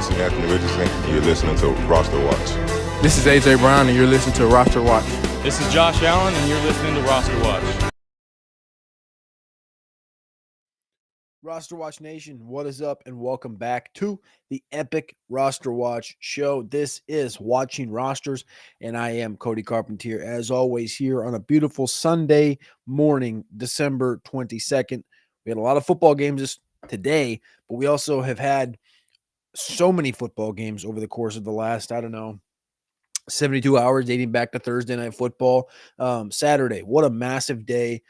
This is Anthony Richardson, and you're listening to RosterWatch. This is AJ Brown, and you're listening to RosterWatch. This is Josh Allen, and you're listening to RosterWatch. RosterWatch Nation, what is up, and welcome back to the epic RosterWatch show. This is Watching Rosters, and I am Cody Carpentier, as always, here on a beautiful Sunday morning, December 22nd. We had a lot of football games today, but we also have had so many football games over the course of the last, 72 hours dating back to Thursday Night Football. Saturday, what a massive day.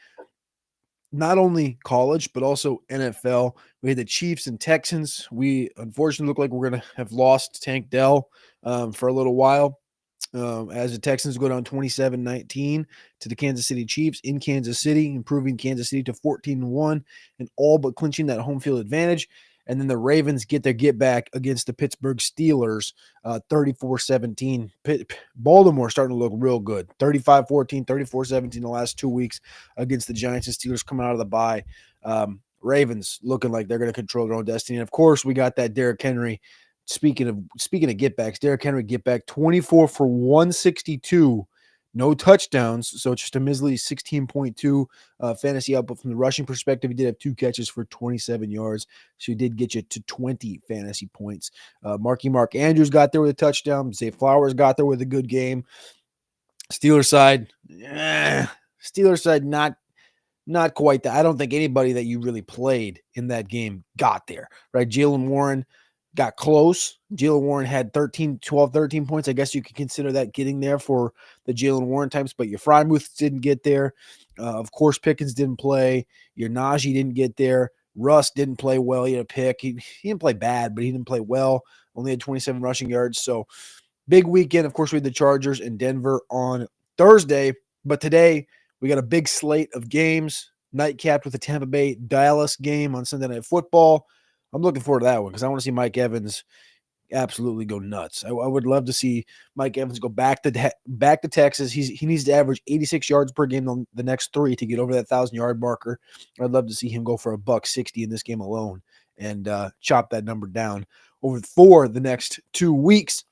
Not only college, but also NFL. We had the Chiefs and Texans. We unfortunately look like we're going to have lost Tank Dell for a little while as the Texans go down 27-19 to the Kansas City Chiefs in Kansas City, improving Kansas City to 14-1 and all but clinching that home field advantage. And then the Ravens get their get back against the Pittsburgh Steelers, 34-17. Baltimore starting to look real good, 35-14, 34-17 the last 2 weeks against the Giants and Steelers coming out of the bye. Ravens looking like they're going to control their own destiny. And of course, we got that Derrick Henry. Speaking of get backs, Derrick Henry get back 24 for 162. No touchdowns, so just a measly 16.2 fantasy output from the rushing perspective. He did have 2 catches for 27 yards, so he did get you to 20 fantasy points. Mark Andrews got there with a touchdown. Zay Flowers got there with a good game. Steelers side, not quite that. I don't think anybody that you really played in that game got there, right? Jaylen Warren got close. Jaylen Warren had 13 points. I guess you could consider that getting there for the Jaylen Warren types, but your Frymuth didn't get there. Of course, Pickens didn't play. Your Najee didn't get there. Russ didn't play well. He had a pick. He didn't play bad, but he didn't play well. Only had 27 rushing yards. So big weekend. Of course, we had the Chargers in Denver on Thursday, but today we got a big slate of games, nightcapped with the Tampa Bay Dallas game on Sunday Night Football. I'm looking forward to that one because I want to see Mike Evans absolutely go nuts. I would love to see Mike Evans go back to Texas. He needs to average 86 yards per game on the next 3 to get over that 1,000-yard marker. I'd love to see him go for $160 in this game alone and chop that number down for the next 2 weeks.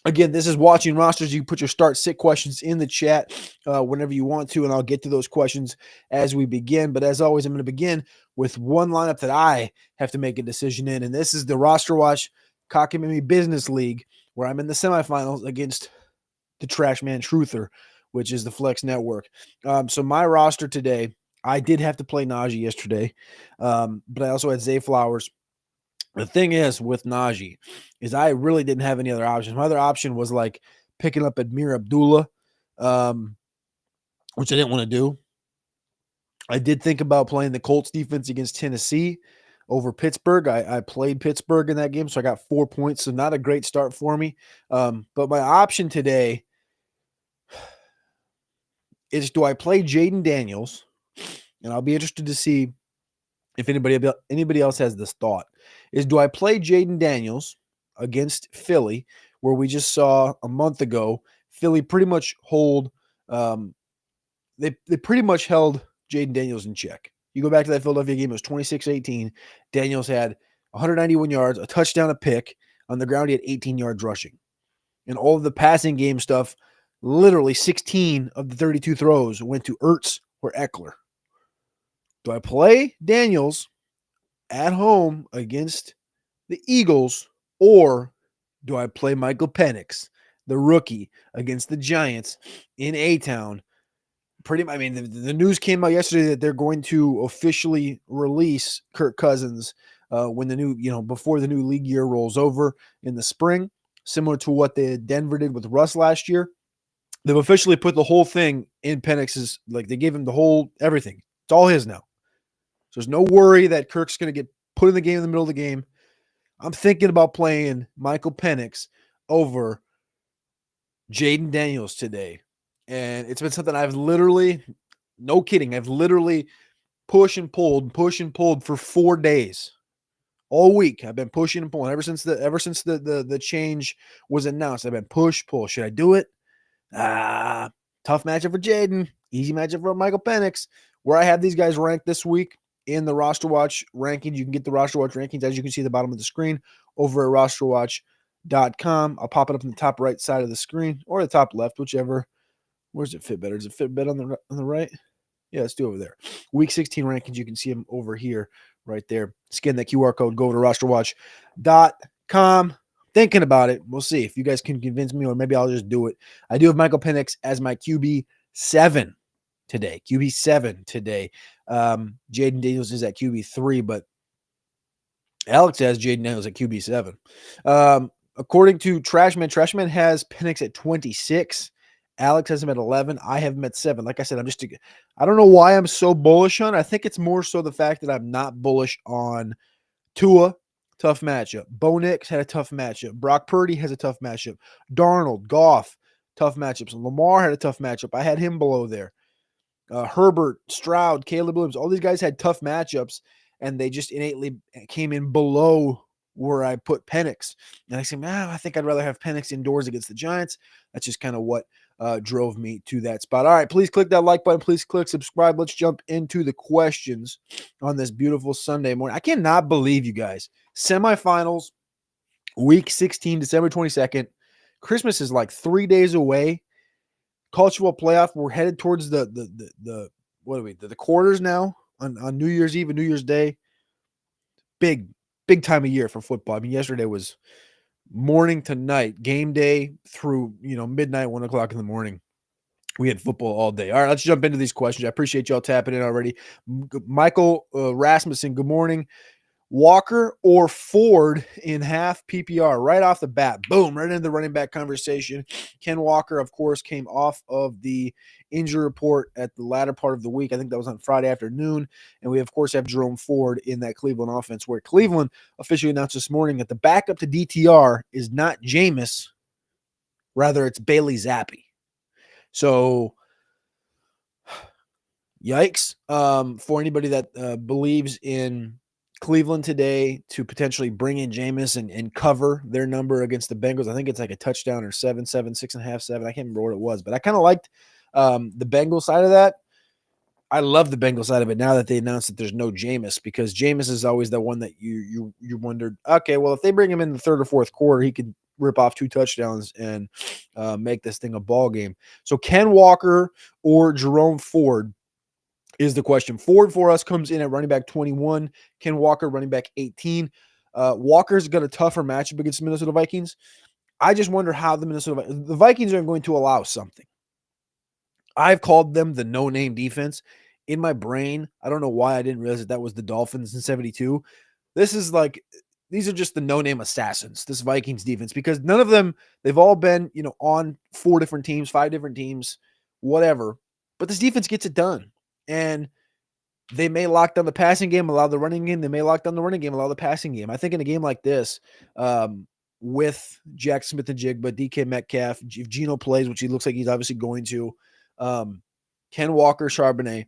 Again, this is Watching Rosters. You can put your start-sit questions in the chat whenever you want to, and I'll get to those questions as we begin. But as always, I'm going to begin with one lineup that I have to make a decision in, and this is the RosterWatch Cockamamie Business League, where I'm in the semifinals against the Trash Man Truther, which is the Flex Network. So my roster today, I did have to play Najee yesterday, but I also had Zay Flowers. The thing is with Najee is I really didn't have any other options. My other option was like picking up Amir Abdullah, which I didn't want to do. I did think about playing the Colts defense against Tennessee over Pittsburgh. I played Pittsburgh in that game, so I got 4 points, so not a great start for me. But my option today is, do I play Jaden Daniels? And I'll be interested to see if anybody else has this thought, is do I play Jaden Daniels against Philly, where we just saw a month ago Philly pretty much they pretty much held Jaden Daniels in check. You go back to that Philadelphia game, it was 26-18. Daniels had 191 yards, a touchdown, a pick. On the ground, he had 18 yards rushing. And all of the passing game stuff, literally 16 of the 32 throws went to Ertz or Eckler. Do I play Daniels at home against the Eagles, or do I play Michael Penix, the rookie, against the Giants in A-Town? The news came out yesterday that they're going to officially release Kirk Cousins when before the new league year rolls over in the spring, similar to what Denver did with Russ last year. They've officially put the whole thing in Penix's, they gave him the whole everything. It's all his now. So there's no worry that Kirk's going to get put in the game in the middle of the game. I'm thinking about playing Michael Penix over Jaden Daniels today. And it's been something I've literally, no kidding, I've literally pushed and pulled for 4 days. All week, I've been pushing and pulling ever since the change was announced. I've been pull. Should I do it? Tough matchup for Jaden. Easy matchup for Michael Penix. Where I have these guys ranked this week in the Roster Watch rankings. You can get the Roster Watch rankings, as you can see at the bottom of the screen, over at RosterWatch.com. I'll pop it up in the top right side of the screen or the top left, whichever. Where does it fit better? Does it fit better on the right? Yeah, let's do it over there. Week 16 rankings, you can see them over here, right there. Scan that QR code, go over to RosterWatch.com. Thinking about it. We'll see if you guys can convince me, or maybe I'll just do it. I do have Michael Penix as my QB7 today. QB7 today. Jaden Daniels is at QB3, but Alex has Jaden Daniels at QB7. According to Trashman has Penix at 26. Alex has him at 11. I have him at 7. Like I said, I don't know why I'm so bullish on it. I think it's more so the fact that I'm not bullish on Tua. Tough matchup. Bo Nix had a tough matchup. Brock Purdy has a tough matchup. Darnold, Goff, tough matchups. Lamar had a tough matchup. I had him below there. Herbert, Stroud, Caleb Williams, all these guys had tough matchups, and they just innately came in below where I put Penix. And I said, I think I'd rather have Penix indoors against the Giants. That's just kind of what drove me to that spot. All right, please click that like button. Please click subscribe. Let's jump into the questions on this beautiful Sunday morning. I cannot believe, you guys. Semifinals, week 16, December 22nd. Christmas is like 3 days away. College football playoff. We're headed towards the quarters now on New Year's Eve and New Year's Day. Big time of year for football. I mean, yesterday was morning to night, game day through midnight, 1 o'clock in the morning. We had football all day. All right, let's jump into these questions. I appreciate y'all tapping in already. Michael Rasmussen, good morning. Walker or Ford in half PPR right off the bat. Boom, right into the running back conversation. Ken Walker, of course, came off of the injury report at the latter part of the week. I think that was on Friday afternoon. And we, of course, have Jerome Ford in that Cleveland offense, where Cleveland officially announced this morning that the backup to DTR is not Jameis. Rather, it's Bailey Zappi. So, yikes. For anybody that believes in Cleveland today to potentially bring in Jameis and cover their number against the Bengals. I think it's like a touchdown or 7, 6.5, 7. I can't remember what it was, but I kind of liked the Bengals side of that. I love the Bengals side of it now that they announced that there's no Jameis, because Jameis is always the one that you wondered, okay, well, if they bring him in the third or fourth quarter, he could rip off 2 touchdowns and make this thing a ball game. So Ken Walker or Jerome Ford is the question. Ford for us comes in at running back 21. Ken Walker, running back 18. Walker's got a tougher matchup against the Minnesota Vikings. I just wonder how the Vikings are going to allow something. I've called them the no-name defense. In my brain, I don't know why I didn't realize that was the Dolphins in 72. These are just the no-name assassins, this Vikings defense, because none of them, they've all been, on 4 different teams, 5 different teams, whatever. But this defense gets it done. And they may lock down the passing game, allow the running game. They may lock down the running game, allow the passing game. I think in a game like this, with Jack Smith and Jigba, DK Metcalf, if Geno plays, which he looks like he's obviously going to, Ken Walker, Charbonnet,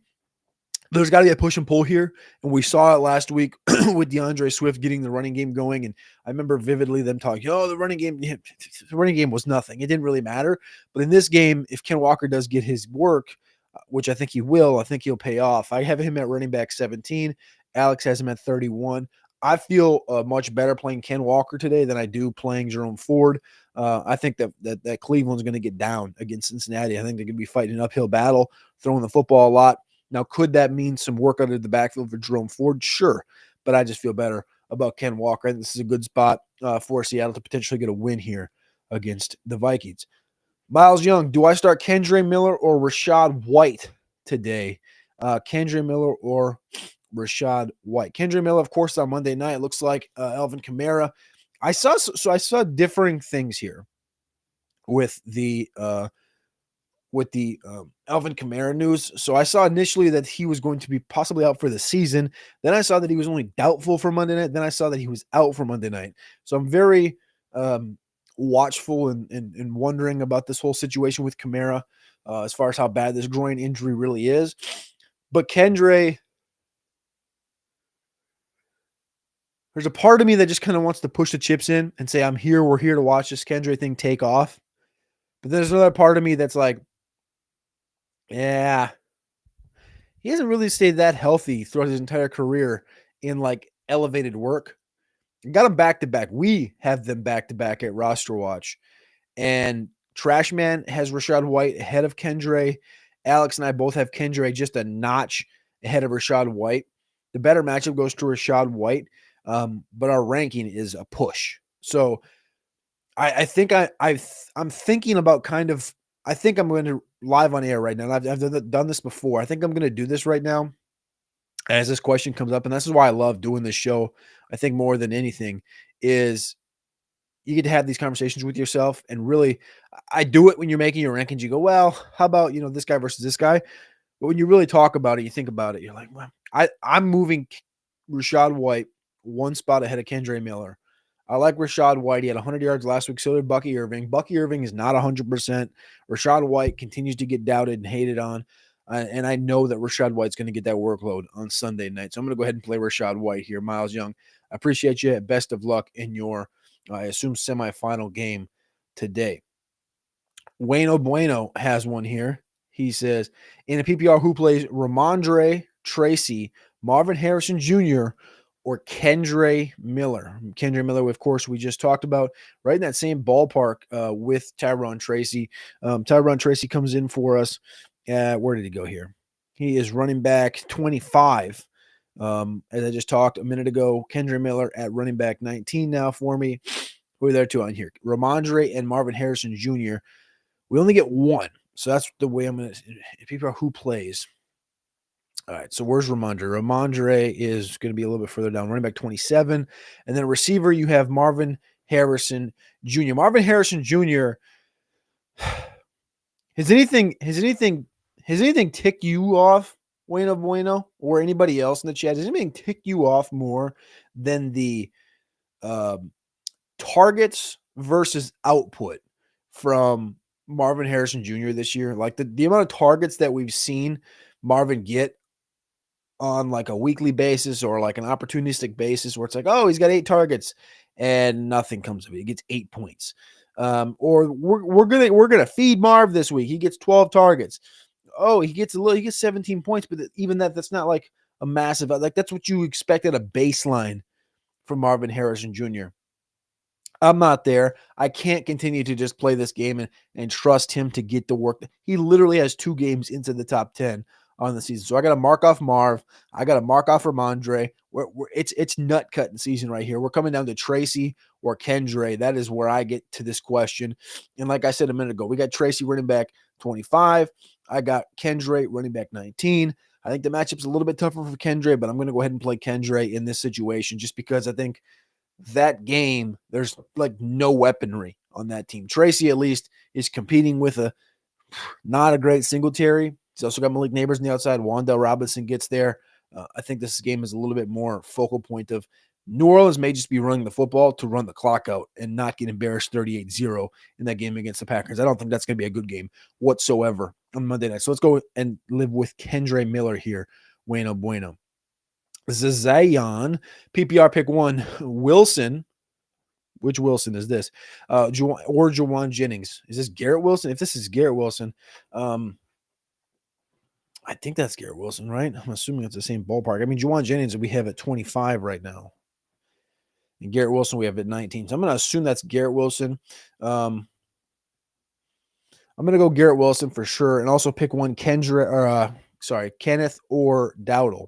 there's got to be a push and pull here. And we saw it last week with DeAndre Swift getting the running game going. And I remember vividly them talking, the running game was nothing. It didn't really matter. But in this game, if Ken Walker does get his work, which I think he will, I think he'll pay off. I have him at running back 17. Alex has him at 31. I feel much better playing Ken Walker today than I do playing Jerome Ford. I think that Cleveland's going to get down against Cincinnati. I think they're going to be fighting an uphill battle, throwing the football a lot. Now, could that mean some work out of the backfield for Jerome Ford? Sure, but I just feel better about Ken Walker. I think this is a good spot for Seattle to potentially get a win here against the Vikings. Miles Young, do I start Kendre Miller or Rashad White today? Kendre Miller or Rashad White? Kendre Miller, of course, on Monday night. It looks like Alvin Kamara. I saw differing things here with the Alvin Kamara news. So I saw initially that he was going to be possibly out for the season. Then I saw that he was only doubtful for Monday night. Then I saw that he was out for Monday night. So I'm very watchful and wondering about this whole situation with Kamara as far as how bad this groin injury really is. But Kendre, there's a part of me that just kind of wants to push the chips in and say, we're here to watch this Kendre thing take off. But there's another part of me that's like, yeah, he hasn't really stayed that healthy throughout his entire career in like elevated work. Got him back to back. We have them back to back at Roster Watch. And Trashman has Rashad White ahead of Kendre. Alex and I both have Kendre just a notch ahead of Rashad White. The better matchup goes to Rashad White, but our ranking is a push. So I think I'm thinking about kind of. I think I'm going to live on air right now. I've done this before. I think I'm going to do this right now as this question comes up, and this is why I love doing this show. I think more than anything is you get to have these conversations with yourself, and really, I do it when you're making your rankings. You go, well, how about this guy versus this guy? But when you really talk about it, you think about it. You're like, well, I'm moving Rashad White one spot ahead of Kendre Miller. I like Rashad White. He had 100 yards last week. So did Bucky Irving. Bucky Irving is not 100%. Rashad White continues to get doubted and hated on. And I know that Rashad White's going to get that workload on Sunday night. So I'm going to go ahead and play Rashad White here. Miles Young, I appreciate you. Best of luck in your, I assume, semifinal game today. Wayne O'Bueno has one here. He says, in a PPR, who plays Ramondre Tracy, Marvin Harrison Jr., or Kendre Miller? Kendre Miller, of course, we just talked about, right in that same ballpark with Tyron Tracy. Tyron Tracy comes in for us. Where did he go here? He is running back 25. As I just talked a minute ago, Kendre Miller at running back 19 now for me. Who are there two on here? Ramondre and Marvin Harrison Jr. We only get one. So that's the way I'm going to – people are who plays. All right, so where's Ramondre? Ramondre is going to be a little bit further down, running back 27. And then receiver, you have Marvin Harrison Jr. Marvin Harrison Jr., has anything tick you off, Wayne Bueno, or anybody else in the chat? Does anything tick you off more than the targets versus output from Marvin Harrison Jr. this year? Like the amount of targets that we've seen Marvin get on like a weekly basis or like an opportunistic basis where it's like, oh, he's got 8 targets and nothing comes of it. He gets 8 points. Or we're gonna feed Marv this week. He gets 12 targets. Oh, he gets 17 points, but even that's not like a massive, like that's what you expect at a baseline from Marvin Harrison Jr. I'm not there. I can't continue to just play this game and trust him to get the work. He literally has 2 games into the top 10 on the season. So I got to mark off Marv. I got to mark off Ramondre. It's nut cutting season right here. We're coming down to Tracy or Kendre. That is where I get to this question. And like I said a minute ago, we got Tracy running back 25. I got Kendre running back 19. I think the matchup's a little bit tougher for Kendre, but I'm going to go ahead and play Kendre in this situation just because I think that game, there's like no weaponry on that team. Tracy at least is competing with not a great Singletary. He's also got Malik Neighbors on the outside. Wan'Dale Robinson gets there. I think this game is a little bit more focal point of New Orleans may just be running the football to run the clock out and not get embarrassed 38-0 in that game against the Packers. I don't think that's going to be a good game whatsoever on Monday night. So let's go and live with Kendre Miller here. Bueno. Zion, PPR pick 1, Wilson. Which Wilson is this? Or Jawan Jennings. Is this Garrett Wilson? If this is Garrett Wilson, I think that's Garrett Wilson, right? I'm assuming it's the same ballpark. I mean, Jawan Jennings we have at 25 right now. And Garrett Wilson we have at 19. So I'm going to assume that's Garrett Wilson. I'm going to go Garrett Wilson for sure. And also pick one Kenneth or Dowdle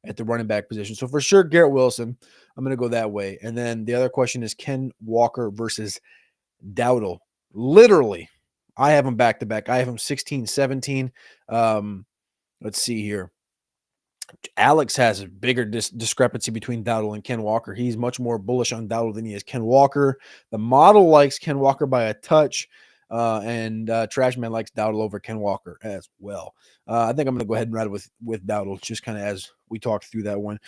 at the running back position. So for sure, Garrett Wilson, I'm going to go that way. And then the other question is Ken Walker versus Dowdle. Literally, I have them back to back. I have them 16-17. Let's see here. Alex has a bigger discrepancy between Dowdle and Ken Walker. He's much more bullish on Dowdle than he is Ken Walker. The model likes Ken Walker by a touch. And Trashman likes Dowdle over Ken Walker as well. I think I'm going to go ahead and ride with Dowdle just kind of as we talk through that one.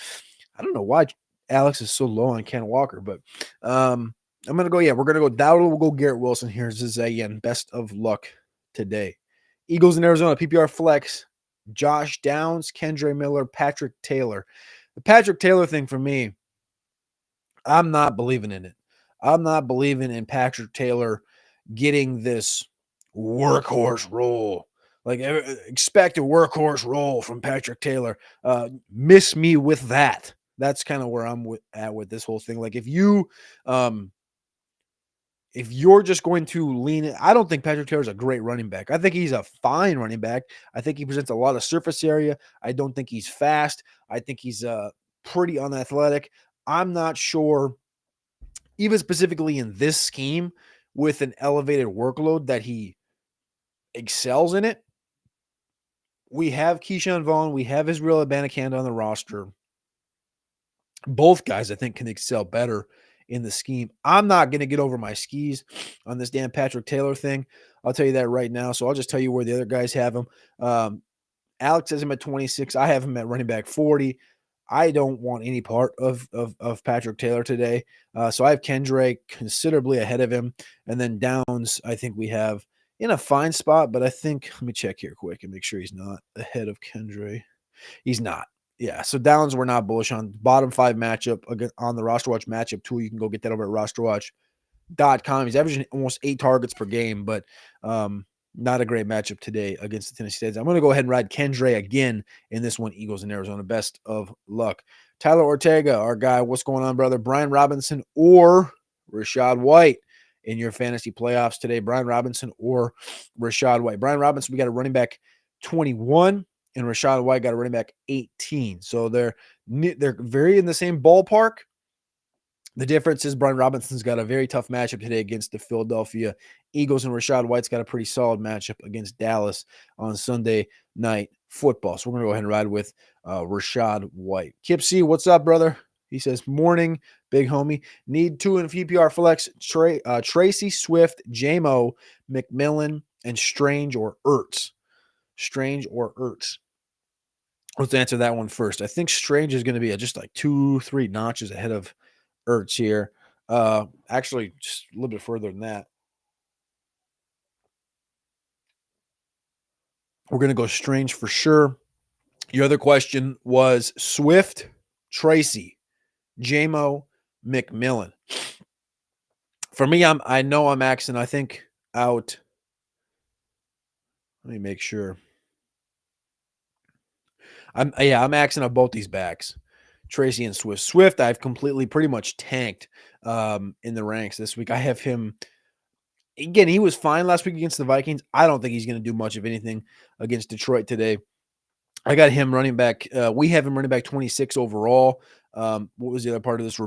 I don't know why Alex is so low on Ken Walker, but I'm going to go, we're going to go Dowdle. We'll go Garrett Wilson here. This is, again, best of luck today. Eagles in Arizona, PPR flex, Josh Downs, Kendre Miller, Patrick Taylor. The Patrick Taylor thing for me, I'm not believing in it. I'm not believing in Patrick Taylor getting this workhorse role Like expect a workhorse role from Patrick Taylor. Miss me with that. That's kind of where I'm at with this whole thing. Like if you're just going to lean in, I don't think Patrick Taylor is a great running back. I think he's a fine running back. I think he presents a lot of surface area. I don't think he's fast. I think he's pretty unathletic. I'm not sure, even specifically in this scheme with an elevated workload, that he excels in it. We have Keyshawn Vaughn. We have Israel Abanikanda on the roster. Both guys, I think, can excel better in the scheme. I'm not going to get over my skis on this damn Patrick Taylor thing. I'll tell you that right now. So I'll just tell you where the other guys have him. Alex has him at 26. I have him at running back 40. I don't want any part of Patrick Taylor today. So I have Kendra considerably ahead of him. And then Downs, I think we have in a fine spot, but I think, let me check here quick and make sure he's not ahead of Kendra. He's not. Yeah, so Downs we're not bullish on. Bottom 5 matchup on the RosterWatch matchup tool. You can go get that over at RosterWatch.com. He's averaging almost 8 targets per game, but not a great matchup today against the Tennessee Titans. I'm going to go ahead and ride Kendra again in this one, Eagles in Arizona. Best of luck. Tyler Ortega, our guy. What's going on, brother? Brian Robinson or Rachaad White in your fantasy playoffs today? Brian Robinson or Rachaad White? Brian Robinson, we got a running back 21. And Rachaad White got a running back 18. So they're very in the same ballpark. The difference is Brian Robinson's got a very tough matchup today against the Philadelphia Eagles, and Rachaad White's got a pretty solid matchup against Dallas on Sunday Night Football. So we're going to go ahead and ride with Rachaad White. Kip C, what's up, brother? He says, morning, big homie. Need 2 in PPR flex. Tracy, Swift, JMO, McMillan, and Strange or Ertz. Strange or Ertz? Let's answer that one first. I think Strange is going to be just like 2-3 notches ahead of Ertz here. Actually, just a little bit further than that. We're going to go Strange for sure. Your other question was Swift, Tracy, JMO, McMillan. For me, I know I'm maxing, I think, out. Let me make sure. I'm maxing out both these backs, Tracy and Swift. Swift, I've completely pretty much tanked in the ranks this week. I have him. Again, he was fine last week against the Vikings. I don't think he's going to do much of anything against Detroit today. I got him running back. We have him running back 26 overall. What was the other part of this?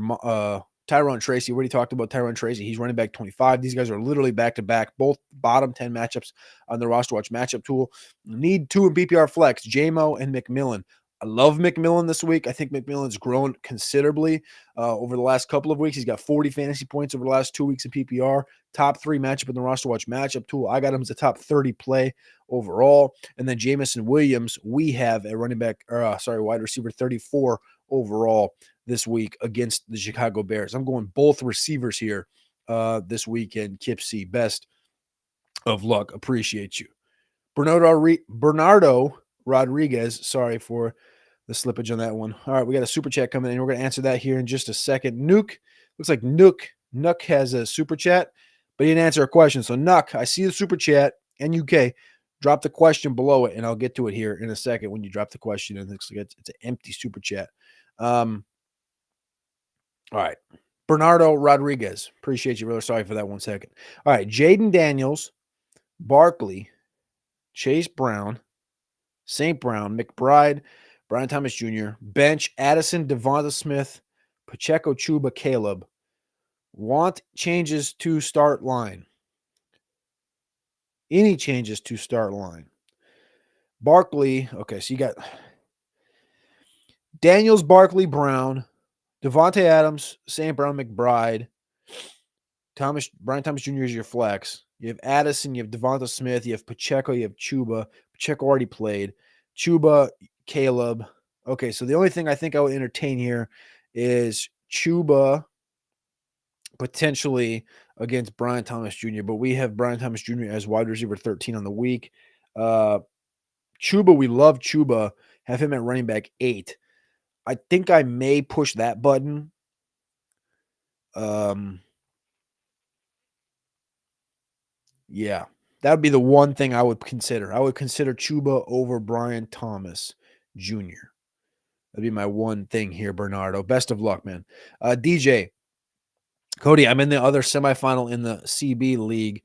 Tyron Tracy. We already talked about Tyron Tracy. He's running back 25. These guys are literally back-to-back, both bottom 10 matchups on the RosterWatch matchup tool. Need 2 in PPR flex, JMO and McMillan. I love McMillan this week. I think McMillan's grown considerably over the last couple of weeks. He's got 40 fantasy points over the last 2 weeks in PPR. Top 3 matchup in the RosterWatch matchup tool. I got him as a top 30 play overall. And then Jamison Williams, we have a wide receiver 34 overall this week against the Chicago Bears. I'm going both receivers here this weekend. Kip C, best of luck. Appreciate you. Bernardo Rodriguez, sorry for the slippage on that one. All right, we got a super chat coming in. We're going to answer that here in just a second. Nuke, looks like Nook has a super chat, but he didn't answer a question. So Nuck, I see the super chat, and UK, drop the question below it, and I'll get to it here in a second when you drop the question. And it looks like it's an empty super chat. All right. Bernardo Rodriguez. Appreciate you, brother. Sorry for that 1 second. All right. Jaden Daniels, Barkley, Chase Brown, St. Brown, McBride, Brian Thomas Jr., bench, Addison, Devonta Smith, Pacheco, Chuba, Caleb. Want changes to start line. Any changes to start line. Barkley. Okay, so you got Daniels, Barkley, Brown, Devontae Adams, St. Brown, McBride, Brian Thomas Jr. is your flex. You have Addison, you have Devonta Smith, you have Pacheco, you have Chuba. Pacheco already played. Chuba, Caleb. Okay, so the only thing I think I would entertain here is Chuba potentially against Brian Thomas Jr., but we have Brian Thomas Jr. as wide receiver 13 on the week. Chuba, we love Chuba. Have him at running back 8. I think I may push that button. Yeah. That would be the one thing I would consider. I would consider Chuba over Brian Thomas Jr. That'd be my one thing here, Bernardo. Best of luck, man. DJ, Cody, I'm in the other semifinal in the CB League.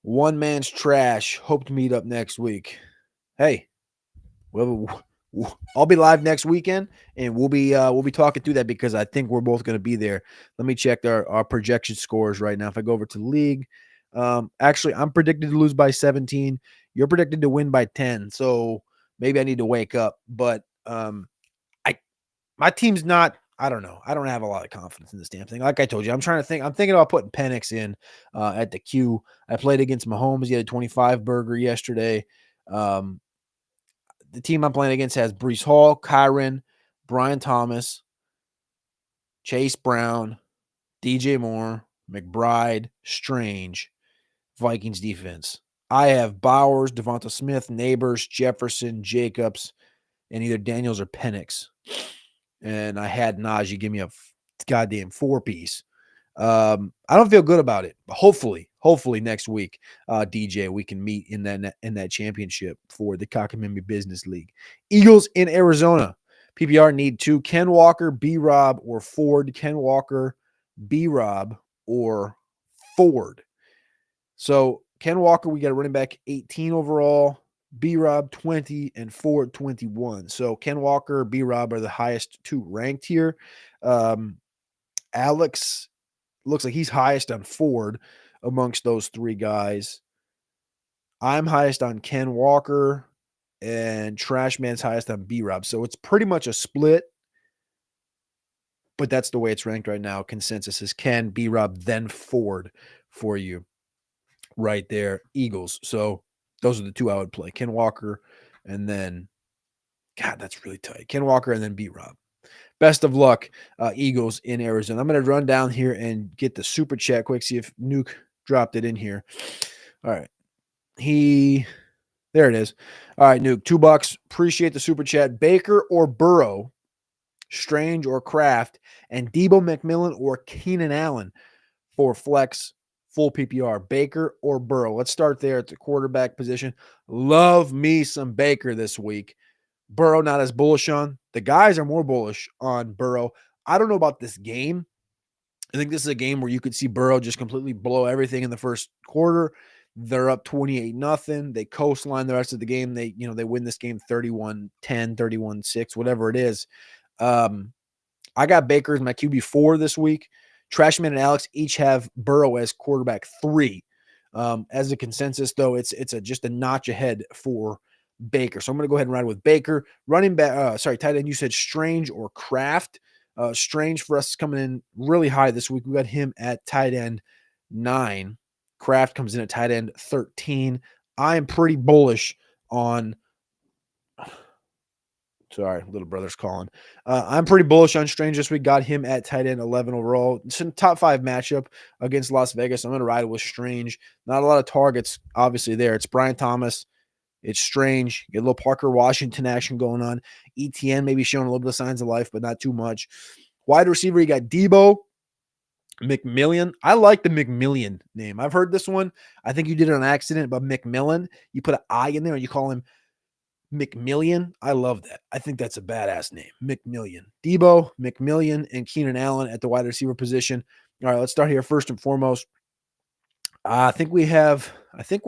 One man's trash. Hope to meet up next week. Hey, I'll be live next weekend, and we'll be talking through that because I think we're both going to be there. Let me check our projection scores right now. If I go over to league, actually, I'm predicted to lose by 17. You're predicted to win by 10. So maybe I need to wake up. But my team's not. I don't know. I don't have a lot of confidence in this damn thing. Like I told you, I'm thinking about putting Penix in at the Q. I played against Mahomes. He had a 25 burger yesterday. The team I'm playing against has Breece Hall, Kyron, Brian Thomas, Chase Brown, DJ Moore, McBride, Strange, Vikings defense. I have Bowers, Devonta Smith, Neighbors, Jefferson, Jacobs, and either Daniels or Penix. And I had Najee give me a goddamn 4-piece. I don't feel good about it, but hopefully next week, DJ, we can meet in that championship for the Cockamamie Business League. Eagles in Arizona. PPR need 2. Ken Walker, B-Rob, or Ford. Ken Walker, B-Rob, or Ford. So Ken Walker, we got a running back 18 overall. B-Rob 20 and Ford 21. So Ken Walker, B-Rob are the highest 2 ranked here. Alex looks like he's highest on Ford amongst those 3 guys. I'm highest on Ken Walker, and Trashman's highest on B-Rob. So it's pretty much a split, but that's the way it's ranked right now. Consensus is Ken, B-Rob, then Ford for you right there. Eagles. So those are the 2 I would play. Ken Walker, and then, God, that's really tight. Ken Walker, and then B-Rob. Best of luck, Eagles in Arizona. I'm going to run down here and get the super chat quick, see if Nuke dropped it in here. All right. There it is. All right, Nuke, $2. Appreciate the super chat. Baker or Burrow, Strange or Kraft, and Debo McMillan or Keenan Allen for flex full PPR. Baker or Burrow. Let's start there at the quarterback position. Love me some Baker this week. Burrow not as bullish on. The guys are more bullish on Burrow. I don't know about this game. I think this is a game where you could see Burrow just completely blow everything in the first quarter. They're up 28-0. They coastline the rest of the game. They win this game 31-10, 31-6, whatever it is. I got Baker as my QB4 this week. Trashman and Alex each have Burrow as quarterback 3. As a consensus, though, it's just a notch ahead for Baker. So I'm going to go ahead and ride with Baker. Running back, tight end, you said Strange or Kraft. Strange for us is coming in really high this week. We got him at tight end 9. Kraft comes in at tight end 13. I am pretty bullish on Sorry, little brother's calling. I'm pretty bullish on Strange this week. Got him at tight end 11 overall. It's a top 5 matchup against Las Vegas. I'm going to ride with Strange. Not a lot of targets, obviously, there. It's Brian Thomas. It's Strange. Get a little Parker Washington action going on. ETN maybe showing a little bit of signs of life, but not too much. Wide receiver, you got Debo McMillian. I like the McMillian name. I've heard this one. I think you did it on accident, but McMillan, you put an I in there and you call him McMillian. I love that. I think that's a badass name. McMillian. Debo, McMillian, and Keenan Allen at the wide receiver position. All right, let's start here first and foremost. I think we're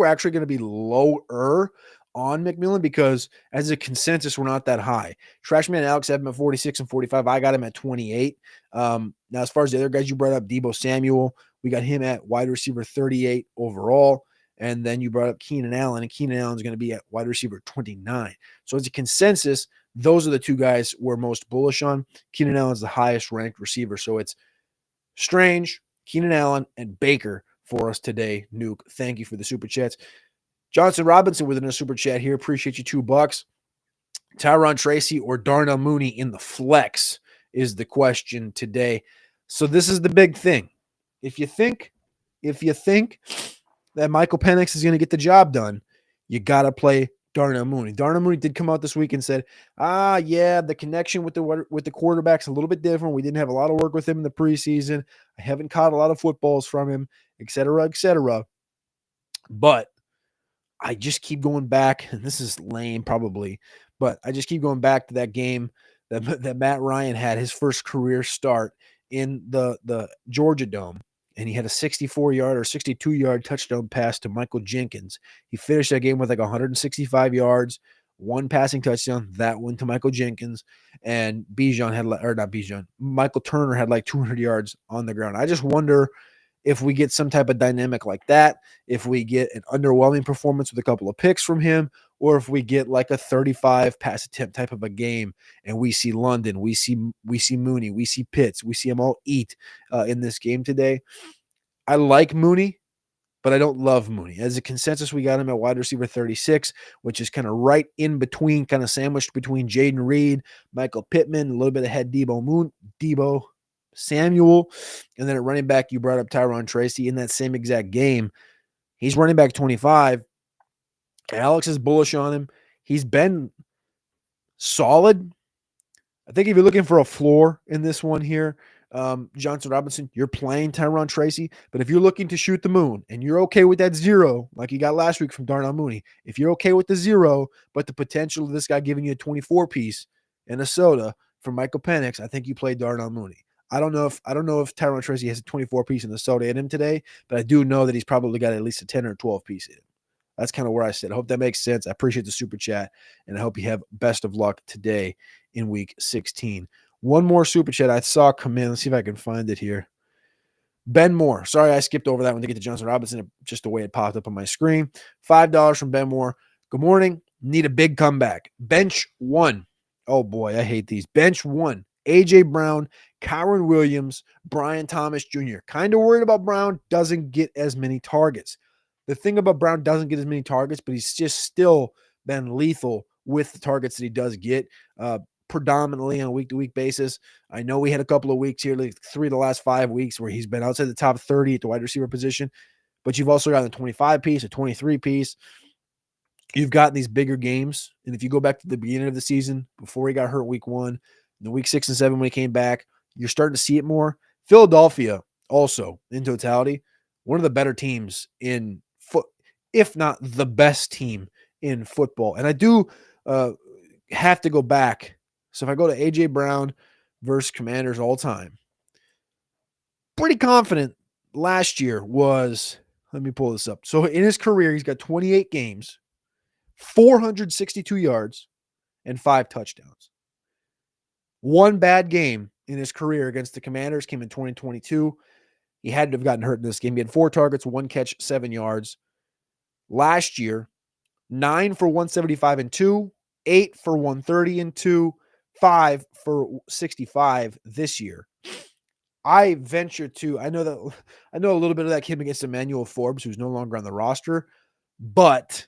actually going to be lower on McMillan because as a consensus, we're not that high. Trashman and Alex have him at 46 and 45. I got him at 28. Now, as far as the other guys you brought up, Debo Samuel, we got him at wide receiver 38 overall. And then you brought up Keenan Allen, and Keenan Allen's going to be at wide receiver 29. So as a consensus, those are the 2 guys we're most bullish on. Keenan Allen's the highest ranked receiver. So it's Strange, Keenan Allen, and Baker for us today. Nuke, thank you for the super chats. Johnson Robinson within a super chat here. Appreciate you, $2. Tyron Tracy or Darnell Mooney in the flex is the question today. So this is the big thing. If you think that Michael Penix is going to get the job done, you got to play Darnell Mooney. Darnell Mooney did come out this week and said, yeah, the connection with the quarterback's a little bit different. We didn't have a lot of work with him in the preseason. I haven't caught a lot of footballs from him, et cetera, et cetera. But I just keep going back, and this is lame probably, but I just keep going back to that game that Matt Ryan had his first career start in the Georgia Dome, and he had a 64-yard or 62-yard touchdown pass to Michael Jenkins. He finished that game with like 165 yards, one passing touchdown, that one to Michael Jenkins, and Michael Turner had like 200 yards on the ground. I just wonder if we get some type of dynamic like that, if we get an underwhelming performance with a couple of picks from him, or if we get like a 35 pass attempt type of a game and we see London, we see Mooney, we see Pitts, we see them all eat in this game today. I like Mooney, but I don't love Mooney. As a consensus, we got him at wide receiver 36, which is kind of right in between, kind of sandwiched between Jaden Reed, Michael Pittman, a little bit ahead Debo Samuel, and then at running back, you brought up Tyron Tracy in that same exact game. He's running back 25. Alex is bullish on him. He's been solid. I think if you're looking for a floor in this one here, Johnson Robinson, you're playing Tyron Tracy. But if you're looking to shoot the moon and you're okay with that 0, like you got last week from Darnell Mooney, if you're okay with the 0, but the potential of this guy giving you a 24-piece and a soda from Michael Penix, I think you play Darnell Mooney. I don't know if Tyron Tracy has a 24-piece in the soda in him today, but I do know that he's probably got at least a 10 or 12-piece in him. That's kind of where I sit. I hope that makes sense. I appreciate the super chat, and I hope you have best of luck today in week 16. One more super chat I saw come in. Let's see if I can find it here. Ben Moore. Sorry, I skipped over that one to get to Johnson Robinson, just the way it popped up on my screen. $5 from Ben Moore. Good morning. Need a big comeback. Bench 1. Oh, boy, I hate these. Bench 1. A.J. Brown, Kyren Williams, Brian Thomas Jr. Kind of worried about Brown. Doesn't get as many targets. The thing about Brown doesn't get as many targets, but he's just still been lethal with the targets that he does get, predominantly on a week-to-week basis. I know we had a couple of weeks here, like 3 of the last 5 weeks, where he's been outside the top 30 at the wide receiver position, but you've also got a 25-piece, a 23-piece. You've gotten these bigger games, and if you go back to the beginning of the season, before he got hurt week 1, the week 6 and 7 when he came back, you're starting to see it more. Philadelphia also, in totality, one of the better teams in if not the best team in football. And I do have to go back. So if I go to A.J. Brown versus Commanders all time, pretty confident last year was, let me pull this up. So in his career, he's got 28 games, 462 yards, and 5 touchdowns. One bad game in his career against the Commanders came in 2022. He had to have gotten hurt in this game. He had 4 targets, 1 catch, 7 yards. Last year, 9 for 175 and 2, 8 for 130 and 2, 5 for 65 this year. I venture to, I know a little bit of that came against Emmanuel Forbes, who's no longer on the roster, but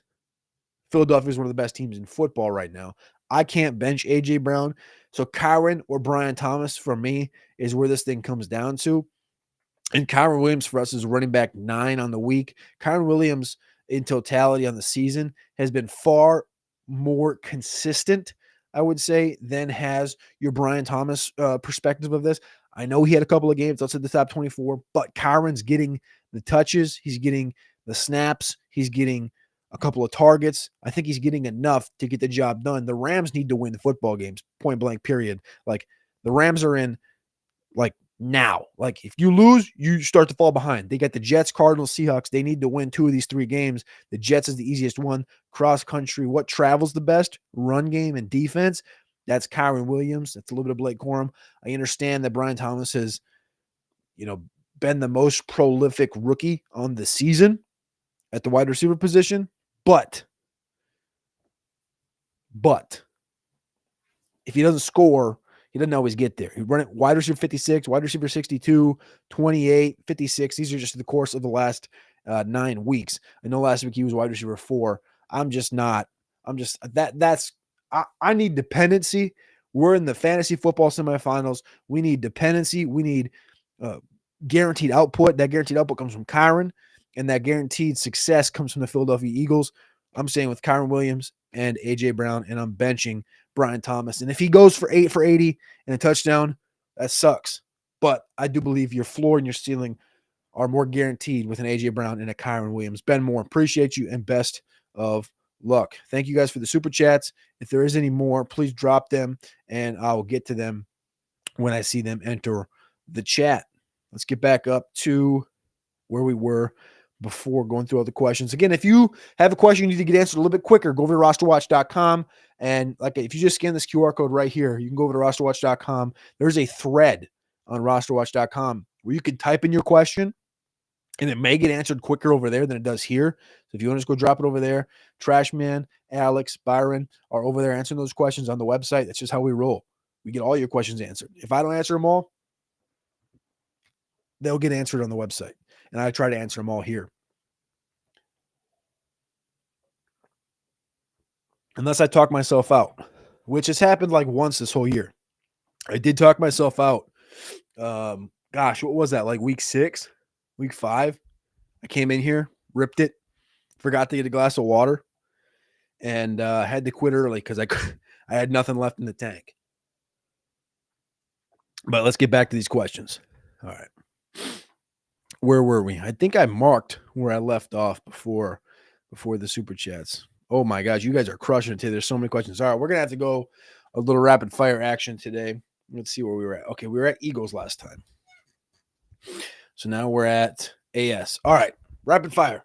Philadelphia is one of the best teams in football right now. I can't bench A.J. Brown. So Kyren or Brian Thomas for me is where this thing comes down to. And Kyren Williams for us is running back 9 on the week. Kyren Williams in totality on the season has been far more consistent, I would say, than has your Brian Thomas perspective of this. I know he had a couple of games outside the top 24, but Kyren's getting the touches. He's getting the snaps. He's getting a couple of targets. I think he's getting enough to get the job done. The Rams need to win the football games, point blank, period. Like, the Rams are in, like, now. Like, if you lose, you start to fall behind. They got the Jets, Cardinals, Seahawks. They need to win 2 of these 3 games. The Jets is the easiest one. Cross country, what travels the best? Run game and defense. That's Kyren Williams. That's a little bit of Blake Corum. I understand that Brian Thomas has, been the most prolific rookie on the season at the wide receiver position. But if he doesn't score, he doesn't always get there. He run it wide receiver 56, wide receiver 62, 28, 56. These are just the course of the last 9 weeks. I know last week he was wide receiver 4. I need dependency. We're in the fantasy football semifinals. We need dependency. We need guaranteed output. That guaranteed output comes from Kyren, and that guaranteed success comes from the Philadelphia Eagles. I'm staying with Kyren Williams and A.J. Brown, and I'm benching Brian Thomas. And if he goes for 8 for 80 and a touchdown, that sucks. But I do believe your floor and your ceiling are more guaranteed with an A.J. Brown and a Kyren Williams. Ben Moore, appreciate you, and best of luck. Thank you guys for the super chats. If there is any more, please drop them and I will get to them when I see them enter the chat. Let's get back up to where we were before going through all the questions. Again, if you have a question you need to get answered a little bit quicker, go over to rosterwatch.com. And like if you just scan this QR code right here, you can go over to rosterwatch.com. There's a thread on rosterwatch.com where you can type in your question and it may get answered quicker over there than it does here. So if you want to just go drop it over there, Trashman, Alex, Byron are over there answering those questions on the website. That's just how we roll. We get all your questions answered. If I don't answer them all, they'll get answered on the website. And I try to answer them all here. Unless I talk myself out, which has happened like once this whole year. I did talk myself out. Gosh, what was that? Like week 6, week 5? I came in here, ripped it, forgot to get a glass of water, and had to quit early because I had nothing left in the tank. But let's get back to these questions. All right. Where were we? I think I marked where I left off before the super chats. Oh my gosh, you guys are crushing it today. There's so many questions. All right, we're gonna have to go a little rapid fire action today. Let's see where we were at. Okay, we were at Eagles last time. So now we're at AS. All right, rapid fire.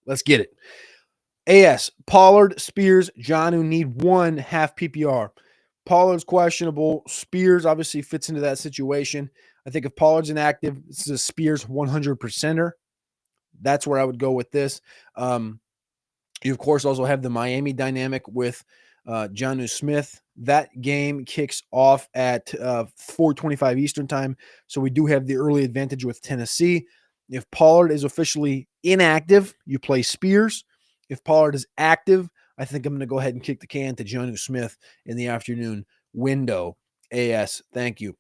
Let's get it. AS, Pollard, Spears, Jonnu need 1 half PPR. Pollard's questionable. Spears obviously fits into that situation. I think if Pollard's inactive, this is a Spears 100%er. That's where I would go with this. You, of course, also have the Miami dynamic with Jonnu Smith. That game kicks off at 4:25 Eastern time, so we do have the early advantage with Tennessee. If Pollard is officially inactive, you play Spears. If Pollard is active, I think I'm going to go ahead and kick the can to Jonnu Smith in the afternoon window. AS, thank you.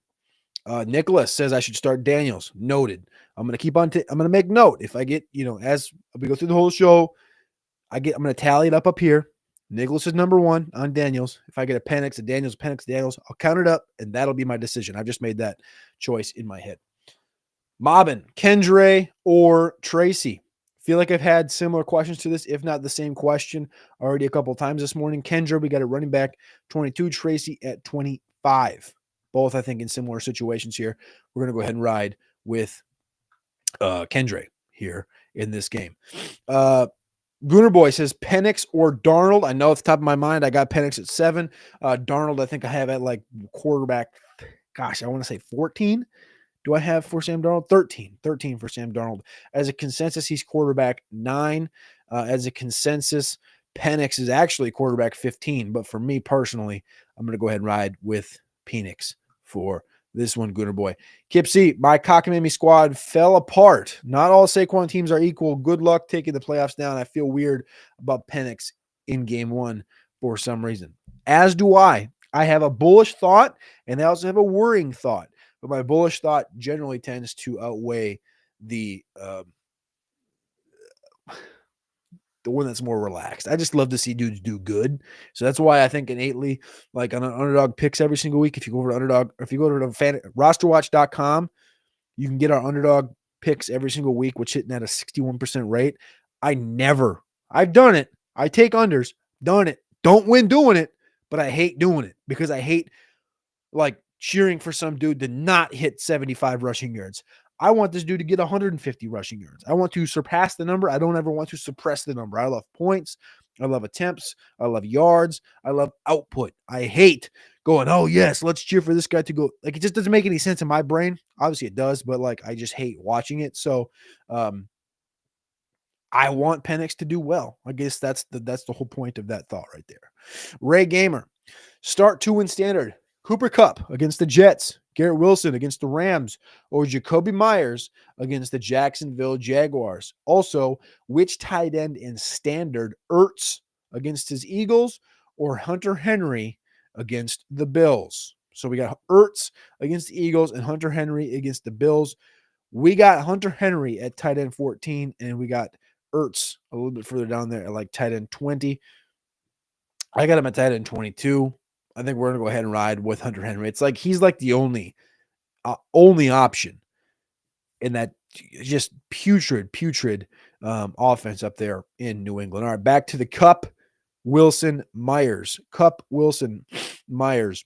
Nicholas says I should start Daniels. Noted. I'm going to keep on. I'm going to make note. If I get, as we go through the whole show, I'm going to tally it up here. Nicholas is number 1 on Daniels. If I get a Penix, a Daniels, I'll count it up, and that'll be my decision. I've just made that choice in my head. Mobbin, Kendre, or Tracy? Feel like I've had similar questions to this, if not the same question, already a couple times this morning. Kendre, we got a running back 22, Tracy at 25. Both, I think, in similar situations here. We're going to go ahead and ride with Kendre here in this game. Gooner Boy says Penix or Darnold. I know off the top of my mind, I got Penix at 7. Darnold, I think I have at like quarterback. Gosh, I want to say 14. Do I have for Sam Darnold? 13. 13 for Sam Darnold. As a consensus, he's quarterback 9. As a consensus, Penix is actually quarterback 15. But for me personally, I'm going to go ahead and ride with Penix for this one, Gooner Boy. Kip C, my cockamamie squad fell apart. Not all Saquon teams are equal. Good luck taking the playoffs down. I feel weird about Penix in game 1 for some reason. As do I. I have a bullish thought, and I also have a worrying thought. But my bullish thought generally tends to outweigh the one that's more relaxed. I just love to see dudes do good. So that's why I think innately, like on an Underdog picks every single week, if you go over to Underdog, or if you go to rosterwatch.com, you can get our Underdog picks every single week, which hitting at a 61% rate. I've done it. I take unders, done it. Don't win doing it, but I hate doing it because I hate like cheering for some dude to not hit 75 rushing yards. I want this dude to get 150 rushing yards. I want to surpass the number. I don't ever want to suppress the number. I love points. I love attempts. I love yards. I love output. I hate going, oh, yes, let's cheer for this guy to go. Like, it just doesn't make any sense in my brain. Obviously, it does, but, like, I just hate watching it. So, I want Penix to do well. I guess that's the whole point of that thought right there. Ray Gamer, start 2-win standard. Cooper Kupp against the Jets, Garrett Wilson against the Rams, or Jacoby Myers against the Jacksonville Jaguars. Also, which tight end in standard, Ertz against his Eagles or Hunter Henry against the Bills? So we got Ertz against the Eagles and Hunter Henry against the Bills. We got Hunter Henry at tight end 14, and we got Ertz a little bit further down there at like tight end 20. I got him at tight end 22. I think we're going to go ahead and ride with Hunter Henry. It's like he's like the only option in that just putrid offense up there in New England. All right, back to the Cup, Wilson, Myers. Cup, Wilson, Myers.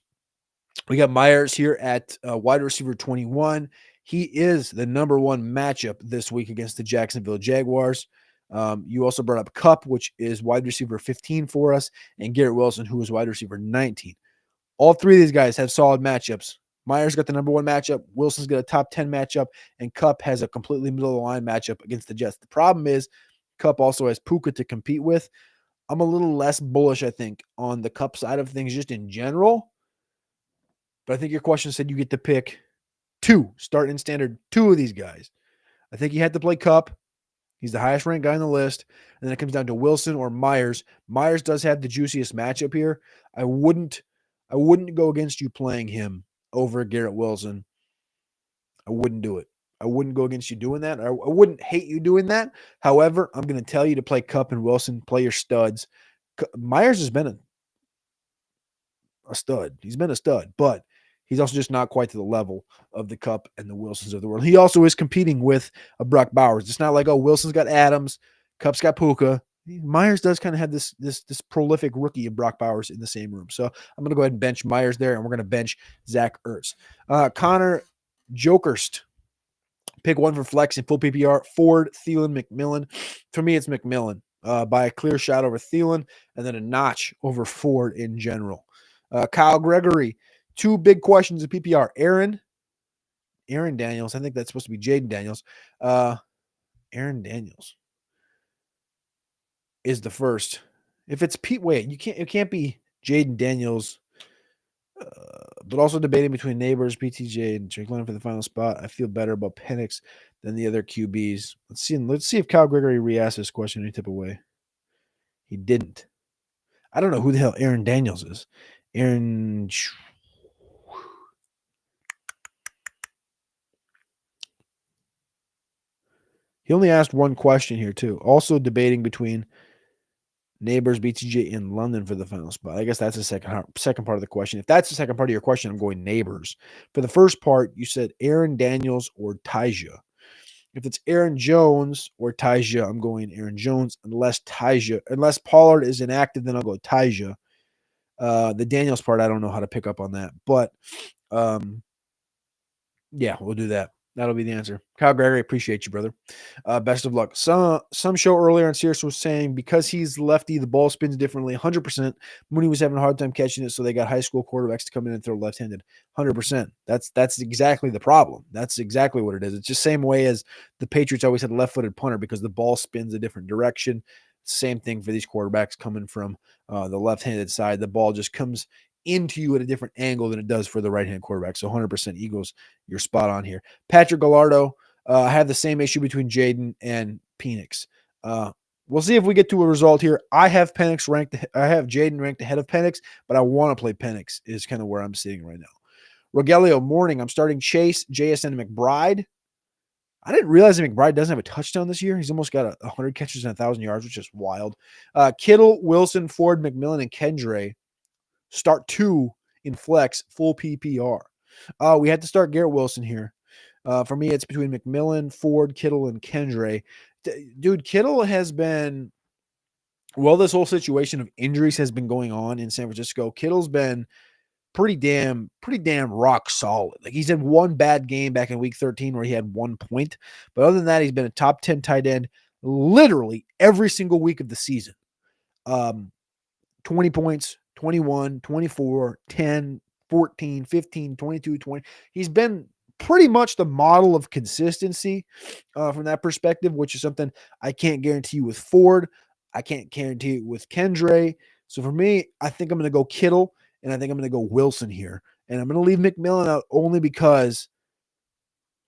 We got Myers here at wide receiver 21. He is the number one matchup this week against the Jacksonville Jaguars. You also brought up Cup, which is wide receiver 15 for us, and Garrett Wilson, who is wide receiver 19. All three of these guys have solid matchups. Myers got the number one matchup. Wilson's got a top 10 matchup, and Cup has a completely middle of the line matchup against the Jets. The problem is Cup also has Puka to compete with. I'm a little less bullish, I think, on the Cup side of things just in general. But I think your question said you get to pick two, starting in standard, two of these guys. I think you had to play Cup. He's the highest ranked guy on the list. And then it comes down to Wilson or Myers. Myers does have the juiciest matchup here. I wouldn't go against you playing him over Garrett Wilson. I wouldn't do it. I wouldn't go against you doing that. I wouldn't hate you doing that. However, I'm going to tell you to play Cup and Wilson, play your studs. Myers has been a stud. He's been a stud, but he's also just not quite to the level of the Cup and the Wilsons of the world. He also is competing with a Brock Bowers. It's not like, oh, Wilson's got Adams, Cup's got Puka. Myers does kind of have this prolific rookie of Brock Bowers in the same room. So I'm going to go ahead and bench Myers there, and we're going to bench Zach Ertz. Connor Jokerst. Pick one for flex in full PPR. Ford, Thielen, McMillan. For me, it's McMillan by a clear shot over Thielen, and then a notch over Ford in general. Kyle Gregory. Two big questions in PPR. Aaron Daniels. I think that's supposed to be Jaden Daniels. Aaron Daniels is the first. If it's Pete, wait, it can't be Jaden Daniels. But also debating between Neighbors, BTJ, and Drake London for the final spot. I feel better about Penix than the other QBs. Let's see if Kyle Gregory re-asked this question any type of way. He didn't. I don't know who the hell Aaron Daniels is. Aaron. He only asked one question here, too. Also debating between Neighbors, BTJ, in London for the final spot. I guess that's the second part of the question. If that's the second part of your question, I'm going Neighbors. For the first part, you said Aaron Daniels or Tyja. If it's Aaron Jones or Tyja, I'm going Aaron Jones. Unless Pollard is inactive, then I'll go Tyja. The Daniels part, I don't know how to pick up on that. But, yeah, we'll do that. That'll be the answer. Kyle Gregory, appreciate you, brother. Best of luck. Some show earlier on Sirius was saying because he's lefty, the ball spins differently. 100%. Mooney was having a hard time catching it, so they got high school quarterbacks to come in and throw left-handed. 100%. That's exactly the problem. That's exactly what it is. It's just the same way as the Patriots always had a left-footed punter because the ball spins a different direction. Same thing for these quarterbacks coming from the left-handed side. The ball just comes into you at a different angle than it does for the right-hand quarterback. So 100% Eagles, you're spot on here. Patrick Gallardo, I have the same issue between Jaden and Penix. We'll see if we get to a result here. I have Jaden ranked ahead of Penix, but I want to play Penix is kind of where I'm sitting right now. Rogelio, morning. I'm starting Chase, JSN, and McBride. I didn't realize that McBride doesn't have a touchdown this year. He's almost got 100 catches and 1,000 yards, which is wild. Kittle, Wilson, Ford, McMillan, and Kendre. Start two in flex, full PPR. We had to start Garrett Wilson here. For me, it's between McMillan, Ford, Kittle, and Kendre. Dude, Kittle has been, this whole situation of injuries has been going on in San Francisco. Kittle's been pretty damn rock solid. Like he's had one bad game back in week 13 where he had 1 point. But other than that, he's been a top 10 tight end literally every single week of the season. 20 points, 21, 24, 10, 14, 15, 22, 20. He's been pretty much the model of consistency from that perspective, which is something I can't guarantee with Ford. I can't guarantee it with Kendre. So for me, I think I'm going to go Kittle, and I think I'm going to go Wilson here. And I'm going to leave McMillan out only because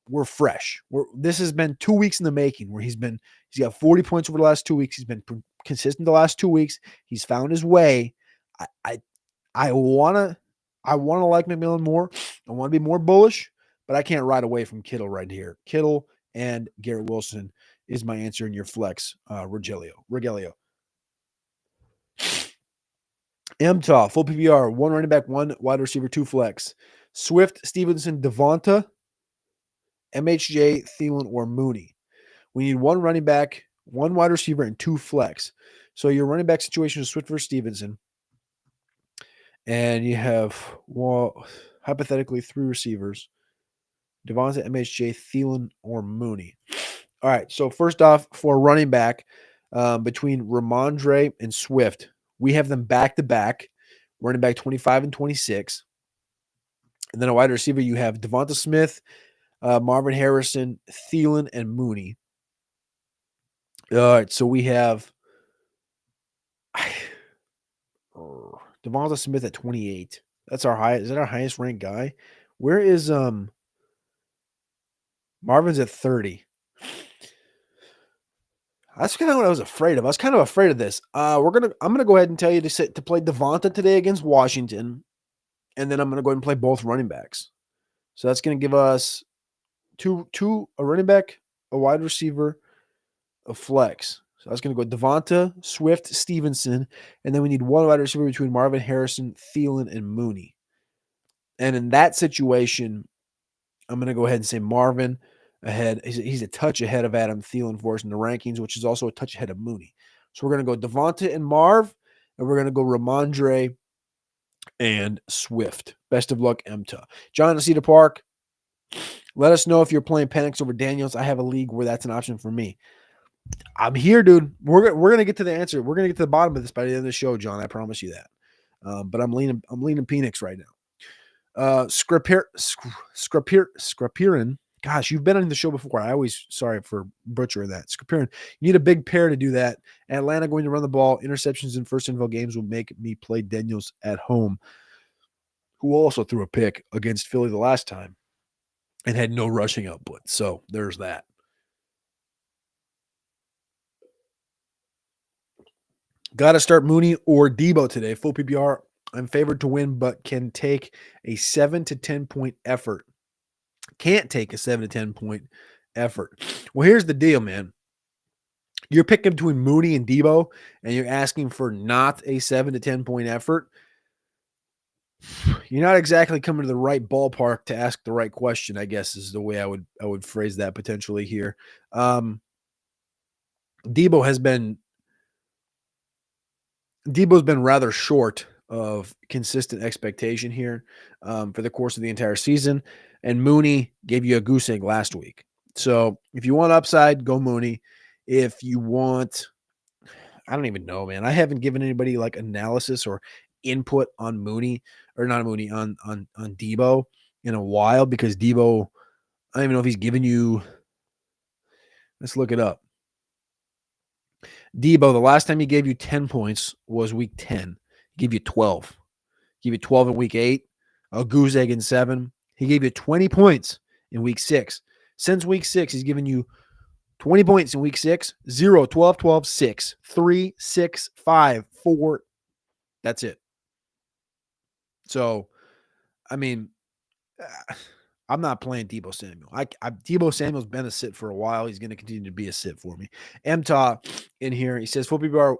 we're fresh. This has been 2 weeks in the making where he's got 40 points over the last 2 weeks. He's been consistent the last 2 weeks. He's found his way. I wanna like McMillan more. I want to be more bullish, but I can't ride away from Kittle right here. Kittle and Garrett Wilson is my answer in your flex, Rogelio. MTOF, full PPR, 1 running back, 1 wide receiver, 2 flex. Swift, Stevenson, Devonta. MHJ, Thielen, or Mooney. We need one running back, one wide receiver, and 2 flex. So your running back situation is Swift versus Stevenson. And you have, well, hypothetically 3 receivers. Devonta, MHJ, Thielen, or Mooney. All right, so first off, for running back, between Ramondre and Swift, we have them back-to-back, running back 25 and 26. And then a wide receiver, you have Devonta Smith, Marvin Harrison, Thielen, and Mooney. All right, so we have Devonta Smith at 28. That's our highest. Is that our highest ranked guy? Where is Marvin's at 30? That's kind of what I was afraid of. I was kind of afraid of this. I'm gonna go ahead and tell you to play Devonta today against Washington, and then I'm gonna go ahead and play both running backs. So that's gonna give us two a running back, a wide receiver, a flex. So that's gonna go Devonta, Swift, Stevenson, and then we need one wide receiver between Marvin Harrison, Thielen, and Mooney. And in that situation, I'm gonna go ahead and say Marvin ahead. He's a touch ahead of Adam Thielen for us in the rankings, which is also a touch ahead of Mooney. So we're going to go Devonta and Marv, and we're going to go Ramondre and Swift. Best of luck, Emta. John in Cedar Park, let us know if you're playing Penix over Daniels. I have a league where that's an option for me. I'm here, dude. We're going to get to the answer. We're going to get to the bottom of this by the end of the show, John. I promise you that. But I'm leaning Penix right now. Scripirin. Gosh, you've been on the show before. Sorry for butchering that. Scripirin. You need a big pair to do that. Atlanta going to run the ball. Interceptions in first info games will make me play Daniels at home, who also threw a pick against Philly the last time and had no rushing output. So there's that. Got to start Mooney or Debo today. Full PPR. I'm favored to win, but can take a 7 to 10 point effort. Can't take a 7 to 10 point effort. Well, here's the deal, man. You're picking between Mooney and Debo, and you're asking for not a 7 to 10 point effort. You're not exactly coming to the right ballpark to ask the right question, I guess is the way I would phrase that potentially here. Debo's been rather short of consistent expectation here for the course of the entire season. And Mooney gave you a goose egg last week. So if you want upside, go Mooney. If you want, I don't even know, man. I haven't given anybody like analysis or input on Mooney or not Mooney on Debo in a while because Debo, I don't even know if he's given you. Let's look it up. Debo, the last time he gave you 10 points was week 10. He gave you 12. He gave you 12 in week 8, a goose egg in 7. He gave you 20 points in week 6. Since week 6, he's given you 20 points in week 6, 0, 12, 12, 6, 3, 6, 5, 4. That's it. So, I mean, I'm not playing Debo Samuel. Debo Samuel's been a sit for a while. He's going to continue to be a sit for me. Emta in here, he says, full PPR,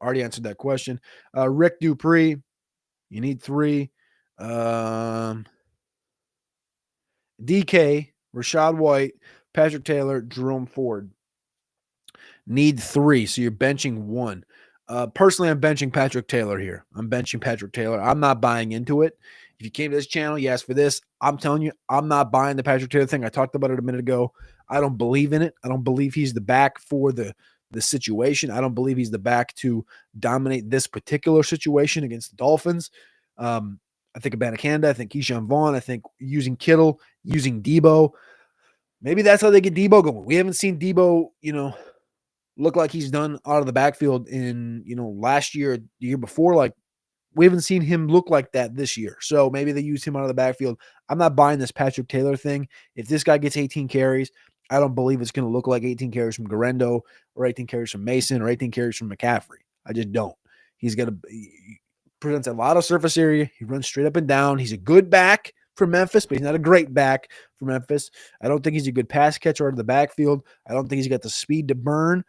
already answered that question. Rick Dupree, you need 3. DK, Rashad White, Patrick Taylor, Jerome Ford. Need 3, so you're benching 1. Personally, I'm benching Patrick Taylor here. I'm not buying into it. If you came to this channel, you asked for this. I'm telling you, I'm not buying the Patrick Taylor thing. I talked about it a minute ago. I don't believe in it. I don't believe he's the back for the situation. I don't believe he's the back to dominate this particular situation against the Dolphins. I think Abanikanda. I think Keyshawn Vaughn. I think using Kittle, using Debo. Maybe that's how they get Debo going. We haven't seen Debo, look like he's done out of the backfield in, last year, the year before. Like, we haven't seen him look like that this year. So maybe they use him out of the backfield. I'm not buying this Patrick Taylor thing. If this guy gets 18 carries, I don't believe it's going to look like 18 carries from Garendo or 18 carries from Mason or 18 carries from McCaffrey. I just don't. He's going to presents a lot of surface area. He runs straight up and down. He's a good back for Memphis, but he's not a great back for Memphis. I don't think he's a good pass catcher out of the backfield. I don't think he's got the speed to burn.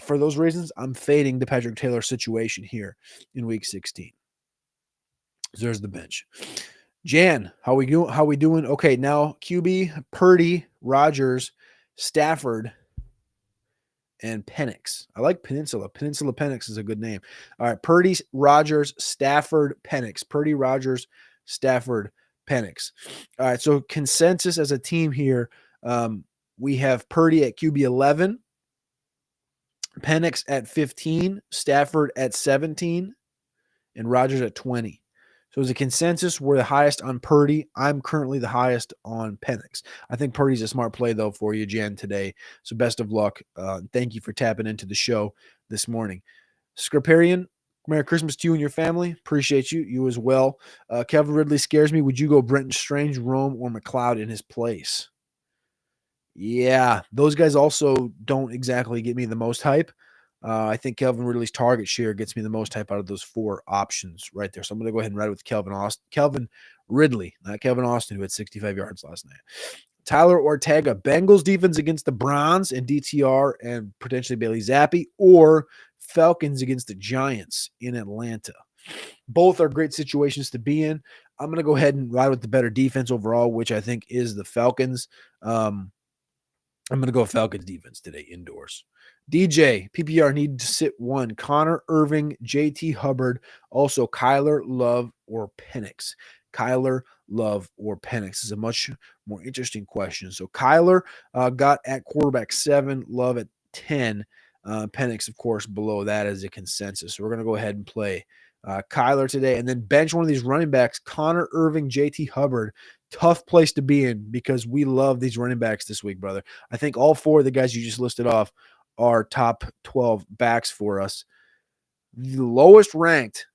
For those reasons, I'm fading the Patrick Taylor situation here in week 16. So there's the bench. Jan, how we doing? How we doing? Okay, now QB, Purdy, Rogers, Stafford, and Penix. I like Peninsula. Peninsula Penix is a good name. All right, Purdy, Rogers, Stafford, Penix. Purdy, Rogers, Stafford, Penix. All right, so consensus as a team here, we have Purdy at QB 11, Penix at 15, Stafford at 17, and Rogers at 20. So as a consensus, we're the highest on Purdy. I'm currently the highest on Penix. I think Purdy's a smart play, though, for you, Jan, today. So best of luck. Thank you for tapping into the show this morning. Scriparian, Merry Christmas to you and your family. Appreciate you. You as well. Kevin Ridley scares me. Would you go Brenton Strange, Rome, or McLeod in his place? Yeah, those guys also don't exactly get me the most hype. I think Kelvin Ridley's target share gets me the most hype out of those four options right there. So I'm going to go ahead and ride with Kelvin Ridley, not Kelvin Austin, who had 65 yards last night. Tyler Ortega, Bengals defense against the Browns and DTR and potentially Bailey Zappi, or Falcons against the Giants in Atlanta. Both are great situations to be in. I'm going to go ahead and ride with the better defense overall, which I think is the Falcons. I'm going to go Falcons defense today indoors. DJ, PPR need to sit one. Connor, Irving, JT Hubbard, also Kyler, Love, or Penix. Kyler, Love, or Penix is a much more interesting question. So Kyler got at quarterback 7, Love at 10. Penix, of course, below that as a consensus. So we're going to go ahead and play Kyler today and then bench one of these running backs, Connor, Irving, JT Hubbard. Tough place to be in because we love these running backs this week, brother. I think all four of the guys you just listed off are top 12 backs for us. The lowest ranked.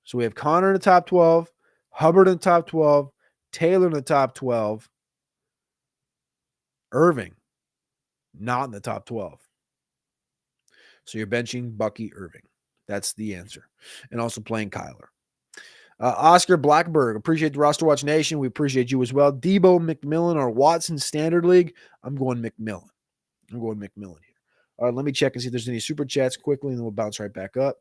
So we have Connor in the top 12, Hubbard in the top 12, Taylor in the top 12, Irving not in the top 12. So you're benching Bucky Irving. That's the answer. And also playing Kyler. Oscar Blackberg, appreciate the Roster Watch Nation. We appreciate you as well. Debo McMillan or Watson Standard League. I'm going McMillan here. All right, let me check and see if there's any super chats quickly, and then we'll bounce right back up.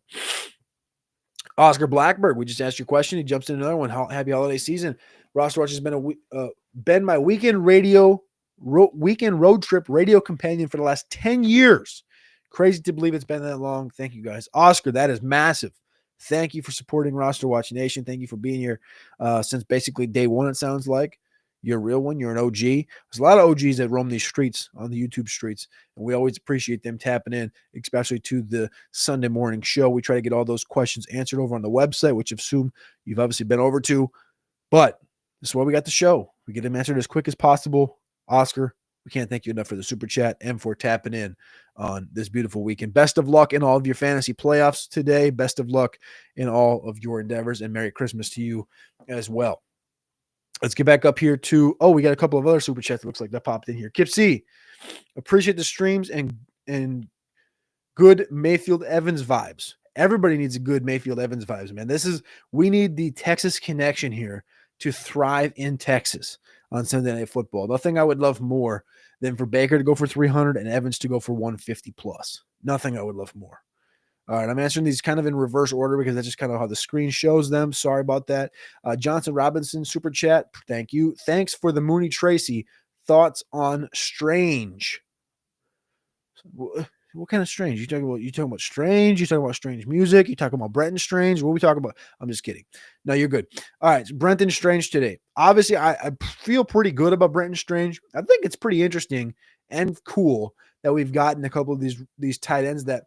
Oscar Blackberg, we just asked your question. He jumps in another one. Happy holiday season. Roster Watch has been my weekend road trip radio companion for the last 10 years. Crazy to believe it's been that long. Thank you, guys. Oscar, that is massive. Thank you for supporting Roster Watch Nation. Thank you for being here since basically day one, it sounds like. You're a real one. You're an OG. There's a lot of OGs that roam these streets on the YouTube streets, and we always appreciate them tapping in, especially to the Sunday morning show. We try to get all those questions answered over on the website, which I assume you've obviously been over to. But this is why we got the show. We get them answered as quick as possible. Oscar, we can't thank you enough for the super chat and for tapping in on this beautiful weekend. Best of luck in all of your fantasy playoffs today. Best of luck in all of your endeavors, and Merry Christmas to you as well. Let's get back up here to, we got a couple of other super chats that looks like that popped in here. Kip C, appreciate the streams and good Mayfield Evans vibes. Everybody needs a good Mayfield Evans vibes, man. We need the Texas connection here to thrive in Texas on Sunday Night Football. Nothing I would love more than for Baker to go for 300 and Evans to go for 150 plus. Nothing I would love more. All right, I'm answering these kind of in reverse order because that's just kind of how the screen shows them. Sorry about that. Johnson Robinson, super chat. Thank you. Thanks for the Mooney Tracy. Thoughts on Strange? What kind of Strange? You talking about Strange? You talking about Strange music? You talking about Brenton Strange? What are we talking about? I'm just kidding. No, you're good. All right, so Brenton Strange today. Obviously, I feel pretty good about Brenton Strange. I think it's pretty interesting and cool that we've gotten a couple of these tight ends that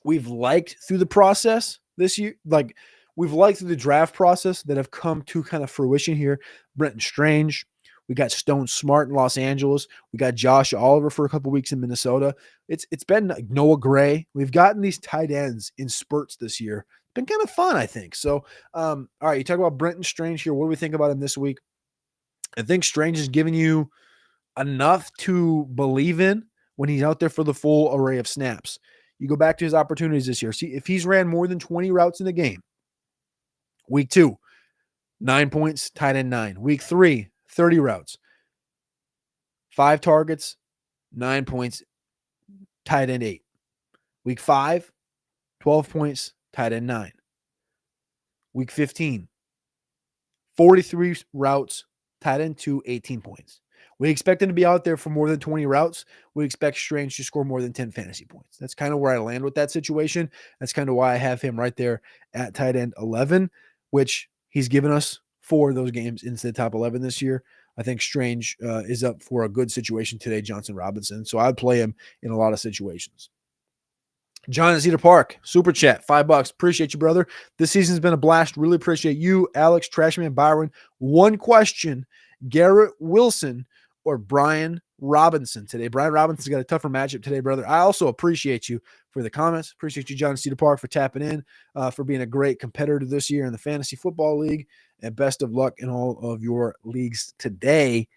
we've liked through the process this year. Like we've liked through the draft process that have come to kind of fruition here. Brenton Strange. We got Stone Smart in Los Angeles. We got Josh Oliver for a couple weeks in Minnesota. It's been like Noah Gray. We've gotten these tight ends in spurts this year. It's been kind of fun, I think. So, all right, you talk about Brenton Strange here. What do we think about him this week? I think Strange is giving you enough to believe in when he's out there for the full array of snaps. You go back to his opportunities this year. See, if he's ran more than 20 routes in a game, week 2, 9 points, tight end 9. Week 3, 30 routes, 5 targets, 9 points, tight end 8. Week 5, 12 points, tight end 9. Week 15, 43 routes, tight end 2, 18 points. We expect him to be out there for more than 20 routes. We expect Strange to score more than 10 fantasy points. That's kind of where I land with that situation. That's kind of why I have him right there at tight end 11, which he's given us 4 of those games into the top 11 this year. I think Strange is up for a good situation today, Johnson Robinson. So I'd play him in a lot of situations. John at Cedar Park, super chat, $5. Appreciate you, brother. This season's been a blast. Really appreciate you, Alex, Trashman, Byron. One question: Garrett Wilson or Brian Robinson today? Brian Robinson's got a tougher matchup today, brother. I also appreciate you for the comments. Appreciate you, John at Cedar Park, for tapping in, for being a great competitor this year in the Fantasy Football League, and best of luck in all of your leagues today.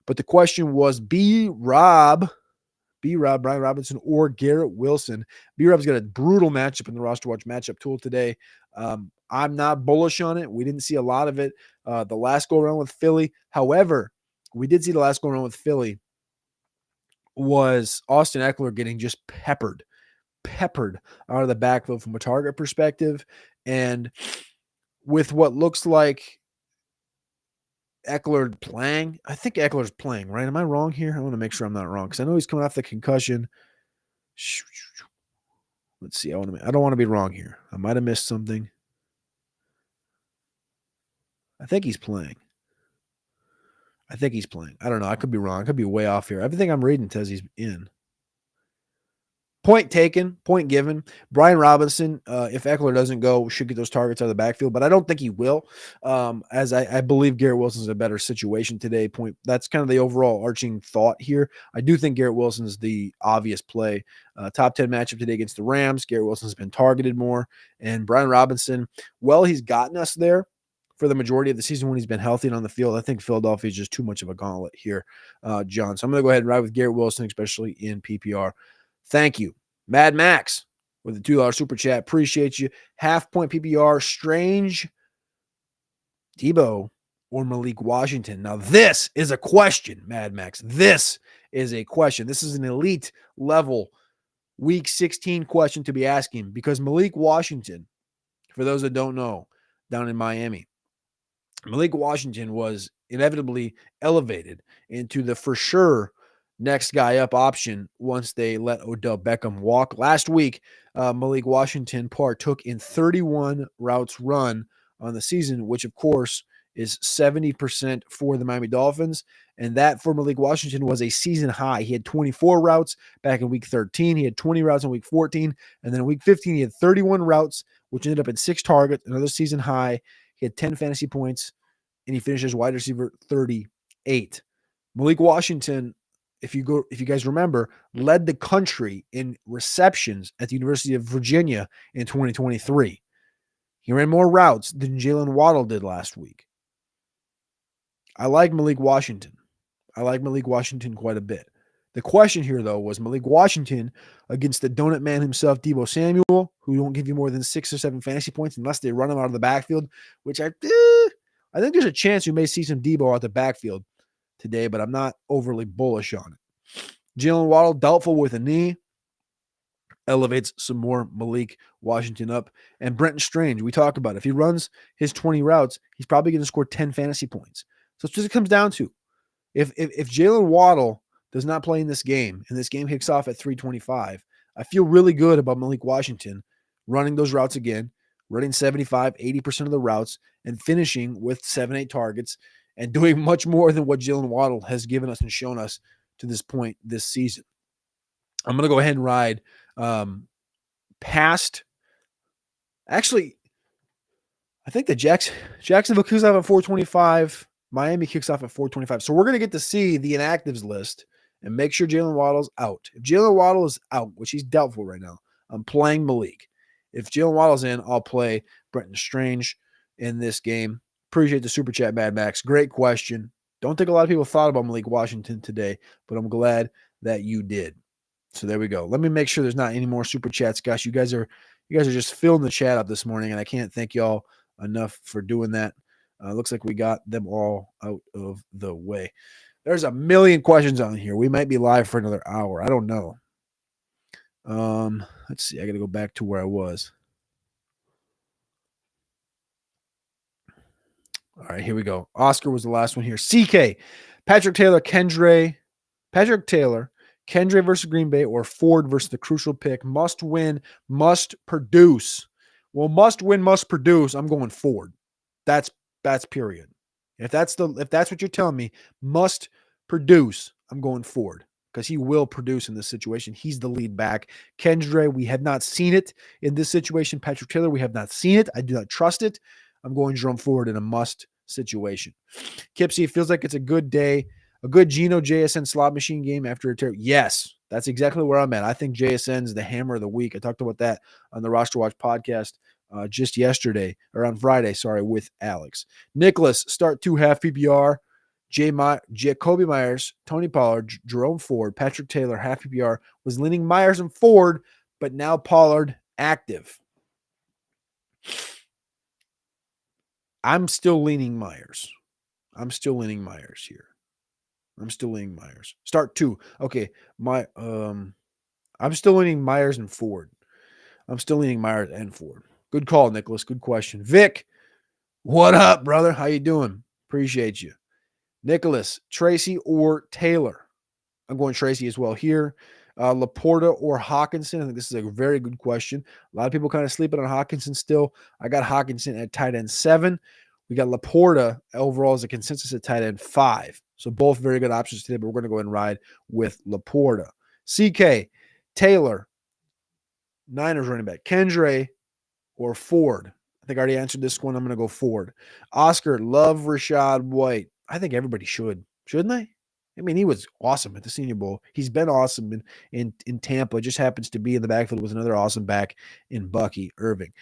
But the question was B-Rob, Brian Robinson, or Garrett Wilson. B-Rob's got a brutal matchup in the RosterWatch matchup tool today. I'm not bullish on it. We didn't see a lot of it the last go-around with Philly. However, we did see the last go-around with Philly was Austin Eckler getting just peppered out of the backfield from a target perspective. And with what looks like Eckler playing, I think Eckler's playing, right? Am I wrong here? I want to make sure I'm not wrong because I know he's coming off the concussion. Let's see. I don't want to be wrong here. I might have missed something. I think he's playing. I don't know. I could be wrong. I could be way off here. Everything I'm reading says he's in. Point taken, point given. Brian Robinson, if Eckler doesn't go, should get those targets out of the backfield, but I don't think he will, as I believe Garrett Wilson's in a better situation today. That's kind of the overall arching thought here. I do think Garrett Wilson's the obvious play. Top 10 matchup today against the Rams. Garrett Wilson's been targeted more, and Brian Robinson, well, he's gotten us there for the majority of the season when he's been healthy and on the field. I think Philadelphia is just too much of a gauntlet here, John. So I'm going to go ahead and ride with Garrett Wilson, especially in PPR. Thank you. Mad Max with a $2 super chat. Appreciate you. Half point PPR, Strange, Debo, or Malik Washington. Now, this is a question, Mad Max. This is a question. This is an elite level week 16 question to be asking because Malik Washington, for those that don't know, down in Miami, Malik Washington was inevitably elevated into the for sure next guy up option once they let Odell Beckham walk. Last week, Malik Washington partook in 31 routes run on the season, which of course is 70% for the Miami Dolphins. And that for Malik Washington was a season high. He had 24 routes back in week 13. He had 20 routes in week 14. And then in week 15, he had 31 routes, which ended up in 6 targets, another season high. He had 10 fantasy points, and he finished as wide receiver 38. Malik Washington, if you guys remember, led the country in receptions at the University of Virginia in 2023. He ran more routes than Jalen Waddle did last week. I like Malik Washington. Quite a bit. The question here, though, was Malik Washington against the donut man himself, Deebo Samuel, who won't give you more than 6 or 7 fantasy points unless they run him out of the backfield, which I think there's a chance we may see some Deebo out the backfield today, but I'm not overly bullish on it. Jalen Waddle, doubtful with a knee, elevates some more Malik Washington up. And Brenton Strange, we talked about it. If he runs his 20 routes, he's probably going to score 10 fantasy points. So it's just it comes down to. If Jalen Waddle does not play in this game, and this game kicks off at 3:25, I feel really good about Malik Washington running those routes again, running 75, 80% of the routes, and finishing with 7-8 targets, and doing much more than what Jalen Waddle has given us and shown us to this point this season. I'm going to go ahead and ride past. Actually, I think the Jacksonville kicks off at 4:25. Miami kicks off at 4:25. So we're going to get to see the inactives list and make sure Jalen Waddle's out. If Jalen Waddle is out, which he's doubtful right now, I'm playing Malik. If Jalen Waddle's in, I'll play Brenton Strange in this game. Appreciate the super chat, Mad Max. Great question. Don't think a lot of people thought about Malik Washington today, but I'm glad that you did. So there we go. Let me make sure there's not any more super chats, guys. You guys are just filling the chat up this morning, and I can't thank y'all enough for doing that. Looks like we got them all out of the way. There's a million questions on here. We might be live for another hour. I don't know. Let's see. I got to go back to where I was. All right, here we go. Oscar was the last one here. CK, Patrick Taylor, Kendre versus Green Bay, or Ford versus the crucial pick. Must win, must produce. Well, must win, must produce. I'm going Ford. That's period. If that's what you're telling me, must produce, I'm going Ford because he will produce in this situation. He's the lead back. Kendre, we have not seen it in this situation. Patrick Taylor, we have not seen it. I do not trust it. I'm going Jerome Ford in a must situation. Kipsy, it feels like it's a good day, a good Geno JSN slot machine game after a terrible. Yes, that's exactly where I'm at. I think JSN's the hammer of the week. I talked about that on the RosterWatch podcast just yesterday, or on Friday, sorry, with Alex. Nicholas, start 2 half PPR. Jacoby Myers, Tony Pollard, Jerome Ford, Patrick Taylor, half PPR. Was leaning Myers and Ford, but now Pollard active. I'm still leaning Myers. I'm still leaning Myers here. Start 2. Okay. I'm still leaning Myers and Ford. Good call, Nicholas. Good question. Vic, what up, brother? How you doing? Appreciate you. Nicholas, Tracy or Taylor? I'm going Tracy as well here. Laporta or Hawkinson? I think this is a very good question. A lot of people kind of sleeping on Hawkinson still. I got Hawkinson at tight end 7. We got Laporta overall as a consensus at tight end 5. So both very good options today, but we're going to go ahead and ride with Laporta. CK, Taylor, Niners running back, Kendre or Ford? I think I already answered this one. I'm going to go Ford. Oscar, love Rashad White. I think everybody should. Shouldn't they? I mean, he was awesome at the Senior Bowl. He's been awesome in Tampa. Just happens to be in the backfield with another awesome back in Bucky Irving.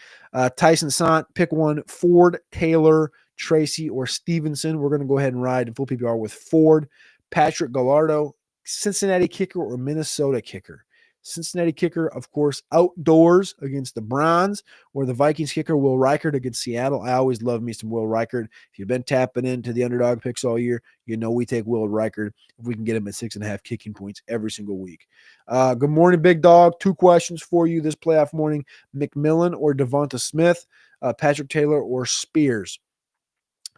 Tyson Sant, pick one. Ford, Taylor, Tracy, or Stevenson. We're going to go ahead and ride in full PPR with Ford. Patrick Gallardo, Cincinnati kicker or Minnesota kicker? Cincinnati kicker, of course, outdoors against the Browns, or the Vikings kicker, Will Reichert against Seattle. I always love me some Will Reichert. If you've been tapping into the underdog picks all year, you know we take Will Reichert if we can get him at 6.5 kicking points every single week. Good morning, big dog. 2 questions for you this playoff morning. McMillan or Devonta Smith, Patrick Taylor or Spears?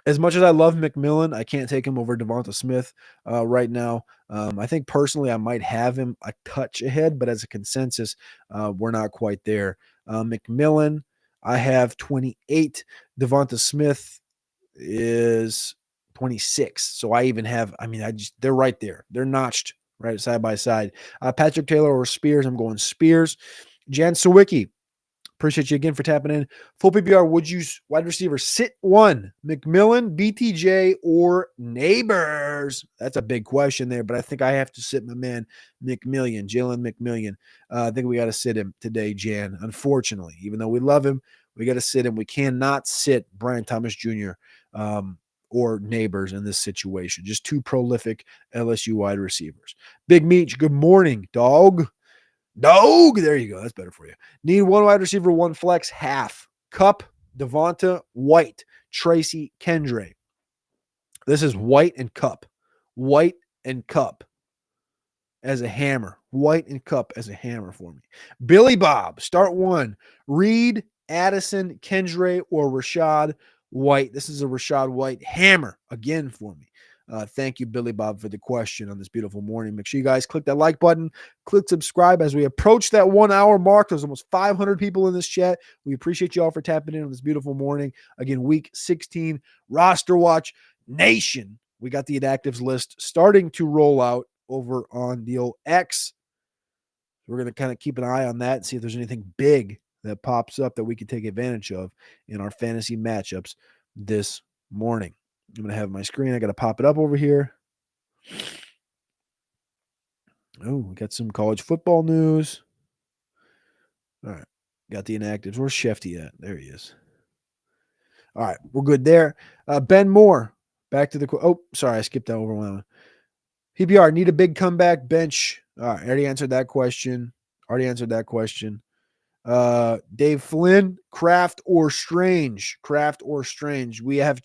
As much as I love McMillan, I can't take him over Devonta Smith right now. I think personally I might have him a touch ahead, but as a consensus, we're not quite there. McMillan, I have 28. Devonta Smith is 26. So I even have, they're right there. They're notched right side by side. Patrick Taylor or Spears, I'm going Spears. Jan Sawicki, appreciate you again for tapping in. Full PPR, would you wide receiver sit 1, McMillan, BTJ, or Neighbors? That's a big question there, but I think I have to sit my man Jalen McMillian. I think we got to sit him today, Jan. Unfortunately, even though we love him, we got to sit him. We cannot sit Brian Thomas Jr. Or Neighbors in this situation. Just 2 prolific LSU wide receivers. Big Meech, good morning, dog. There you go. That's better for you. Need 1 wide receiver, 1 flex, half. Cup, Devonta, White, Tracy, Kendre. This is White and Cup. White and Cup as a hammer. White and Cup as a hammer for me. Billy Bob, start 1. Reed, Addison, Kendre, or Rashad White. This is a Rashad White hammer again for me. Thank you, Billy Bob, for the question on this beautiful morning. Make sure you guys click that like button, click subscribe as we approach that 1 hour mark. There's almost 500 people in this chat. We appreciate you all for tapping in on this beautiful morning. Again, week 16, Roster Watch Nation. We got the inactives list starting to roll out over on the old X. We're going to kind of keep an eye on that and see if there's anything big that pops up that we can take advantage of in our fantasy matchups this morning. I'm going to have my screen. I got to pop it up over here. Oh, we got some college football news. All right. Got the inactives. Where's Shefty at? There he is. All right. We're good there. Ben Moore. Back to the... Oh, sorry. I skipped that over one. PPR, need a big comeback bench. All right. I already answered that question. Dave Flynn, Kraft or Strange? We have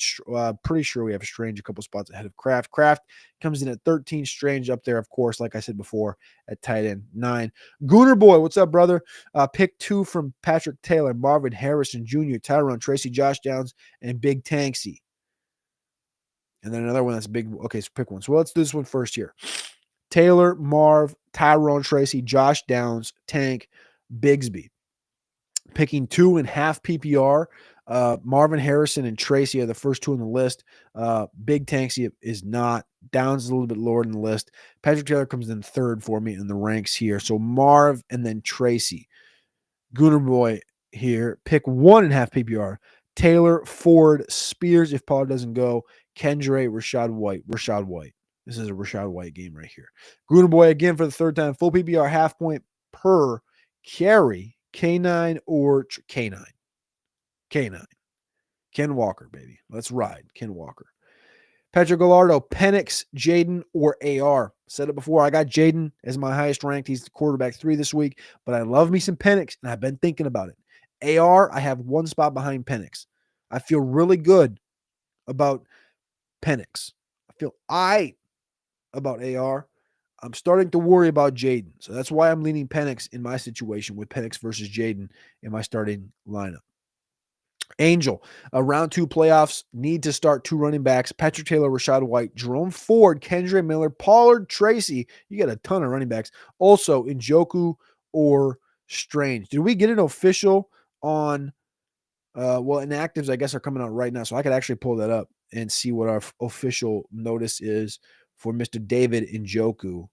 pretty sure we have Strange a couple spots ahead of Kraft. Kraft comes in at 13, Strange up there, of course, like I said before, at tight end 9. Gooner Boy, what's up, brother? Pick 2 from Patrick Taylor, Marvin Harrison Jr., Tyrone Tracy, Josh Downs, and Big Tanksy. And then another one that's big. Okay, so pick one. So let's do this one first here. Taylor, Marv, Tyrone Tracy, Josh Downs, Tank, Bigsby. Picking 2.5 PPR. Marvin Harrison and Tracy are the first two on the list. Big Tanksy is not. Downs is a little bit lower in the list. Patrick Taylor comes in third for me in the ranks here. So Marv and then Tracy. Gooner Boy here. Pick 1.5 PPR. Taylor, Ford, Spears if Paul doesn't go. Kendra, Rashad White. This is a Rashad White game right here. Gooner Boy again for the third time. Full PPR, half point per carry. K9 or K9. K9. Ken Walker, baby. Let's ride. Ken Walker. Patrick Gallardo, Penix, Jaden, or AR. Said it before. I got Jaden as my highest ranked. He's the quarterback 3 this week, but I love me some Penix, and I've been thinking about it. AR, I have one spot behind Penix. I feel really good about Penix. I feel about AR. I'm starting to worry about Jaden. So that's why I'm leaning Penix in my situation with Penix versus Jaden in my starting lineup. Angel, round 2 playoffs, need to start 2 running backs. Patrick Taylor, Rashad White, Jerome Ford, Kendra Miller, Pollard, Tracy. You got a ton of running backs. Also, Njoku or Strange. Did we get an official on, inactives, I guess, are coming out right now. So I could actually pull that up and see what our official notice is for Mr. David Njoku.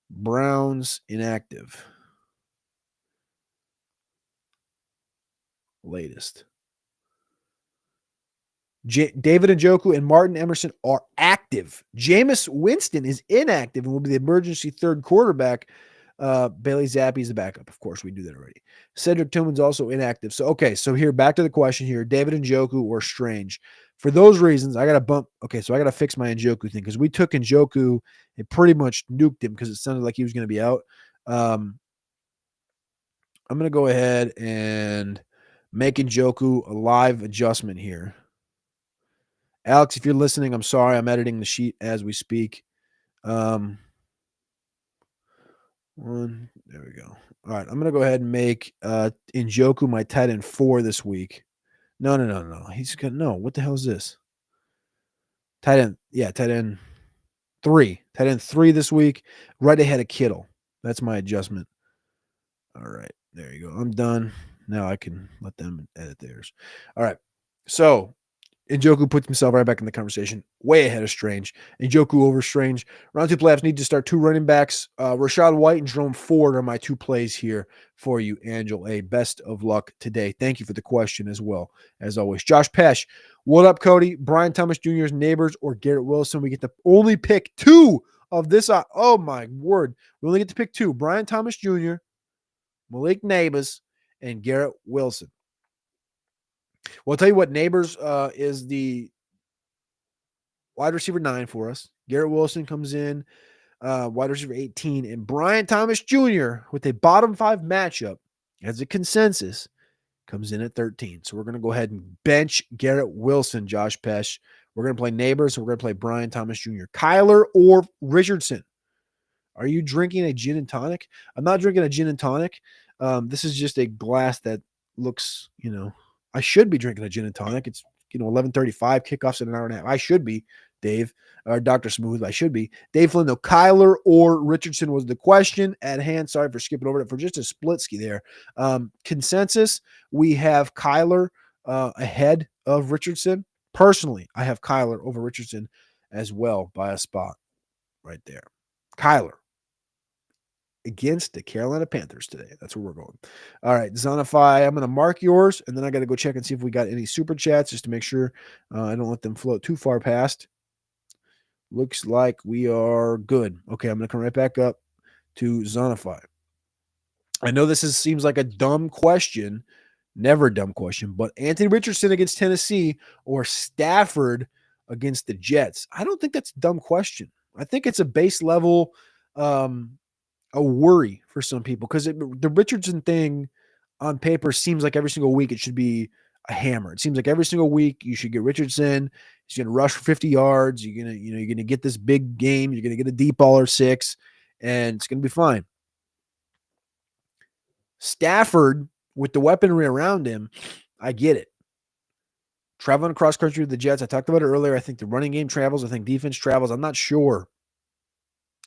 Browns inactive. Latest. David Njoku and Martin Emerson are active. Jameis Winston is inactive and will be the emergency third quarterback. Bailey Zappi is the backup. Of course, we do that already. Cedric Tillman's also inactive. So, okay, so here, back to the question here. David Njoku or Strange. For those reasons, I got to bump. Okay, so I got to fix my Njoku thing because we took Njoku and pretty much nuked him because it sounded like he was going to be out. I'm going to go ahead and make Njoku a live adjustment here. Alex, if you're listening, I'm sorry. I'm editing the sheet as we speak. There we go. All right, I'm going to go ahead and make Njoku my tight end 4 this week. No. He's got no. What the hell is this? Tight end 3. Tight end 3 this week, right ahead of Kittle. That's my adjustment. All right, there you go. I'm done. Now I can let them edit theirs. All right, so Njoku puts himself right back in the conversation, way ahead of Strange. Njoku over Strange. Round 2 playoffs need to start 2 running backs. Rashad White and Jerome Ford are my 2 plays here for you, Angel A. Best of luck today. Thank you for the question as well, as always. Josh Pesh, what up, Cody? Brian Thomas Jr.'s neighbors or Garrett Wilson? We get to only pick 2 of this. Oh, my word. We only get to pick 2. Brian Thomas Jr., Malik Neighbors, and Garrett Wilson. Well, I'll tell you what, Neighbors is the wide receiver 9 for us. Garrett Wilson comes in wide receiver 18. And Brian Thomas Jr. with a bottom 5 matchup as a consensus comes in at 13. So we're going to go ahead and bench Garrett Wilson, Josh Pesh. We're going to play Neighbors, and we're going to play Brian Thomas Jr. Kyler or Richardson. Are you drinking a gin and tonic? I'm not drinking a gin and tonic. This is just a glass that looks, I should be drinking a gin and tonic. It's, 11:35, kickoffs in an hour and a half. I should be, Dave, or Dr. Smooth. I should be. Dave Flynn, though, Kyler or Richardson was the question at hand. Sorry for skipping over it for just a split ski there. Consensus, we have Kyler ahead of Richardson. Personally, I have Kyler over Richardson as well by a spot right there. Kyler against the Carolina Panthers today. That's where we're going. All right, Zonify, I'm going to mark yours, and then I got to go check and see if we got any super chats just to make sure I don't let them float too far past. Looks like we are good. Okay, I'm going to come right back up to Zonify. I know this seems like a dumb question, never a dumb question, but Anthony Richardson against Tennessee or Stafford against the Jets. I don't think that's a dumb question. I think it's a base level a worry for some people because the Richardson thing on paper seems like every single week it should be a hammer. It seems like every single week you should get Richardson. He's going to rush for 50 yards. You're going to get this big game. You're going to get a deep ball or 6, and it's going to be fine. Stafford with the weaponry around him, I get it. Traveling across country with the Jets. I talked about it earlier. I think the running game travels. I think defense travels. I'm not sure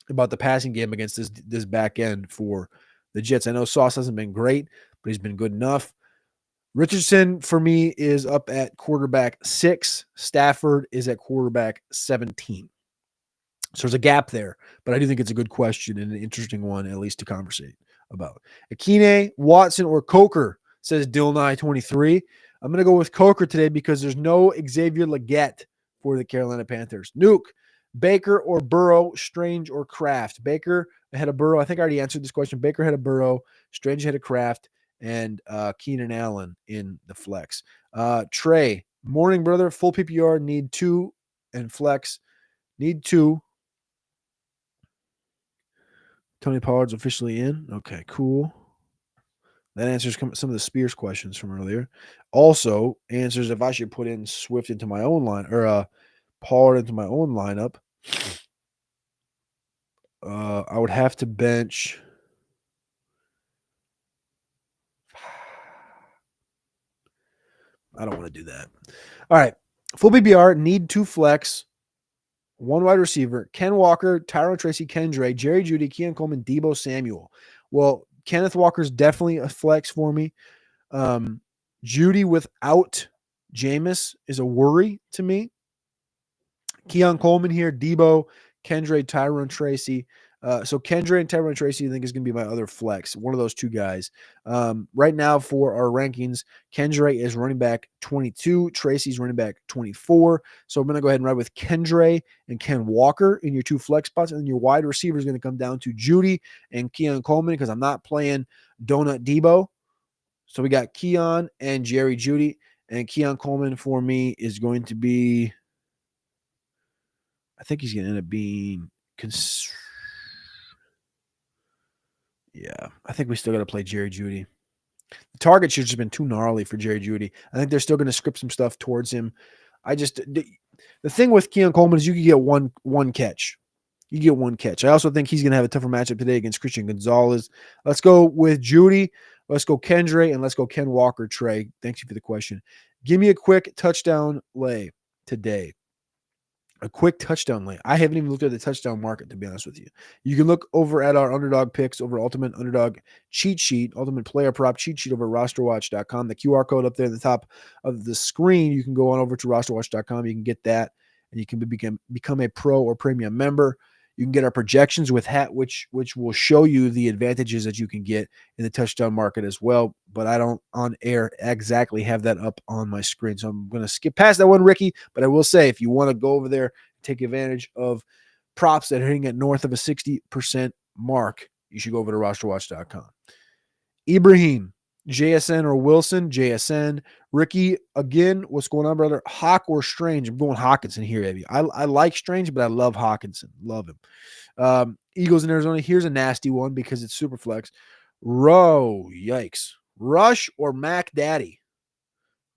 about the passing game against this back end for the Jets. I know Sauce hasn't been great, but he's been good enough. Richardson, for me, is up at quarterback 6. Stafford is at quarterback 17. So there's a gap there, but I do think it's a good question and an interesting one, at least to conversate about. Akine, Watson, or Coker, says Dillnye23. I'm going to go with Coker today because there's no Xavier Legette for the Carolina Panthers. Nuke, Baker or Burrow, Strange or Kraft. Baker ahead of Burrow. I think I already answered this question. Baker ahead of Burrow, Strange ahead of Kraft, and Keenan Allen in the flex. Trey, morning, brother. Full PPR, need 2, and flex, need 2. Tony Pollard's officially in. Okay, cool. That answers some of the Spears questions from earlier. Also answers if I should put in Swift into my own line or Pollard into my own lineup. I would have to bench. I don't want to do that. All right. Full PPR, need 2 flex, 1 wide receiver, Ken Walker, Tyrone Tracy, Kendre, Jerry Jeudy, Keon Coleman, Deebo Samuel. Well, Kenneth Walker's definitely a flex for me. Jeudy without Jameis is a worry to me. Keon Coleman here, Deebo, Kendre, Tyrone Tracy. So Kendre and Tyrone Tracy, I think, is going to be my other flex. One of those 2 guys. Right now for our rankings, Kendre is running back 22. Tracy's running back 24. So I'm going to go ahead and ride with Kendre and Ken Walker in your 2 flex spots. And then your wide receiver is going to come down to Jeudy and Keon Coleman because I'm not playing Donut Deebo. So we got Keon and Jerry Jeudy. And Keon Coleman for me is going to be, I think he's going to end up being I think we still got to play Jerry Jeudy. The target should have just been too gnarly for Jerry Jeudy. I think they're still going to script some stuff towards him. The thing with Keon Coleman is you can get one catch. You get 1 catch. I also think he's going to have a tougher matchup today against Christian Gonzalez. Let's go with Jeudy. Let's go Kendre, and let's go Ken Walker. Trey, thanks you for the question. Give me a quick touchdown lay today. A quick touchdown lay. I haven't even looked at the touchdown market, to be honest with you. You can look over at our underdog picks over Ultimate Underdog cheat sheet, Ultimate Player Prop cheat sheet over RosterWatch.com. The QR code up there at the top of the screen, you can go on over to RosterWatch.com. You can get that, and you can become a pro or premium member. You can get our projections with Hat, which will show you the advantages that you can get in the touchdown market as well. But I don't on air exactly have that up on my screen. So I'm going to skip past that one, Ricky. But I will say, if you want to go over there and take advantage of props that are hitting at north of a 60% mark, you should go over to rosterwatch.com. Ibrahim, JSN or Wilson? JSN. Ricky, again, what's going on, brother? Hawk or Strange? I'm going Hawkinson here, baby. I like Strange, but I love Hawkinson. Love him. Eagles in Arizona. Here's a nasty one because it's super flex. Yikes. Rush or Mac Daddy?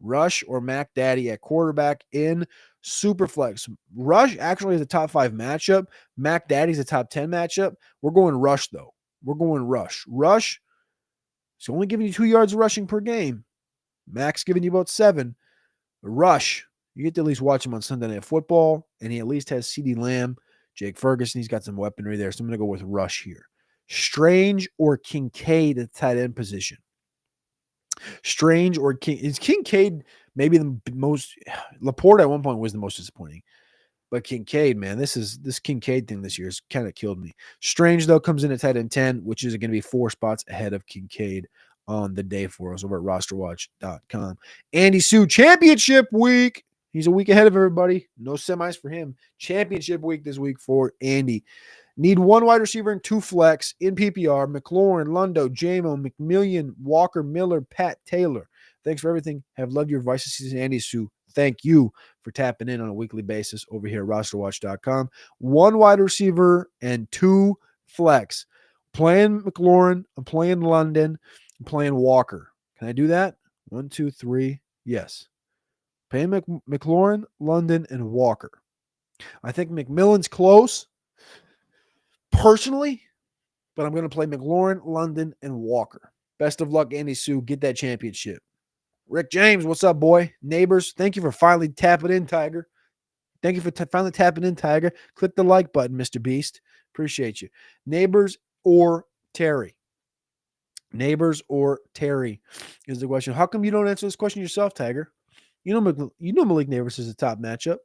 Rush or Mac Daddy at quarterback in super flex. Rush actually is a top 5 matchup. Mac Daddy's a top 10 matchup. We're going Rush, though. We're going Rush. Rush. He's only giving you 2 yards rushing per game. Mac's giving you about 7. Rush, you get to at least watch him on Sunday Night Football, and he at least has CeeDee Lamb, Jake Ferguson. He's got some weaponry there, so I'm going to go with Rush here. Strange or Kincaid at the tight end position? Strange or is Kincaid maybe the most? Laporte at one point was the most disappointing. But Kincaid, man, this Kincaid thing this year has kind of killed me. Strange, though, comes in at tight end 10, which is going to be 4 spots ahead of Kincaid on the day for us over at rosterwatch.com. Andy Sue, championship week. He's a week ahead of everybody. No semis for him. Championship week this week for Andy. Need 1 wide receiver and 2 flex in PPR. McLaurin, Lundo, Jamo, McMillian, Walker, Miller, Pat, Taylor. Thanks for everything. Have loved your advice this season, Andy Sue. Thank you for tapping in on a weekly basis over here at rosterwatch.com. 1 wide receiver and 2 flex. Playing McLaurin, I'm playing London, I'm playing Walker. Can I do that? 1, 2, 3. Yes. Playing McLaurin, London, and Walker. I think McMillan's close, personally, but I'm going to play McLaurin, London, and Walker. Best of luck, Andy Sue. Get that championship. Rick James, what's up, boy? Neighbors, thank you for finally tapping in, Tiger. Thank you for finally tapping in, Tiger. Click the like button, Mr. Beast. Appreciate you. Neighbors or Terry? Neighbors or Terry is the question. How come you don't answer this question yourself, Tiger? You know Malik Neighbors is a top matchup.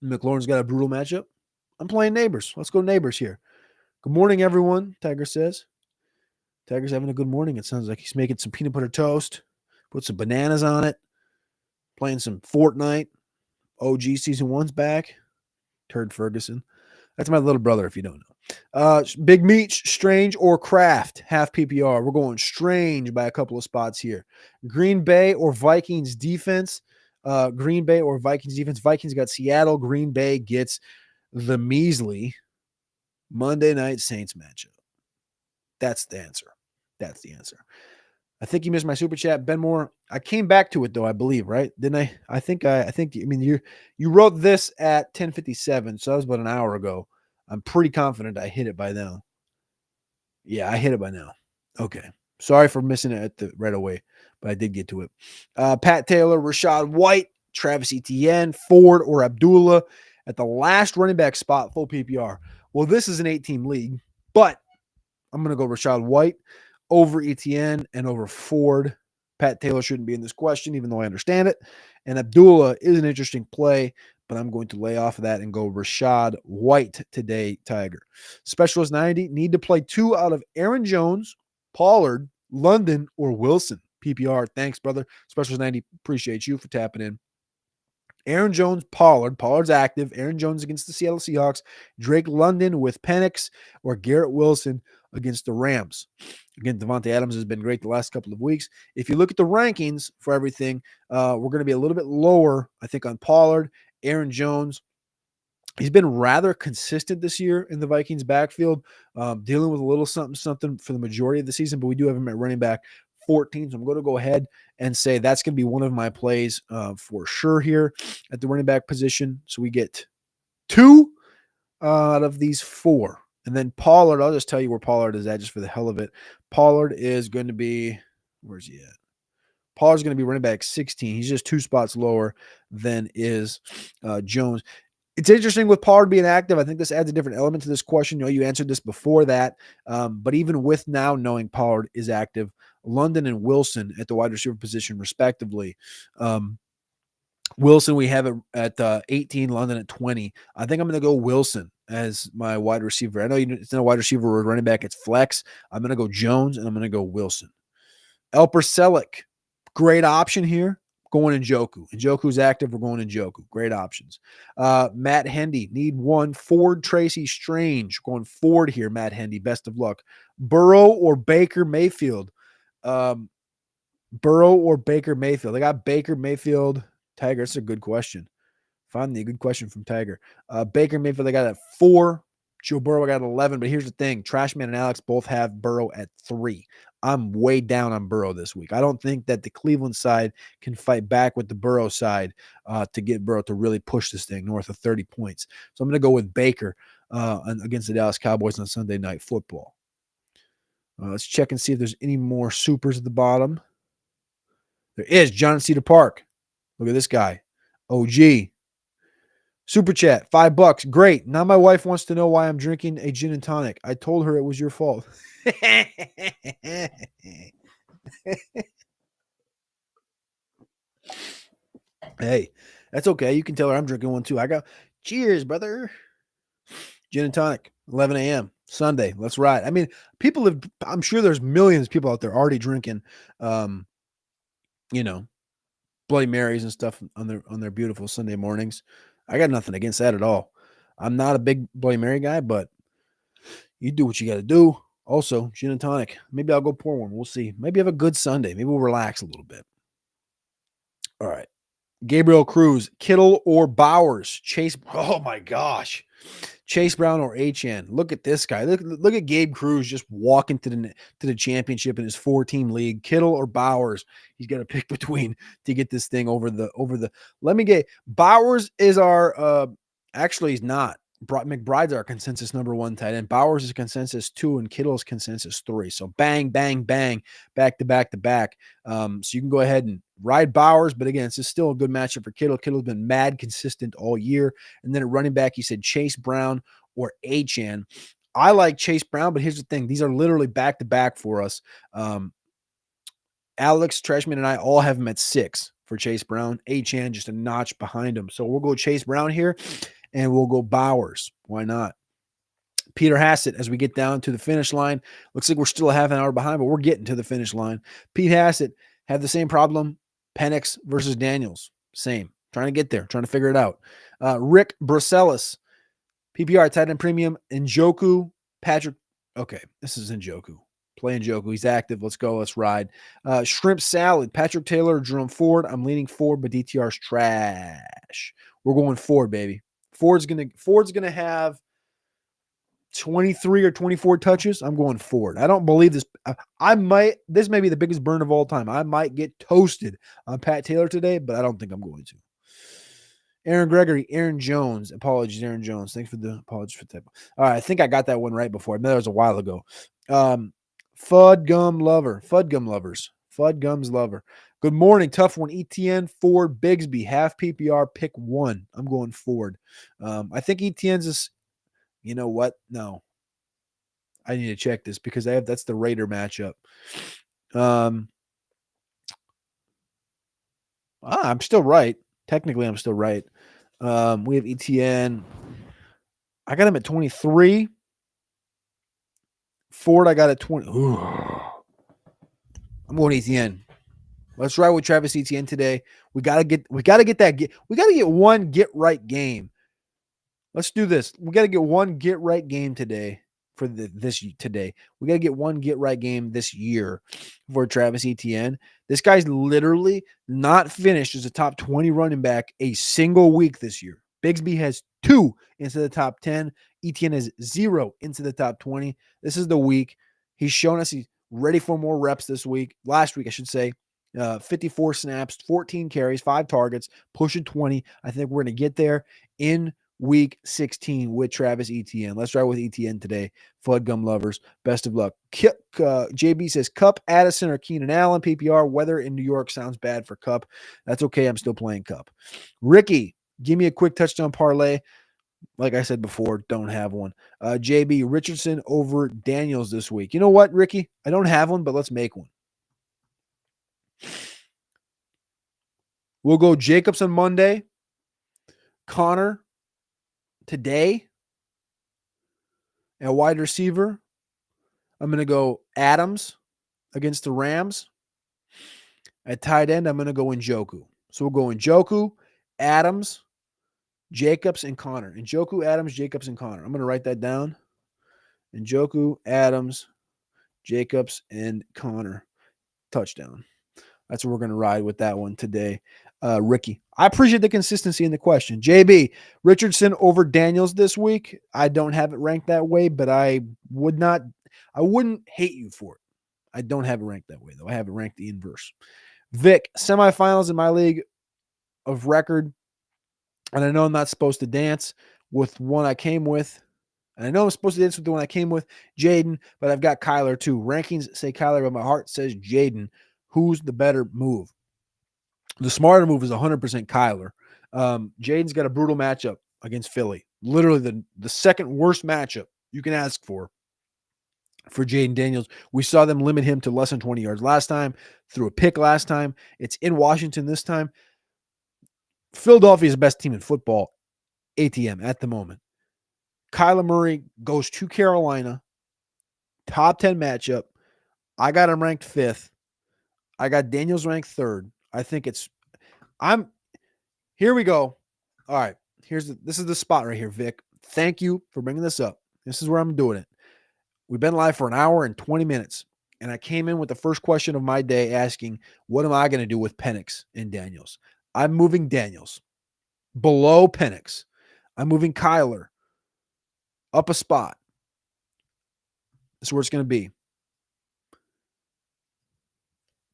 McLaurin's got a brutal matchup. I'm playing Neighbors. Let's go Neighbors here. Good morning, everyone, Tiger says. Tiger's having a good morning. It sounds like he's making some peanut butter toast, put some bananas on it, playing some Fortnite. OG Season 1's back. Turd Ferguson. That's my little brother, if you don't know. Big Meech, Strange, or Kraft, half PPR. We're going Strange by a couple of spots here. Green Bay or Vikings defense. Green Bay or Vikings defense. Vikings got Seattle. Green Bay gets the measly Monday Night Saints matchup. That's the answer. That's the answer. I think you missed my super chat, Ben Moore. I came back to it though, I believe, right? Didn't I? I think. I mean, you wrote this at 10:57, so that was about an hour ago. I'm pretty confident I hit it by now. Yeah, I hit it by now. Okay. Sorry for missing it right away, but I did get to it. Pat Taylor, Rashad White, Travis Etienne, Ford, or Abdullah at the last running back spot, full PPR. Well, this is an 8-team league, but I'm going to go Rashad White over Etienne and over Ford. Pat Taylor shouldn't be in this question, even though I understand it. And Abdullah is an interesting play, but I'm going to lay off of that and go Rashad White today, Tiger. Specialist 90, need to play 2 out of Aaron Jones, Pollard, London, or Wilson. PPR, thanks, brother. Specialist 90, appreciate you for tapping in. Aaron Jones, Pollard. Pollard's active. Aaron Jones against the Seattle Seahawks. Drake London with Penix or Garrett Wilson against the Rams. Again, Devontae Adams has been great the last couple of weeks. If you look at the rankings for everything, we're going to be a little bit lower, I think, on Pollard. Aaron Jones, he's been rather consistent this year in the Vikings backfield, dealing with a little something for the majority of the season, but we do have him at running back 14. So I'm going to go ahead and say that's going to be one of my plays for sure here at the running back position. So we get 2 out of these 4. And then Pollard, I'll just tell you where Pollard is at just for the hell of it. Pollard is going to be, where's he at? Pollard's going to be running back 16. He's just 2 spots lower than is Jones. It's interesting with Pollard being active. I think this adds a different element to this question. You answered this before that. But even with now knowing Pollard is active, London and Wilson at the wide receiver position, respectively. Wilson, we have it at 18, London at 20. I think I'm going to go Wilson as my wide receiver. I know it's not a wide receiver or running back. It's flex. I'm going to go Jones, and I'm going to go Wilson. Elper Selleck, great option here. Going Njoku. Njoku's active. We're going Njoku. Great options. Matt Hendy, need 1. Ford Tracy Strange. Going Ford here, Matt Hendy. Best of luck. Burrow or Baker Mayfield? Burrow or Baker Mayfield? I got Baker Mayfield. Tiger, that's a good question. Finally, a good question from Tiger. Baker Mayfield, I got at 4. Joe Burrow, I got at 11. But here's the thing. Trashman and Alex both have Burrow at 3. I'm way down on Burrow this week. I don't think that the Cleveland side can fight back with the Burrow side to get Burrow to really push this thing north of 30 points. So I'm going to go with Baker against the Dallas Cowboys on Sunday Night Football. Let's check and see if there's any more supers at the bottom. There is. John Cedar Park. Look at this guy. OG. Super chat, $5. Great. Now my wife wants to know why I'm drinking a gin and tonic. I told her it was your fault. Hey, that's okay. You can tell her I'm drinking one too. I got cheers, brother. Gin and tonic, 11 a.m. Sunday. Let's ride. I mean, I'm sure there's millions of people out there already drinking, Bloody Marys and stuff on their beautiful Sunday mornings. I got nothing against that at all. I'm not a big Bloody Mary guy, but you do what you got to do. Also, gin and tonic. Maybe I'll go pour one. We'll see. Maybe have a good Sunday. Maybe we'll relax a little bit. All right. Gabriel Cruz, Kittle or Bowers? Chase. Oh my gosh. Chase Brown or HN? Look at this guy. Look at Gabe Cruz just walking to the championship in his 4-team league. Kittle or Bowers? He's got to pick between to get this thing over the. Let me get Bowers is our. Actually, he's not. McBride's our consensus number 1 tight end. Bowers is consensus 2, and Kittle's consensus 3. So bang, bang, bang, back to back to back. So you can go ahead and ride Bowers, but again, it's still a good matchup for Kittle. Kittle's been mad consistent all year. And then at running back, he said Chase Brown or Achane. I like Chase Brown, but here's the thing. These are literally back to back for us. Alex Trashman and I all have him at 6 for Chase Brown. Achane just a notch behind him. So we'll go Chase Brown here. And we'll go Bowers. Why not? Peter Hassett, as we get down to the finish line, looks like we're still a half an hour behind, but we're getting to the finish line. Pete Hassett had the same problem. Penix versus Daniels. Same. Trying to get there. Trying to figure it out. Rick Bruselis. PPR, tight end premium. Njoku. Patrick. Okay, this is Njoku. Play Njoku. He's active. Let's go. Let's ride. Shrimp salad. Patrick Taylor, Jerome Ford. I'm leaning Ford, but DTR's trash. We're going Ford, baby. Ford's gonna have 23 or 24 touches. I'm going Ford. I don't believe this. This may be the biggest burn of all time. I might get toasted on Pat Taylor today, but I don't think I'm going to. Aaron Gregory, Aaron Jones. Apologies, Aaron Jones. Thanks for the apologies for the typo. All right, I think I got that one right before. I know that was a while ago. Fudgum lovers. Fudgum's lover. Good morning. Tough one. ETN, Ford, Bigsby, half PPR, pick 1. I'm going Ford. I think ETN's is, you know what? No. I need to check this because that's the Raider matchup. I'm still right. Technically, I'm still right. We have ETN. I got him at 23. Ford, I got at 20. Ooh. I'm going ETN. Let's ride with Travis Etienne today. We gotta get one get right game. Let's do this. We gotta get one get right game today today. We gotta get one get right game this year for Travis Etienne. This guy's literally not finished as a top 20 running back a single week this year. Bigsby has 2 into the top 10. Etienne has 0 into the top 20. This is the week. He's shown us he's ready for more reps this week. Last week, I should say. 54 snaps, 14 carries, 5 targets, pushing 20. I think we're going to get there in week 16 with Travis Etienne. Let's ride with Etienne today. Fud gum lovers, best of luck. JB says Cup, Addison, or Keenan Allen. PPR, weather in New York sounds bad for Cup. That's okay. I'm still playing Cup. Ricky, give me a quick touchdown parlay. Like I said before, don't have one. JB, Richardson over Daniels this week. You know what, Ricky? I don't have one, but let's make one. We'll go Jacobs on Monday. Connor today. At wide receiver, I'm going to go Adams against the Rams. At tight end, I'm going to go Njoku. So we'll go Njoku, Adams, Jacobs, and Connor. Njoku, Adams, Jacobs, and Connor. I'm going to write that down. Njoku, Adams, Jacobs, and Connor. Touchdown. That's what we're going to ride with that one today. Ricky, I appreciate the consistency in the question. JB, Richardson over Daniels this week. I don't have it ranked that way, but I wouldn't hate you for it. I don't have it ranked that way, though. I have it ranked the inverse. Vic, semifinals in my league of record. And I know I'm not supposed to dance with one I came with. And I know I'm supposed to dance with the one I came with, Jaden, but I've got Kyler too. Rankings say Kyler, but my heart says Jaden. Who's the better move? The smarter move is 100% Kyler. Jaden's got a brutal matchup against Philly. Literally the second worst matchup you can ask for Jaden Daniels. We saw them limit him to less than 20 yards last time, threw a pick last time. It's in Washington this time. Philadelphia is the best team in football, ATM, at the moment. Kyler Murray goes to Carolina, top 10 matchup. I got him ranked 5th. I got Daniels ranked 3rd. I think here we go. All right. This is the spot right here, Vic. Thank you for bringing this up. This is where I'm doing it. We've been live for an hour and 20 minutes. And I came in with the first question of my day asking, what am I going to do with Penix and Daniels? I'm moving Daniels below Penix. I'm moving Kyler up a spot. This is where it's going to be.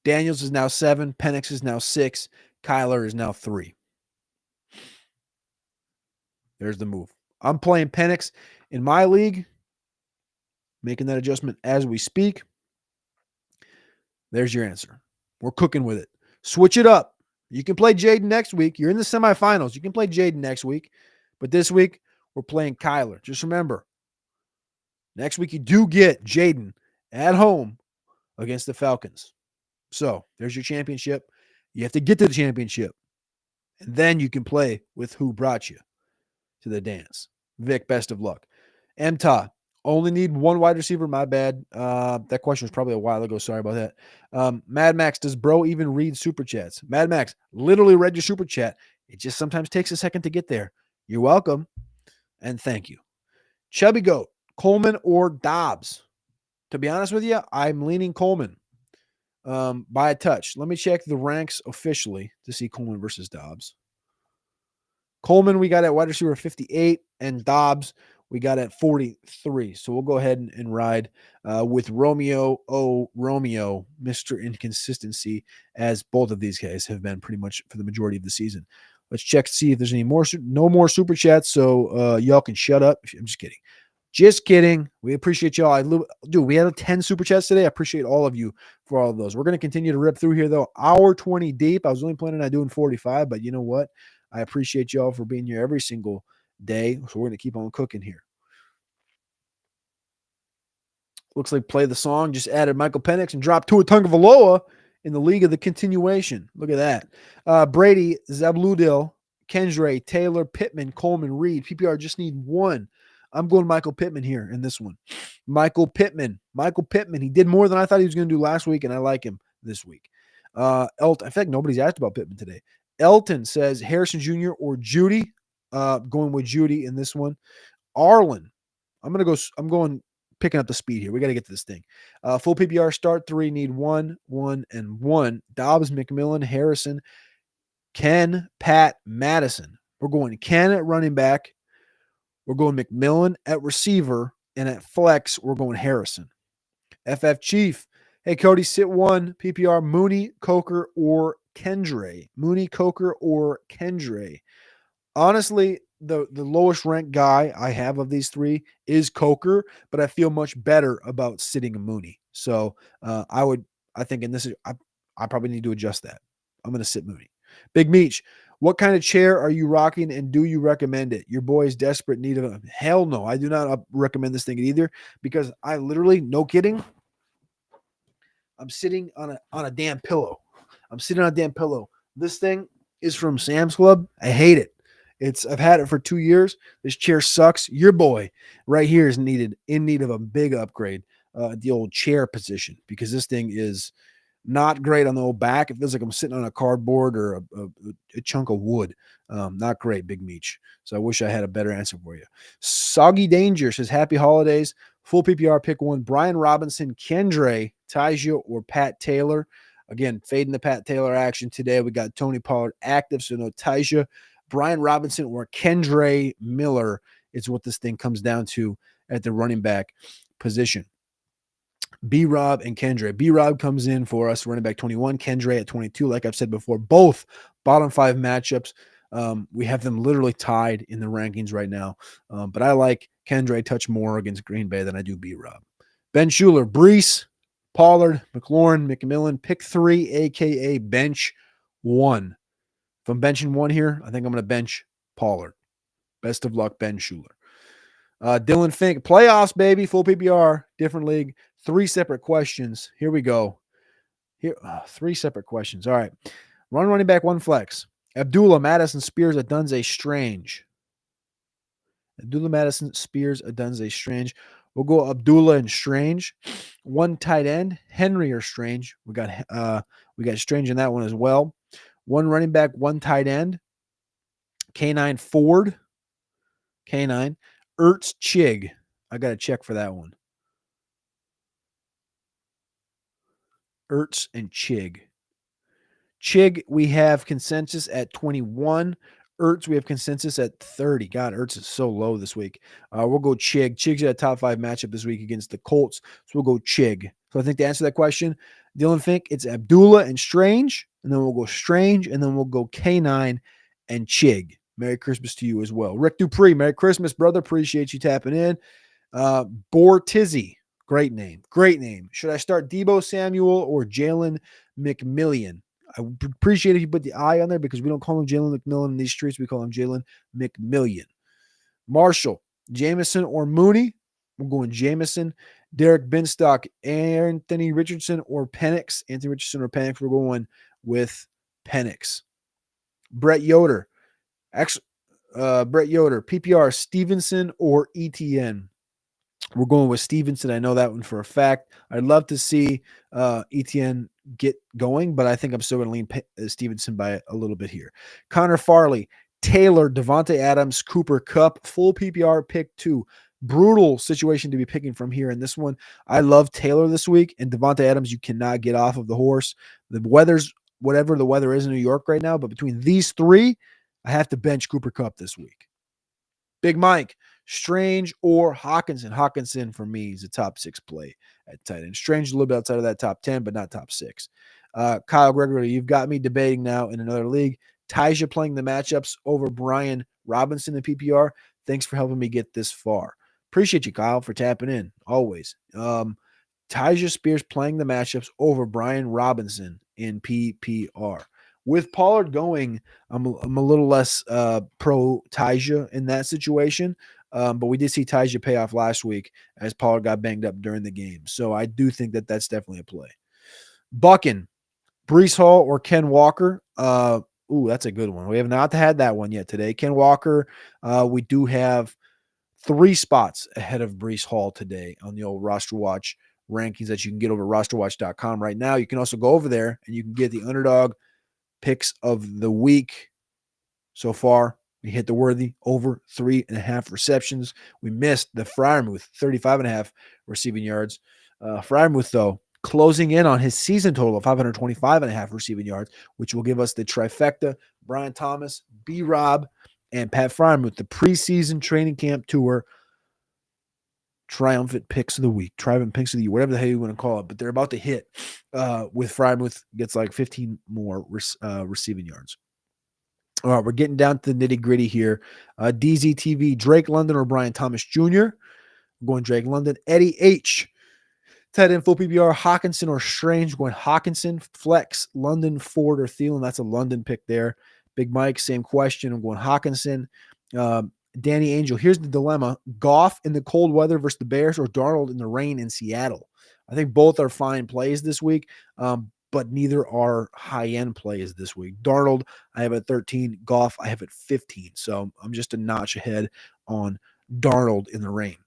Daniels is now 7. Penix is now 6. Kyler is now 3. There's the move. I'm playing Penix in my league, making that adjustment as we speak. There's your answer. We're cooking with it. Switch it up. You can play Jaden next week. You're in the semifinals. You can play Jaden next week. But this week, we're playing Kyler. Just remember, next week you do get Jaden at home against the Falcons. So there's your championship. You have to get to the championship. And then you can play with who brought you to the dance. Vic, best of luck. MTA, only need one wide receiver. My bad. That question was probably a while ago. Sorry about that. Mad Max, does bro even read super chats? Mad Max, literally read your super chat. It just sometimes takes a second to get there. You're welcome. And thank you. Chubby Goat, Coleman or Dobbs? To be honest with you, I'm leaning Coleman by a touch. Let me check the ranks officially to see Coleman versus Dobbs. Coleman, we got at wide receiver 58, and Dobbs, we got at 43. So we'll go ahead and ride with Romeo, Mr. Inconsistency, as both of these guys have been pretty much for the majority of the season. Let's check to see if there's any more. No more super chats, so y'all can shut up. I'm just kidding. Just kidding. We appreciate y'all. Dude, we had 10 super chats today. I appreciate all of you for all of those. We're going to continue to rip through here, though. Hour 20 deep. I was only planning on doing 45, but you know what? I appreciate y'all for being here every single day. So we're going to keep on cooking here. Looks like Play the Song just added Michael Penix and dropped Tua Tagovailoa in the league of the continuation. Look at that. Brady, Zabludil, Kendra, Taylor, Pittman, Coleman, Reed. PPR just need one. I'm going Michael Pittman here in this one. Michael Pittman. He did more than I thought he was going to do last week, and I like him this week. Elton, I feel like nobody's asked about Pittman today. Elton says Harrison Jr. or Judy. Going with Judy in this one. Arlen. I'm going picking up the speed here. We got to get to this thing. Full PPR start 3, need 1, 1, and 1. Dobbs, McMillan, Harrison, Ken, Pat, Madison. We're going Ken at running back. We're going McMillan at receiver. And at flex, we're going Harrison. FF Chief. Hey, Cody, sit 1. PPR, Mooney, Coker, or Kendra. Mooney, Coker, or Kendra. Honestly, the lowest ranked guy I have of these three is Coker, but I feel much better about sitting a Mooney. So I think in this, I probably need to adjust that. I'm going to sit Mooney. Big Meech, what kind of chair are you rocking and do you recommend it? Your boy is desperate need of it. Hell no, I do not recommend this thing either because I literally, no kidding, I'm sitting on a damn pillow. This thing is from Sam's Club. I hate it. I've had it for 2 years. This chair sucks. Your boy right here is in need of a big upgrade at the old chair position because this thing is not great on the old back. It feels like I'm sitting on a cardboard or a chunk of wood. Not great, Big Meech. So I wish I had a better answer for you. Soggy Danger says, happy holidays. Full PPR pick 1. Brian Robinson, Kendra, Tyja, or Pat Taylor. Again, fading the Pat Taylor action today. We got Tony Pollard active, so no Tyja. Brian Robinson or Kendra Miller is what this thing comes down to at the running back position. B-Rob and Kendra. B-Rob comes in for us, running back 21, Kendra at 22. Like I've said before, both bottom 5 matchups. We have them literally tied in the rankings right now. But I like Kendra a touch more against Green Bay than I do B-Rob. Ben Schuler, Brees, Pollard, McLaurin, McMillan, pick 3, a.k.a. bench 1. If I'm benching 1 here, I think I'm going to bench Pollard. Best of luck, Ben Schuler. Dylan Fink, playoffs, baby, full PPR, different league. 3 separate questions. Here we go. 3 separate questions. All right. Running back, 1 flex. Abdullah, Madison, Spears, Adunze, Strange. Abdullah, Madison, Spears, Adunze, Strange. We'll go Abdullah and Strange. 1 tight end, Henry or Strange. We got Strange in that one as well. 1 running back, 1 tight end. K9 Ford. K9. Ertz Chig. I got to check for that one. Ertz and Chig. Chig, we have consensus at 21. Ertz, we have consensus at 30. God, Ertz is so low this week. We'll go Chig. Chig's at a top 5 matchup this week against the Colts. So we'll go Chig. So I think to answer that question, Dylan Fink, it's Abdullah and Strange. And then we'll go Strange. And then we'll go K9 and Chig. Merry Christmas to you as well. Rick Dupree, Merry Christmas, brother. Appreciate you tapping in. Bortizzi, great name. Great name. Should I start Debo Samuel or Jalen McMillian? I would appreciate if you put the I on there because we don't call him Jalen McMillan in these streets. We call him Jalen McMillian. Marshall, Jameson or Mooney? We're going Jameson. Derek Binstock, Anthony Richardson or Penix? Anthony Richardson or Penix? We're going with Penix. Brett Yoder, PPR, Stevenson or ETN? We're going with Stevenson. I know that one for a fact. I'd love to see ETN get going, but I think I'm still going to lean Stevenson by a little bit here. Connor Farley, Taylor, Devontae Adams, Cooper Kupp, full PPR pick 2. Brutal situation to be picking from here in this one. I love Taylor this week, and Devontae Adams, you cannot get off of the horse. The weather's whatever the weather is in New York right now, but between these three, I have to bench Cooper Kupp this week. Big Mike, Strange or Hawkinson? Hawkinson for me is a top 6 play at tight end. Strange a little bit outside of that top 10, but not top 6. Kyle Gregory, you've got me debating now in another league. Tyja playing the matchups over Brian Robinson in PPR. Thanks for helping me get this far. Appreciate you, Kyle, for tapping in always. Tyja Spears playing the matchups over Brian Robinson in PPR. With Pollard going, I'm a little less pro Tyja in that situation, but we did see Tyja pay off last week as Pollard got banged up during the game. So I do think that that's definitely a play. Bucking, Breece Hall or Ken Walker? That's a good one. We have not had that one yet today. Ken Walker, we do have 3 spots ahead of Breece Hall today on the old Roster Watch rankings that you can get over rosterwatch.com right now. You can also go over there and you can get the Underdog picks of the week. So far, we hit the worthy over 3.5 receptions. We missed the Freiermuth 35.5 receiving yards. Freiermuth, though, closing in on his season total of 525.5 receiving yards, which will give us the trifecta: Brian Thomas, B-Rob, and Pat Freiermuth, the preseason training camp tour triumphant picks of the week, triumphant picks of the year, whatever the hell you want to call it. But they're about to hit with Freiermuth gets like 15 more receiving yards. All right, we're getting down to the nitty gritty here. DZTV, Drake London or Brian Thomas Jr.? I'm going Drake London. Eddie H, tight end full PPR, Hawkinson or Strange? Going Hawkinson. Flex, London, Ford, or Thielen? That's a London pick there. Big Mike, same question. I'm going Hawkinson. Danny Angel, here's the dilemma: Goff in the cold weather versus the Bears, or Darnold in the rain in Seattle? I think both are fine plays this week, but neither are high-end plays this week. Darnold, I have at 13. Goff, I have at 15. So I'm just a notch ahead on Darnold in the rain.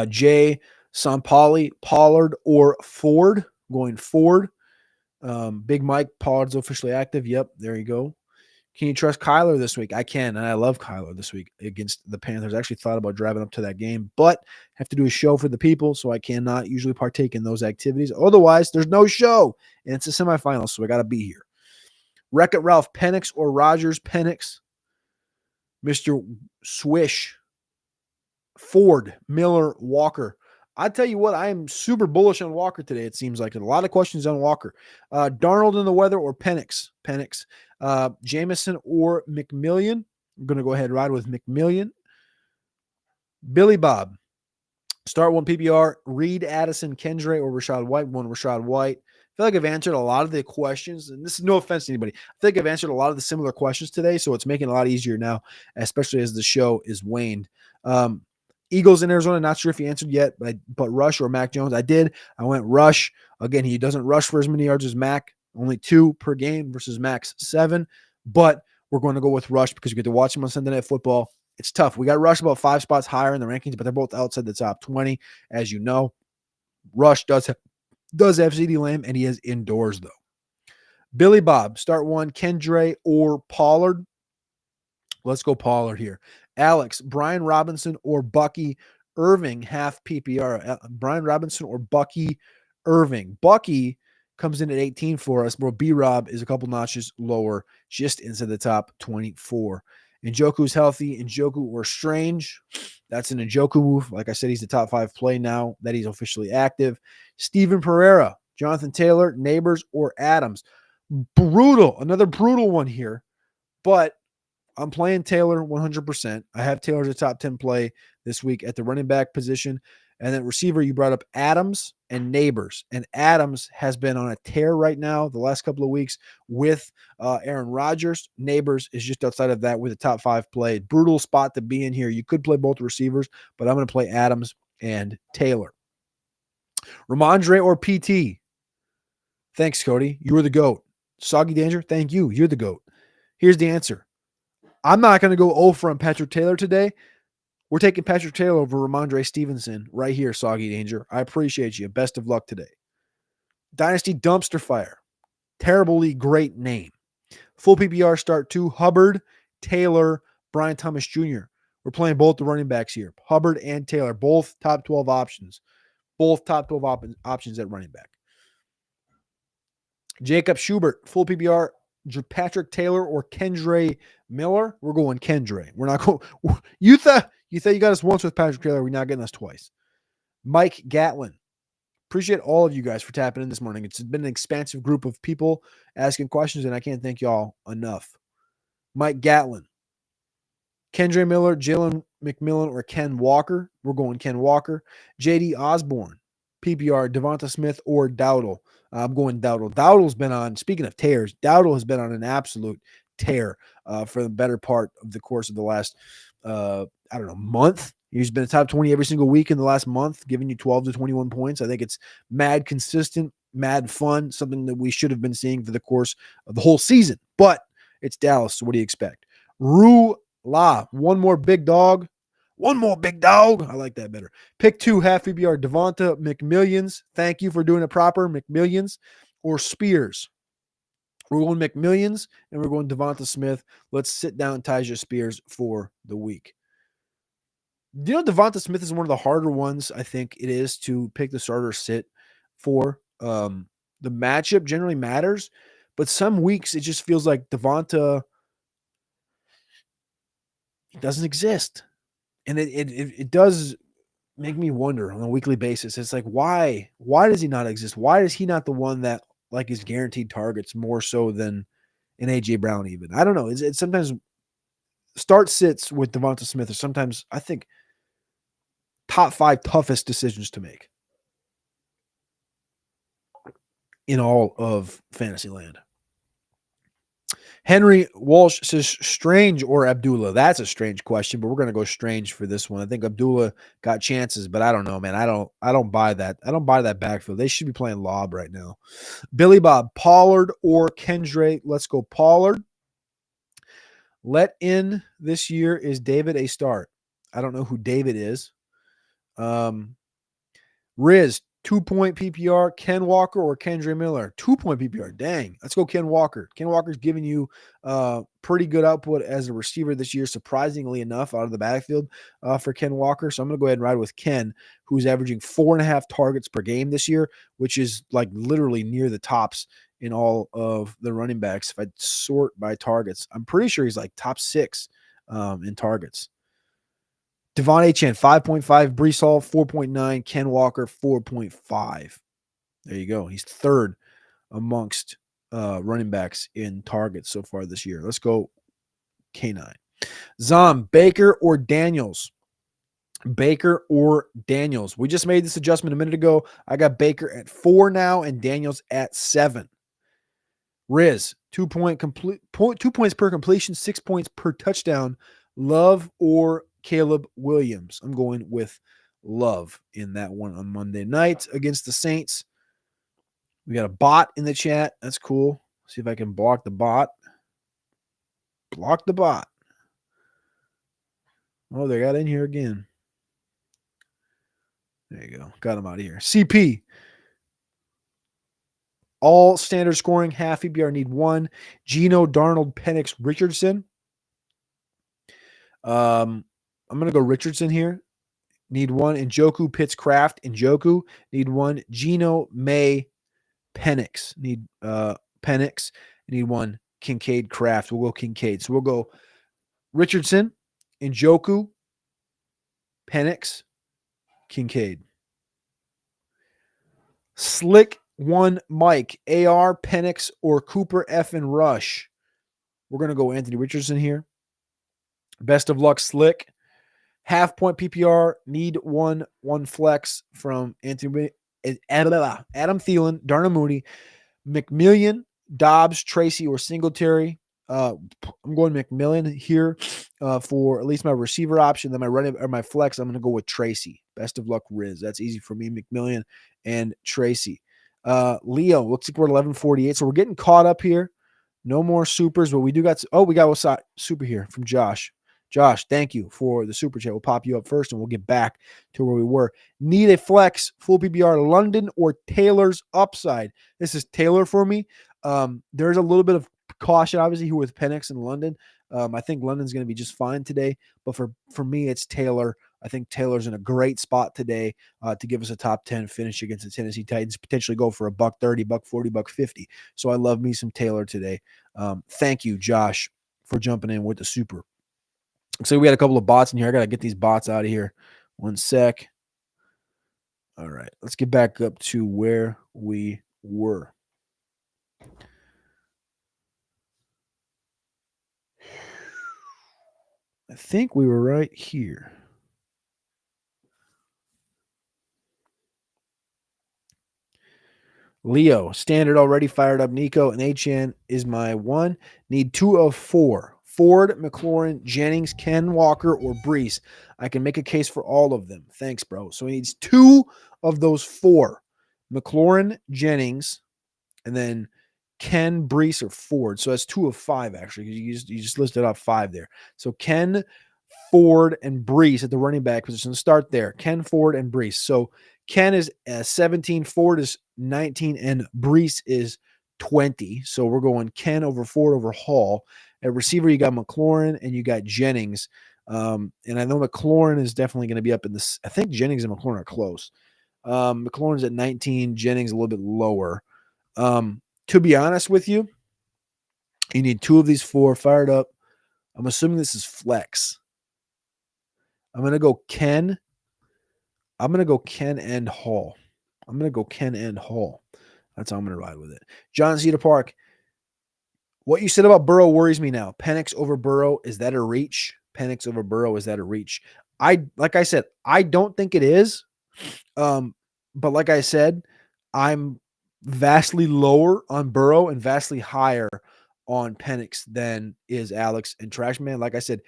Jay Sampali, Pollard or Ford? Going Ford. Big Mike, Pollard's officially active. Yep, there you go. Can you trust Kyler this week? I can, and I love Kyler this week against the Panthers. I actually thought about driving up to that game, but have to do a show for the people, so I cannot usually partake in those activities. Otherwise, there's no show, and it's a semifinal, so I got to be here. Wreck-It Ralph, Penix or Rogers? Penix. Mr. Swish, Ford, Miller, Walker. I tell you what, I am super bullish on Walker today. It seems like a lot of questions on Walker. Darnold in the weather or Penix? Penix. Jameson or McMillian? I'm going to go ahead and ride with McMillian. Billy Bob, start one PPR, Reed, Addison, Kendre, or Rashad White? One Rashad White. I feel like I've answered a lot of the questions, and this is no offense to anybody. I think I've answered a lot of the similar questions today, so it's making it a lot easier now, especially as the show is waned. Eagles in Arizona, not sure if he answered yet, but Rush or Mac Jones? I did. I went Rush. Again, he doesn't rush for as many yards as Mac, only 2 per game versus Mac's 7. But we're going to go with Rush because you get to watch him on Sunday Night Football. It's tough. We got Rush about 5 spots higher in the rankings, but they're both outside the top 20, as you know. Rush does have CeeDee Lamb, and he is indoors, though. Billy Bob, start one, Kendre or Pollard? Let's go Pollard here. Alex, Brian Robinson or Bucky Irving, half PPR. Brian Robinson or Bucky Irving? Bucky comes in at 18 for us, but B-Rob is a couple notches lower, just inside the top 24. Njoku's healthy. Njoku or Strange? That's an Njoku move. Like I said, he's the top 5 play now that he's officially active. Steven Pereira, Jonathan Taylor, Neighbors or Adams? Brutal. Another brutal one here, but I'm playing Taylor 100%. I have Taylor as a top 10 play this week at the running back position. And then receiver, you brought up Adams and Neighbors. And Adams has been on a tear right now the last couple of weeks with Aaron Rodgers. Neighbors is just outside of that with a top 5 play. Brutal spot to be in here. You could play both receivers, but I'm going to play Adams and Taylor. Ramondre or PT? Thanks, Cody. You were the GOAT. Soggy Danger? Thank you. You're the GOAT. Here's the answer. I'm not going to go over on Patrick Taylor today. We're taking Patrick Taylor over Ramondre Stevenson right here, Soggy Danger. I appreciate you. Best of luck today. Dynasty Dumpster Fire. Terribly great name. Full PPR start 2. Hubbard, Taylor, Brian Thomas Jr. We're playing both the running backs here. Hubbard and Taylor, both top 12 options. Both top 12 options at running back. Jacob Schubert, full PPR, Patrick Taylor or Kendre Miller. We're going Kendre. We're not going. You thought you got us once with Patrick Taylor. We're not getting us twice. Mike Gatlin. Appreciate all of you guys for tapping in this morning. It's been an expansive group of people asking questions, and I can't thank y'all enough. Mike Gatlin. Kendre Miller, Jalen McMillan, or Ken Walker. We're going Ken Walker. JD Osborne. PPR, Devonta Smith or Dowdle. I'm going Dowdle. Dowdle's been on, speaking of tears, Dowdle has been on an absolute tear for the better part of the course of the last, month. He's been a top 20 every single week in the last month, giving you 12 to 21 points. I think it's mad consistent, mad fun, something that we should have been seeing for the course of the whole season. But it's Dallas, so what do you expect? Rue La, one more big dog. One more big dog. I like that better. Pick 2, half PPR, Devonta McMillions. Thank you for doing it proper. McMillions or Spears. We're going McMillions and we're going Devonta Smith. Let's sit down Tyja Spears for the week. You know, Devonta Smith is one of the harder ones, I think it is, to pick the starter sit for. The matchup generally matters, but some weeks it just feels like Devonta doesn't exist. And it does make me wonder on a weekly basis. It's like, why does he not exist? Why is he not the one that like is guaranteed targets more so than an AJ Brown even? I don't know. It's sometimes start sits with Devonta Smith are sometimes, I think, top 5 toughest decisions to make in all of fantasy land. Henry Walsh says Strange or Abdullah. That's a strange question, but we're going to go Strange for this one. I think Abdullah got chances, but I don't know, man. I don't buy that. I don't buy that backfield. They should be playing lob right now. Billy Bob, Pollard or Kendre. Let's go Pollard. Let in this year is David a start. I don't know who David is. Riz, 2-point PPR, Ken Walker or Kendre Miller? 2-point PPR. Dang. Let's go Ken Walker. Ken Walker's giving you pretty good output as a receiver this year, surprisingly enough, out of the backfield for Ken Walker. So I'm going to go ahead and ride with Ken, who's averaging 4.5 targets per game this year, which is like literally near the tops in all of the running backs. If I sort by targets, I'm pretty sure he's like top 6 in targets. Devon Achane, 5.5. Brees Hall, 4.9. Ken Walker, 4.5. There you go. He's third amongst running backs in targets so far this year. Let's go K9. Zom, Baker or Daniels? Baker or Daniels? We just made this adjustment a minute ago. I got Baker at 4 now and Daniels at 7. Riz, 2 points per completion, 6 points per touchdown. Love or Caleb Williams? I'm going with Love in that one on Monday night against the Saints. We got a bot in the chat. That's cool. See if I can block the bot. Block the bot. Oh, they got in here again. There you go. Got him out of here. CP. All standard scoring, half PPR need 1. Geno, Darnold, Penix, Richardson. I'm going to go Richardson here. Need 1. Njoku, Pitts, Kraft. Njoku. Need 1. Geno, May, Penix. Need Penix. Need 1. Kincaid, Kraft. We'll go Kincaid. So we'll go Richardson, Njoku, Penix, Kincaid. Slick 1 Mike, AR, Penix, or Cooper F and Rush. We're going to go Anthony Richardson here. Best of luck, Slick. Half point PPR, need one flex from Adam Thielen, Darnell Mooney, McMillian, Dobbs, Tracy, or Singletary. I'm going McMillian here for at least my receiver option. Then my running or my flex, I'm going to go with Tracy. Best of luck, Riz. That's easy for me, McMillian and Tracy. Leo, looks like we're 11:48, so we're getting caught up here. No more supers, but we do got. We got a super here from Josh. Josh, thank you for the super chat. We'll pop you up first, and we'll get back to where we were. Need a flex, full PPR, London or Taylor's upside. This is Taylor for me. There's a little bit of caution, obviously, here with Penix and London. I think London's going to be just fine today, but for me, it's Taylor. I think Taylor's in a great spot today to give us a top 10 finish against the Tennessee Titans, potentially go for $130, $140, $150. So I love me some Taylor today. Thank you, Josh, for jumping in with the super. So we had a couple of bots in here. I got to get these bots out of here. One sec. All right, let's get back up to where we were. I think we were right here. Leo, standard already fired up. Nico and Achan is my one. Need 2 of 4. Ford, McLaurin, Jennings, Ken Walker, or Brees. I can make a case for all of them. Thanks, bro. So he needs 2 of those 4. McLaurin, Jennings, and then Ken, Brees, or Ford. So that's 2 of 5, actually. You just listed off 5 there. So Ken, Ford, and Brees at the running back position. Start there. Ken, Ford, and Brees. So Ken is 17, Ford is 19, and Brees is 20. So we're going Ken over Ford over Hall. At receiver, you got McLaurin and you got Jennings. And I know McLaurin is definitely going to be up in this. I think Jennings and McLaurin are close. McLaurin's at 19, Jennings a little bit lower. To be honest with you, you need 2 of these 4 fired up. I'm assuming this is flex. I'm going to go Ken. I'm going to go Ken and Hall. That's how I'm going to ride with it. John Cedar Park. What you said about Burrow worries me now. Penix over Burrow, is that a reach? Like I said, I don't think it is. But like I said, I'm vastly lower on Burrow and vastly higher on Penix than is Alex and Trashman. Like I said,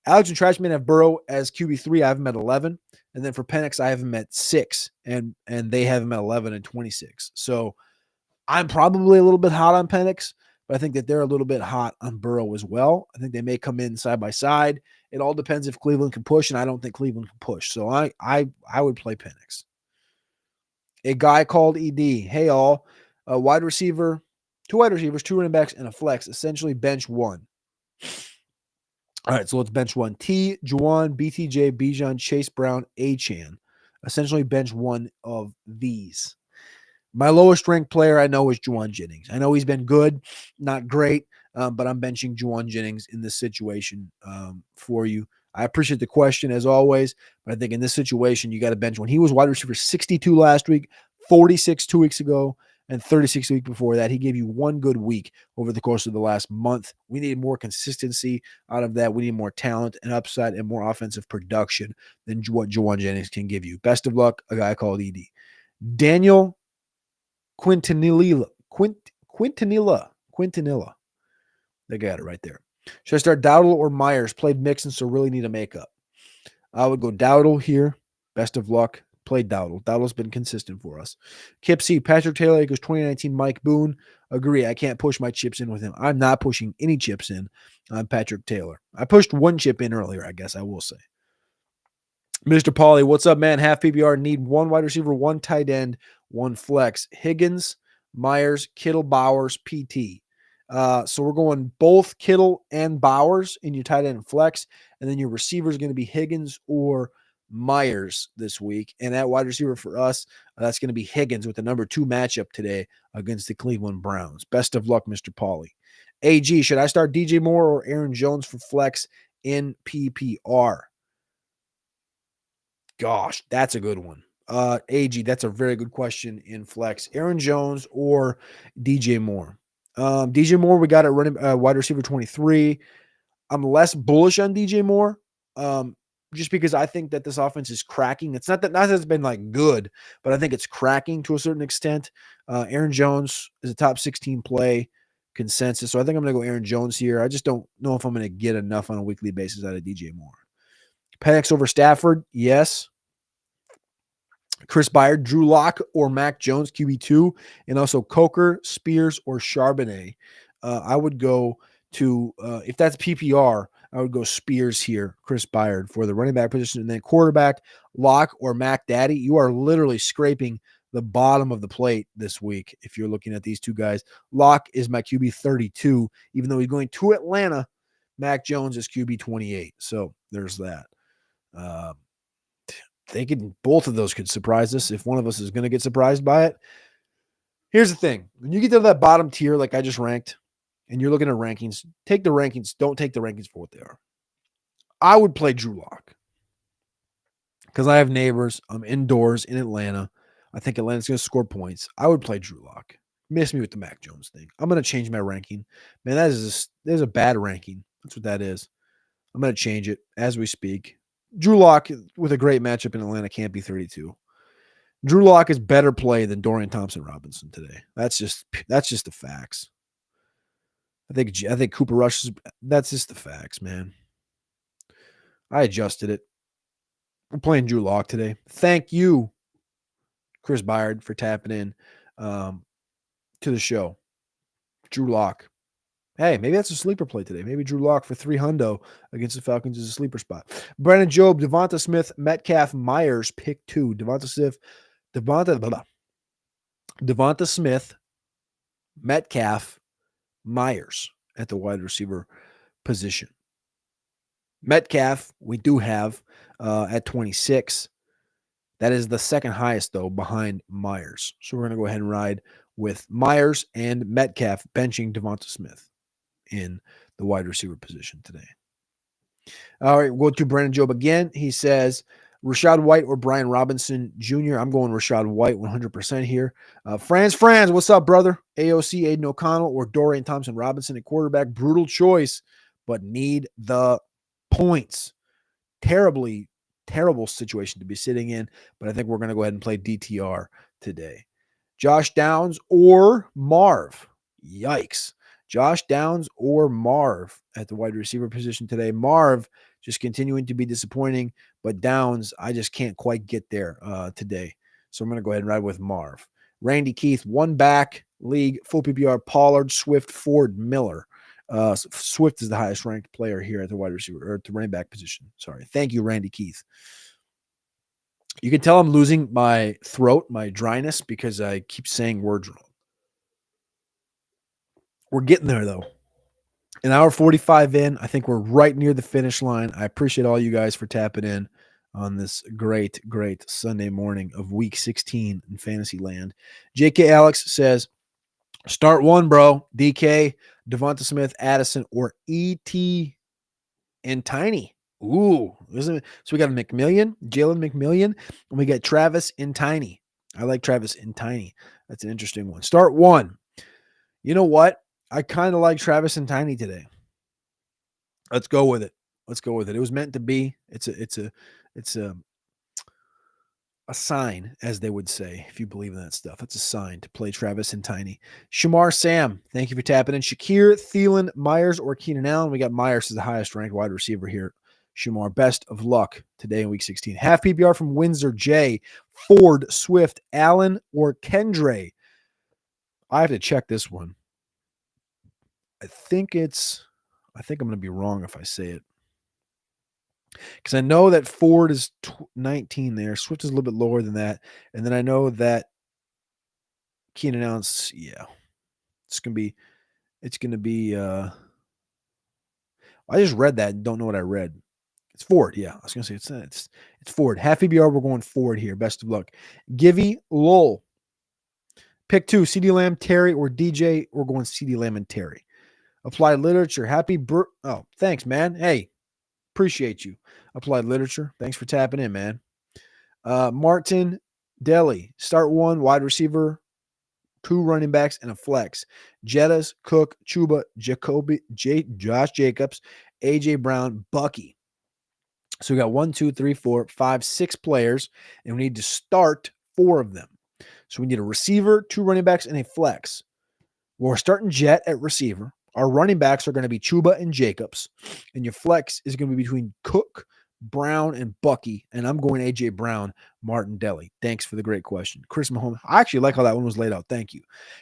Alex and Trashman have Burrow as QB3. I have him at 11. And then for Penix, I have him at 6. And they have him at 11 and 26. So I'm probably a little bit hot on Penix, but I think that they're a little bit hot on Burrow as well. I think they may come in side by side. It all depends if Cleveland can push, and I don't think Cleveland can push. So I would play Penix. A guy called ED. Hey, all. A wide receiver, 2 wide receivers, 2 running backs, and a flex. Essentially bench 1. All right, so let's bench 1. T, Juwan, BTJ, Bijan, Chase Brown, Achan. Essentially bench 1 of these. My lowest ranked player I know is Juwan Jennings. I know he's been good, not great, but I'm benching Juwan Jennings in this situation for you. I appreciate the question as always, but I think in this situation, you got to bench one. He was wide receiver 62 last week, 46 2 weeks ago, and 36 the week before that. He gave you 1 good week over the course of the last month. We need more consistency out of that. We need more talent and upside and more offensive production than what Juwan Jennings can give you. Best of luck, a guy called ED. Daniel Quintanilla. They got it right there. Should I start Dowdle or Myers? Played Mixon, so really need a makeup. I would go Dowdle here. Best of luck. Played Dowdle. Dowdle's been consistent for us. Kip C. Patrick Taylor equals 2019 Mike Boone. Agree. I can't push my chips in with him. I'm not pushing any chips in on Patrick Taylor. I pushed 1 chip in earlier, I guess I will say. Mr. Pauly, what's up, man? Half PPR. Need 1 wide receiver, 1 tight end, 1 flex. Higgins, Myers, Kittle, Bowers, PT. So we're going both Kittle and Bowers in your tight end and flex. And then your receiver is going to be Higgins or Myers this week. And that wide receiver for us, that's going to be Higgins with the number 2 matchup today against the Cleveland Browns. Best of luck, Mr. Pauly. AG, should I start DJ Moore or Aaron Jones for flex in PPR? Gosh, that's a good one. AG, that's a very good question in flex. Aaron Jones or DJ Moore? DJ Moore, we got at running wide receiver 23. I'm less bullish on DJ Moore, just because I think that this offense is cracking. It's not that it's been like good, but I think it's cracking to a certain extent. Aaron Jones is a top 16 play consensus, so I think I'm going to go Aaron Jones here. I just don't know if I'm going to get enough on a weekly basis out of DJ Moore. Penix over Stafford, yes. Chris Byard, Drew Lock, or Mac Jones, QB2, and also Coker, Spears, or Charbonnet. I would go to, if that's PPR, I would go Spears here, Chris Byard for the running back position, and then quarterback, Lock or Mac Daddy. You are literally scraping the bottom of the plate this week if you're looking at these two guys. Lock is my QB 32, even though he's going to Atlanta. Mac Jones is QB 28, so there's that. Both of those could surprise us if one of us is going to get surprised by it. Here's the thing. When you get to that bottom tier, like I just ranked, and you're looking at rankings, take the rankings. Don't take the rankings for what they are. I would play Drew Lock because I have neighbors. I'm indoors in Atlanta. I think Atlanta's going to score points. I would play Drew Lock. Miss me with the Mac Jones thing. I'm going to change my ranking. Man, there's a bad ranking. That's what that is. I'm going to change it as we speak. Drew Lock with a great matchup in Atlanta can't be 32. Drew Lock is better play than Dorian Thompson-Robinson today. That's just the facts. I think Cooper Rush that's just the facts, man. I adjusted it. We're playing Drew Lock today. Thank you, Chris Byard, for tapping in to the show. Drew Lock. Hey, maybe that's a sleeper play today. Maybe Drew Lock for $300 against the Falcons is a sleeper spot. Brandon Job, Devonta Smith, Metcalf, Myers, pick 2. Devonta Smith, Metcalf, Myers at the wide receiver position. Metcalf, we do have at 26. That is the second highest, though, behind Myers. So we're going to go ahead and ride with Myers and Metcalf benching Devonta Smith in the wide receiver position today. All right, we'll go to Brandon Job again. He says, Rashad White or Brian Robinson Jr. I'm going Rashad White 100% here. Franz, what's up, brother? AOC, Aiden O'Connell, or Dorian Thompson-Robinson at quarterback. Brutal choice, but need the points. Terrible situation to be sitting in, but I think we're going to go ahead and play DTR today. Josh Downs or Marv. Yikes. Josh Downs or Marv at the wide receiver position today. Marv just continuing to be disappointing, but Downs, I just can't quite get there today. So I'm going to go ahead and ride with Marv. Randy Keith, one back league, full PPR, Pollard, Swift, Ford, Miller. Swift is the highest ranked player here at the wide receiver or at the running back position. Sorry. Thank you, Randy Keith. You can tell I'm losing my throat, my dryness, because I keep saying words wrong. We're getting there, though. An hour 45 in. I think we're right near the finish line. I appreciate all you guys for tapping in on this great Sunday morning of week 16 in fantasy land. JK Alex says, start one, bro. DK, Devonta Smith, Addison, or E.T. and Tiny. Ooh. So we got a McMillian, Jalen McMillian, and we got Travis and Tiny. I like Travis and Tiny. That's an interesting one. Start one. You know what? I kind of like Travis and Tiny today. Let's go with it. It was meant to be. It's a sign, as they would say, if you believe in that stuff. It's a sign to play Travis and Tiny. Shamar Sam, thank you for tapping in. Shakir, Thielen, Myers, or Keenan Allen. We got Myers as the highest ranked wide receiver here. Shamar, best of luck today in week 16. Half PPR from Windsor J, Ford, Swift, Allen, or Kendre. I have to check this one. I think I'm going to be wrong if I say it. Because I know that Ford is 19 there. Swift is a little bit lower than that. And then I know that Keenan Allen's, it's going to be, I just read that and don't know what I read. It's Ford. Yeah, I was going to say it's Ford. Half PBR, we're going Ford here. Best of luck. Givey, Lowell. Pick 2, CeeDee Lamb, Terry, or DJ. We're going CeeDee Lamb and Terry. Applied literature. Oh, thanks, man. Hey, appreciate you. Applied literature. Thanks for tapping in, man. Martin Deli. Start one, wide receiver, 2 running backs, and a flex. Jettas, Cook, Chuba, Josh Jacobs, A.J. Brown, Bucky. So we got 1, 2, 3, 4, 5, 6 players, and we need to start 4 of them. So we need a receiver, 2 running backs, and a flex. We're starting Jet at receiver. Our running backs are going to be Chuba and Jacobs. And your flex is going to be between Cook, Brown, and Bucky. And I'm going A.J. Brown, Martin Deli. Thanks for the great question. Chris Mahomes. I actually like how that one was laid out. Thank you.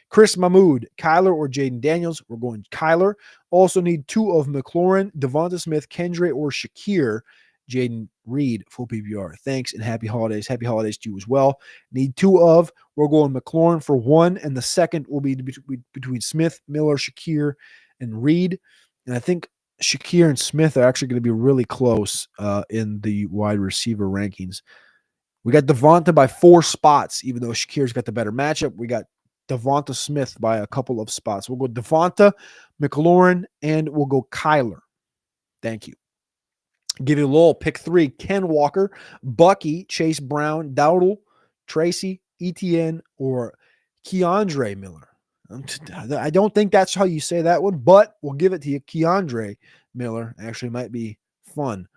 Chris Mahmood, Kyler or Jaden Daniels. We're going Kyler. Also need 2 of McLaurin, Devonta Smith, Kendre, or Shakir. Jaden Reed, full PPR. Thanks and happy holidays. Happy holidays to you as well. Need 2 of. We're going McLaurin for 1, and the second will be between Smith, Miller, Shakir, and Reed. And I think Shakir and Smith are actually going to be really close in the wide receiver rankings. We got Devonta by 4 spots, even though Shakir's got the better matchup. We got Devonta Smith by a couple of spots. We'll go Devonta, McLaurin, and we'll go Kyler. Thank you. Give you a little pick 3, Ken Walker, Bucky, Chase Brown, Dowdle, Tracy, Etienne, or Keandre Miller. I don't think that's how you say that one, but we'll give it to you. Keandre Miller actually might be fun.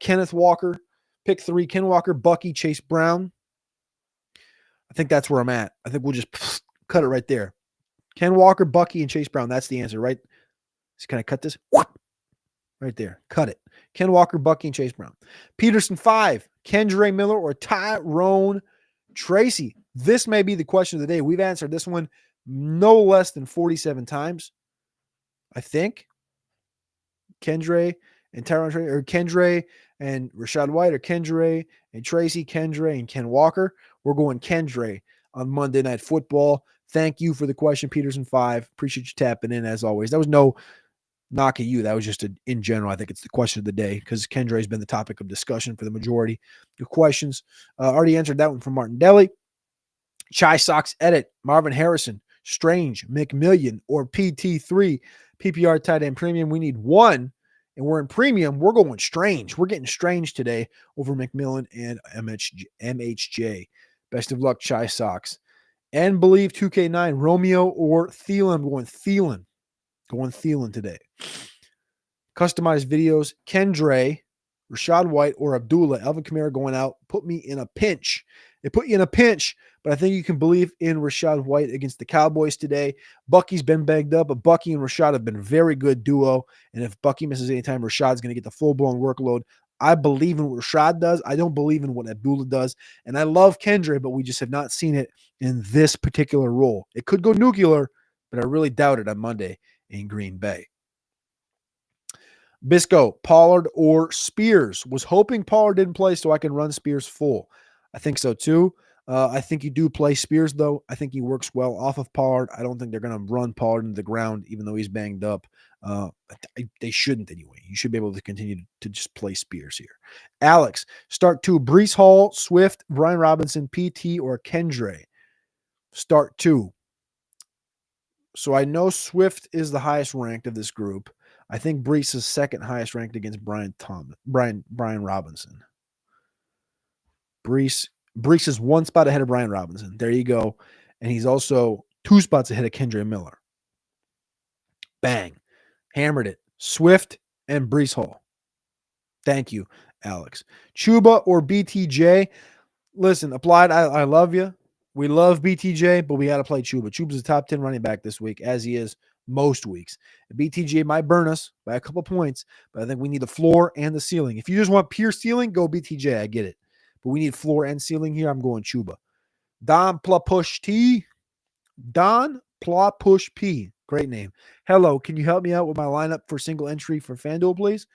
Kenneth Walker, pick 3, Ken Walker, Bucky, Chase Brown. I think that's where I'm at. I think we'll just cut it right there. Ken Walker, Bucky, and Chase Brown. That's the answer, right? So can I cut this? Right there. Cut it. Ken Walker, Bucky, and Chase Brown. Peterson 5, Kendre Miller or Tyrone Tracy. This may be the question of the day. We've answered this one no less than 47 times, I think. Kendre and Tyrone Tracy, or Kendre and Rashad White, or Kendre and Tracy, Kendre and Ken Walker. We're going Kendre on Monday Night Football. Thank you for the question, Peterson 5. Appreciate you tapping in as always. That was no knock at you. That was just in general. I think it's the question of the day because Kendre has been the topic of discussion for the majority of questions. Already answered that one from Martin Deli. Chai Sox Edit, Marvin Harrison, Strange, McMillian, or PT3, PPR tight end premium. We need 1, and we're in premium. We're going Strange. We're getting Strange today over McMillan and MHJ. Best of luck, Chai Sox. And Believe 2K9, Romeo or Thielen. I'm going Thielen. Going Thielen today. Customized videos, Kendre, Rashad White, or Abdullah. Alvin Kamara going out. Put me in a pinch. They put you in a pinch, but I think you can believe in Rashad White against the Cowboys today. Bucky's been bagged up, but Bucky and Rashad have been a very good duo. And if Bucky misses any time, Rashad's going to get the full-blown workload. I believe in what Rashad does. I don't believe in what Abdullah does. And I love Kendre, but we just have not seen it in this particular role. It could go nuclear, but I really doubt it on Monday in Green Bay. Bisco, Pollard or Spears. Was hoping Pollard didn't play so I can run Spears full. I think so too. I think you do play Spears, though. I think he works well off of Pollard. I don't think they're going to run Pollard into the ground, even though he's banged up. They shouldn't anyway. You should be able to continue to just play Spears here. Alex, start 2, Breece Hall, Swift, Brian Robinson, PT, or Kendre. Start 2. So I know Swift is the highest ranked of this group. I think Breece is second highest ranked against Brian Robinson. Breece is 1 spot ahead of Brian Robinson. There you go. And he's also 2 spots ahead of Kendre Miller. Bang. Hammered it. Swift and Breece Hall. Thank you, Alex. Chuba or BTJ. Listen, Applied, I love you. We love BTJ, but we got to play Chuba. Chuba's a top 10 running back this week, as he is most weeks. BTJ might burn us by a couple points, but I think we need the floor and the ceiling. If you just want pure ceiling, go BTJ. I get it. But we need floor and ceiling here. I'm going Chuba. Don Plapush T. Don Plapush P. Great name. Hello, can you help me out with my lineup for single entry for FanDuel, please?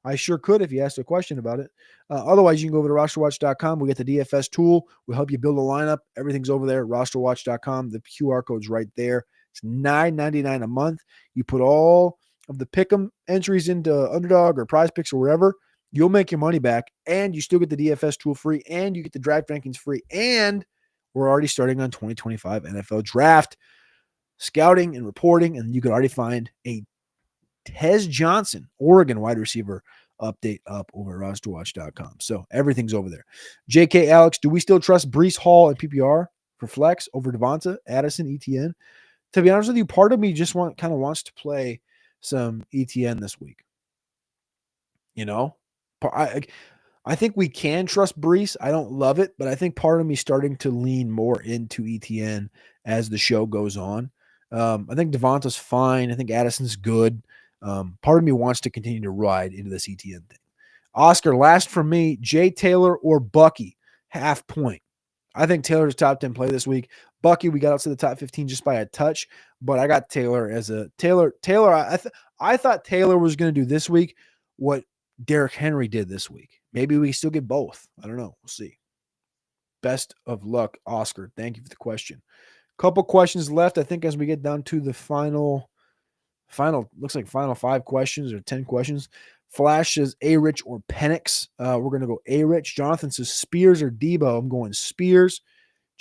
I sure could if you asked a question about it. Otherwise, you can go over to RosterWatch.com. We get the DFS tool. We'll help you build a lineup. Everything's over there, RosterWatch.com. The QR code's right there. It's $9.99 a month. You put all of the pick'em entries into Underdog or Prize Picks or wherever. You'll make your money back, and you still get the DFS tool free, and you get the draft rankings free, and we're already starting on 2025 NFL Draft scouting and reporting, and you can already find a Tez Johnson, Oregon wide receiver update up over at RosterWatch.com. So everything's over there. JK Alex, do we still trust Breece Hall and PPR for flex over Devonta, Addison, ETN? To be honest with you, part of me just wants to play some ETN this week. You know, I think we can trust Brees. I don't love it, but I think part of me starting to lean more into ETN as the show goes on. I think Devonta's fine. I think Addison's good. Part of me wants to continue to ride into this ETN thing. Oscar, last from me, Jay Taylor or Bucky, half point. I think Taylor's top 10 play this week. Bucky, we got out to the top 15 just by a touch, but I got Taylor as a Taylor. I thought Taylor was going to do this week what Derrick Henry did this week. Maybe we still get both. I don't know. We'll see. Best of luck, Oscar. Thank you for the question. Couple questions left. I think as we get down to the final looks like final 5 questions or 10 questions. Flash says A-Rich or Penix. We're going to go A-Rich. Jonathan says Spears or Debo. I'm going Spears.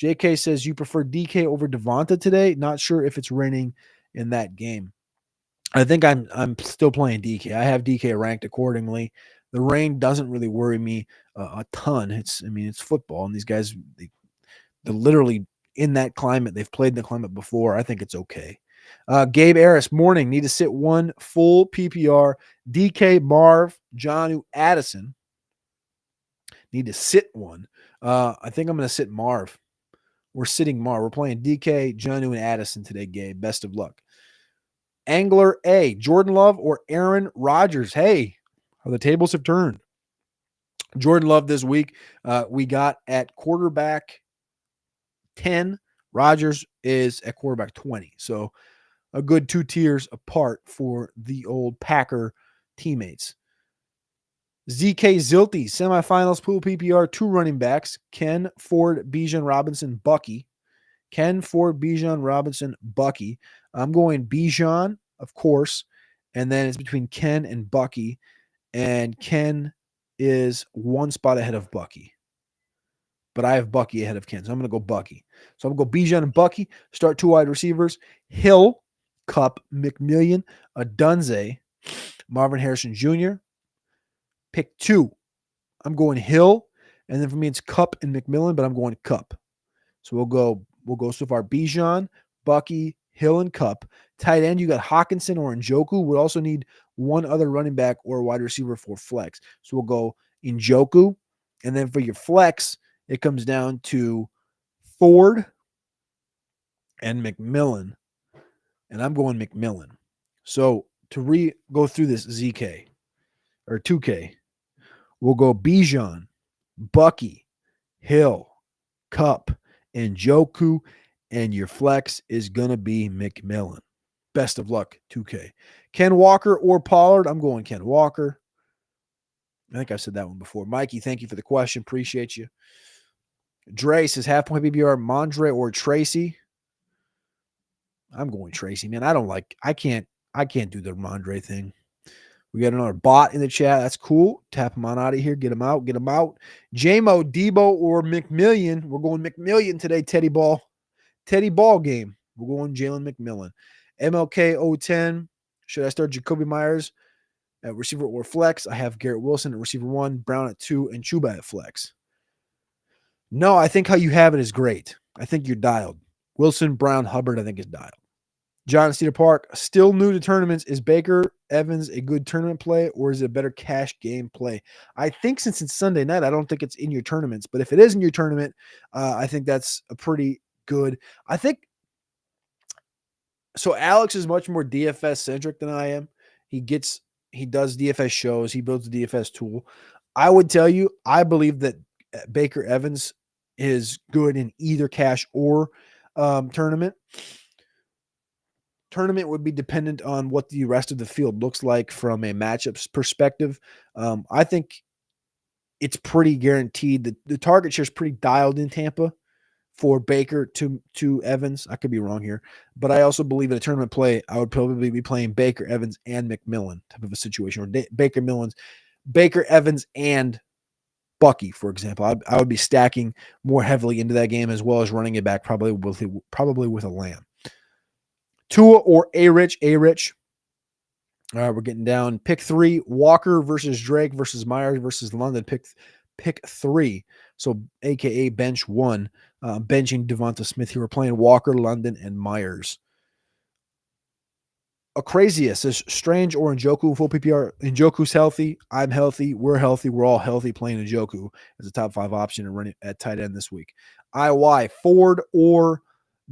JK says you prefer DK over Devonta today. Not sure if it's raining in that game. I think I'm still playing DK. I have DK ranked accordingly. The rain doesn't really worry me a ton. It's football, and these guys they're literally in that climate. They've played in the climate before. I think it's okay. Gabe Harris, morning. Need to sit one full PPR. DK, Marv, Jonnu, Addison. Need to sit one. I think I'm going to sit Marv. We're sitting Marv. We're playing DK, Jonnu, and Addison today, Gabe. Best of luck. Angler A, Jordan Love or Aaron Rodgers. Hey, how the tables have turned. Jordan Love this week, we got at quarterback 10. Rodgers is at quarterback 20. So a good 2 tiers apart for the old Packer teammates. ZK Zilty, semifinals, pool PPR, 2 running backs, Ken, Ford, Bijan Robinson, Bucky. Ken, Ford, Bijan Robinson, Bucky. I'm going Bijan, of course, and then it's between Ken and Bucky, and Ken is 1 spot ahead of Bucky. But I have Bucky ahead of Ken, so I'm going to go Bucky. So I'm going to go Bijan and Bucky, start 2 wide receivers, Hill, Cup, McMillian, Adunze, Marvin Harrison Jr. Pick 2. I'm going Hill, and then for me it's Cup and McMillan, but I'm going Cup. So we'll go so far Bijan, Bucky, Hill, and Cup. Tight end, you got Hawkinson or Njoku. We'll also need 1 other running back or wide receiver for flex. So we'll go Njoku, and then for your flex, it comes down to Ford and McMillan. And I'm going McMillan. So to go through this ZK or 2K, we'll go Bijan, Bucky, Hill, Cup, and Njoku, and your flex is going to be McMillan. Best of luck, 2K. Ken Walker or Pollard? I'm going Ken Walker. I think I said that one before. Mikey, thank you for the question. Appreciate you. Dre says half point PPR, Mondre or Tracy. I'm going Tracy, man. I can't do the Mondre thing. We got another bot in the chat. That's cool. Tap him on out of here. Get him out. JMO, Debo, or McMillian. We're going McMillian today, Teddy Ball. Teddy Ball game. We're going Jalen McMillan. MLK 010. Should I start Jacoby Myers at receiver or flex? I have Garrett Wilson at receiver 1, Brown at 2, and Chuba at flex. No, I think how you have it is great. I think you're dialed. Wilson, Brown, Hubbard, I think is dialed. John Cedar Park, still new to tournaments. Is Baker Evans a good tournament play, or is it a better cash game play? I think since it's Sunday night, I don't think it's in your tournaments. But if it is in your tournament, I think that's a pretty good. I think so. Alex is much more DFS centric than I am. He does DFS shows. He builds a DFS tool. I would tell you, I believe that Baker Evans is good in either cash or tournament. Tournament would be dependent on what the rest of the field looks like from a matchups perspective. I think it's pretty guaranteed that the target share is pretty dialed in Tampa for Baker to Evans. I could be wrong here, but I also believe in a tournament play, I would probably be playing Baker, Evans, and McMillan type of a situation, or Baker, Evans, and Bucky, for example. I would be stacking more heavily into that game, as well as running it back probably with a Lamb. Tua or A-Rich? A-Rich. All right, we're getting down. Pick 3, Walker versus Drake versus Myers versus London. Pick 3. So AKA bench 1. Benching Devonta Smith here. We're playing Walker, London, and Myers. Acrazia says Strange or Njoku full PPR. Njoku's healthy. I'm healthy. We're healthy. We're all healthy playing Njoku as a top 5 option and running at tight end this week. IY, Ford or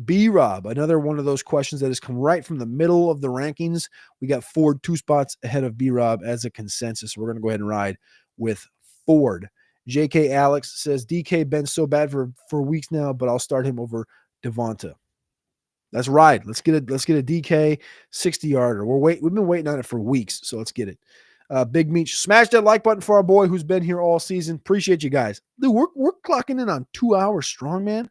B-Rob. Another one of those questions that has come right from the middle of the rankings. We got Ford 2 spots ahead of B-Rob as a consensus. We're going to go ahead and ride with Ford. JK Alex says DK been so bad for weeks now, but I'll start him over Devonta. Let's ride. Let's get a DK 60-yarder. We've been waiting on it for weeks, so let's get it. Big Meech, smash that like button for our boy who's been here all season. Appreciate you guys. Dude, we're clocking in on 2 hours strong, man.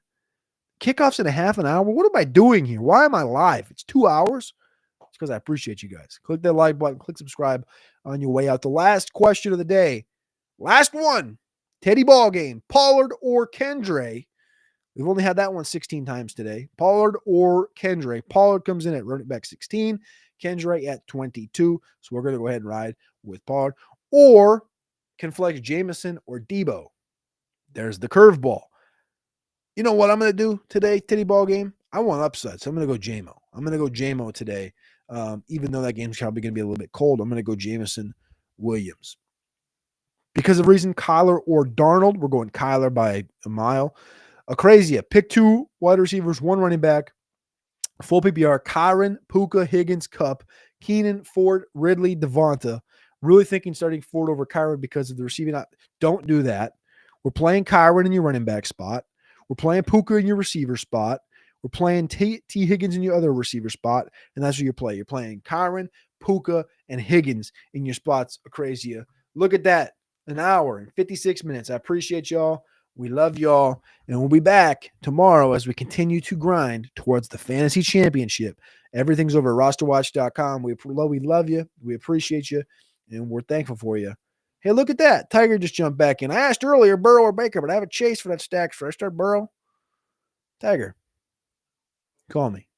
Kickoffs in a half an hour. What am I doing here? Why am I live? It's 2 hours. It's because I appreciate you guys. Click that like button. Click subscribe on your way out. The last question of the day. Last one. Teddy ball game. Pollard or Kendre? We've only had that one 16 times today. Pollard or Kendre. Pollard comes in at running back 16. Kendre at 22. So we're going to go ahead and ride with Pollard. Or can flex Jameson or Debo. There's the curveball. You know what I'm going to do today, Teddy ball game? I want upside, so I'm going to go JMO. I'm going to go JMO today. Even though that game's probably going to be a little bit cold, I'm going to go Jameson Williams. Because of reason, Kyler or Darnold. We're going Kyler by a mile. Acrazia, pick 2 wide receivers, 1 running back. Full PPR, Kyron, Puka, Higgins, Cup, Keenan, Ford, Ridley, Devonta. Really thinking starting Ford over Kyron because of the receiving. Don't do that. We're playing Kyron in your running back spot. We're playing Puka in your receiver spot. We're playing T. Higgins in your other receiver spot, and that's what you play. You're playing Kyron, Puka, and Higgins in your spots, Acrazia. Look at that. An hour and 56 minutes. I appreciate y'all. We love y'all. And we'll be back tomorrow as we continue to grind towards the fantasy championship. Everything's over at RosterWatch.com. We love you. We appreciate you. And we're thankful for you. Hey, look at that. Tiger just jumped back in. I asked earlier, Burrow or Baker, but I have a chase for that stack. Should I start Burrow? Tiger, call me.